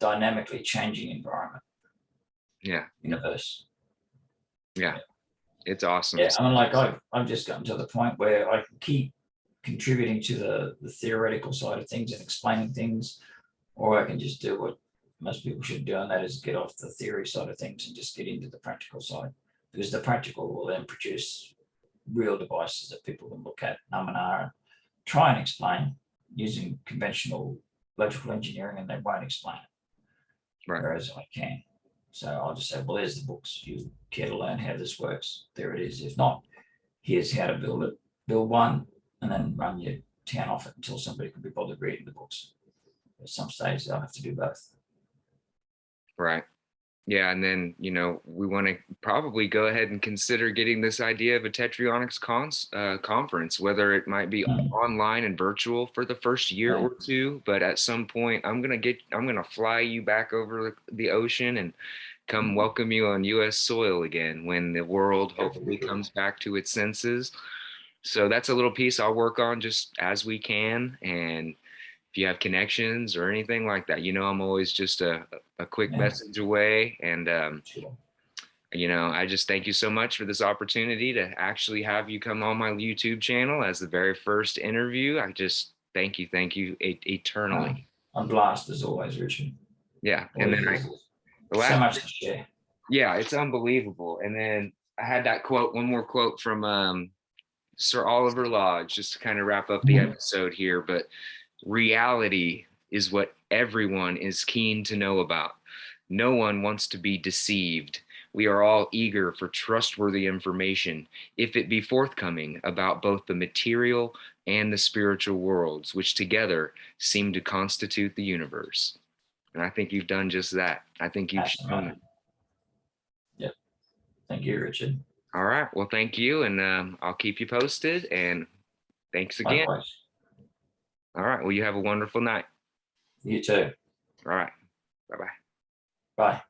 Speaker 2: dynamically changing environment.
Speaker 1: Yeah.
Speaker 2: Universe.
Speaker 1: Yeah. It's awesome.
Speaker 2: Yeah, I mean, like I've just gotten to the point where I can keep contributing to the theoretical side of things and explaining things, or I can just do what most people should do, and that is get off the theory side of things and just get into the practical side, because the practical will then produce real devices that people can look at, and try and explain using conventional electrical engineering, and they won't explain it,
Speaker 1: Right.
Speaker 2: whereas I can. So I'll just say, well, there's the books. You care to learn how this works? There it is. If not, here's how to build it. Build one, and then run your town off it until somebody can be bothered reading the books. At some stage, they'll have to do both.
Speaker 1: Right. Yeah, and then we want to probably go ahead and consider getting this idea of a Tetryonics conference, whether it might be online and virtual for the first year or two. But at some point, I'm gonna fly you back over the ocean and come welcome you on U.S. soil again when the world hopefully comes back to its senses. So that's a little piece I'll work on just as we can. And if you have connections or anything like that, I'm always just a quick message away. And, I just thank you so much for this opportunity to actually have you come on my YouTube channel as the very first interview. I just thank you eternally.
Speaker 2: I'm blessed as always, Richard.
Speaker 1: Yeah. And then
Speaker 2: so much to share.
Speaker 1: Yeah, it's unbelievable. And then I had one more quote from Sir Oliver Lodge, just to kind of wrap up the episode here. But reality is what everyone is keen to know about. No one wants to be deceived. We are all eager for trustworthy information, if it be forthcoming, about both the material and the spiritual worlds, which together seem to constitute the universe. And I think you've done just that. I think you've shown it.
Speaker 2: Yep. Thank you, Richard.
Speaker 1: All right. Well, thank you. And I'll keep you posted. And thanks again.
Speaker 2: Likewise.
Speaker 1: All right. Well, you have a wonderful night.
Speaker 2: You too.
Speaker 1: All right. Bye-bye.
Speaker 2: Bye.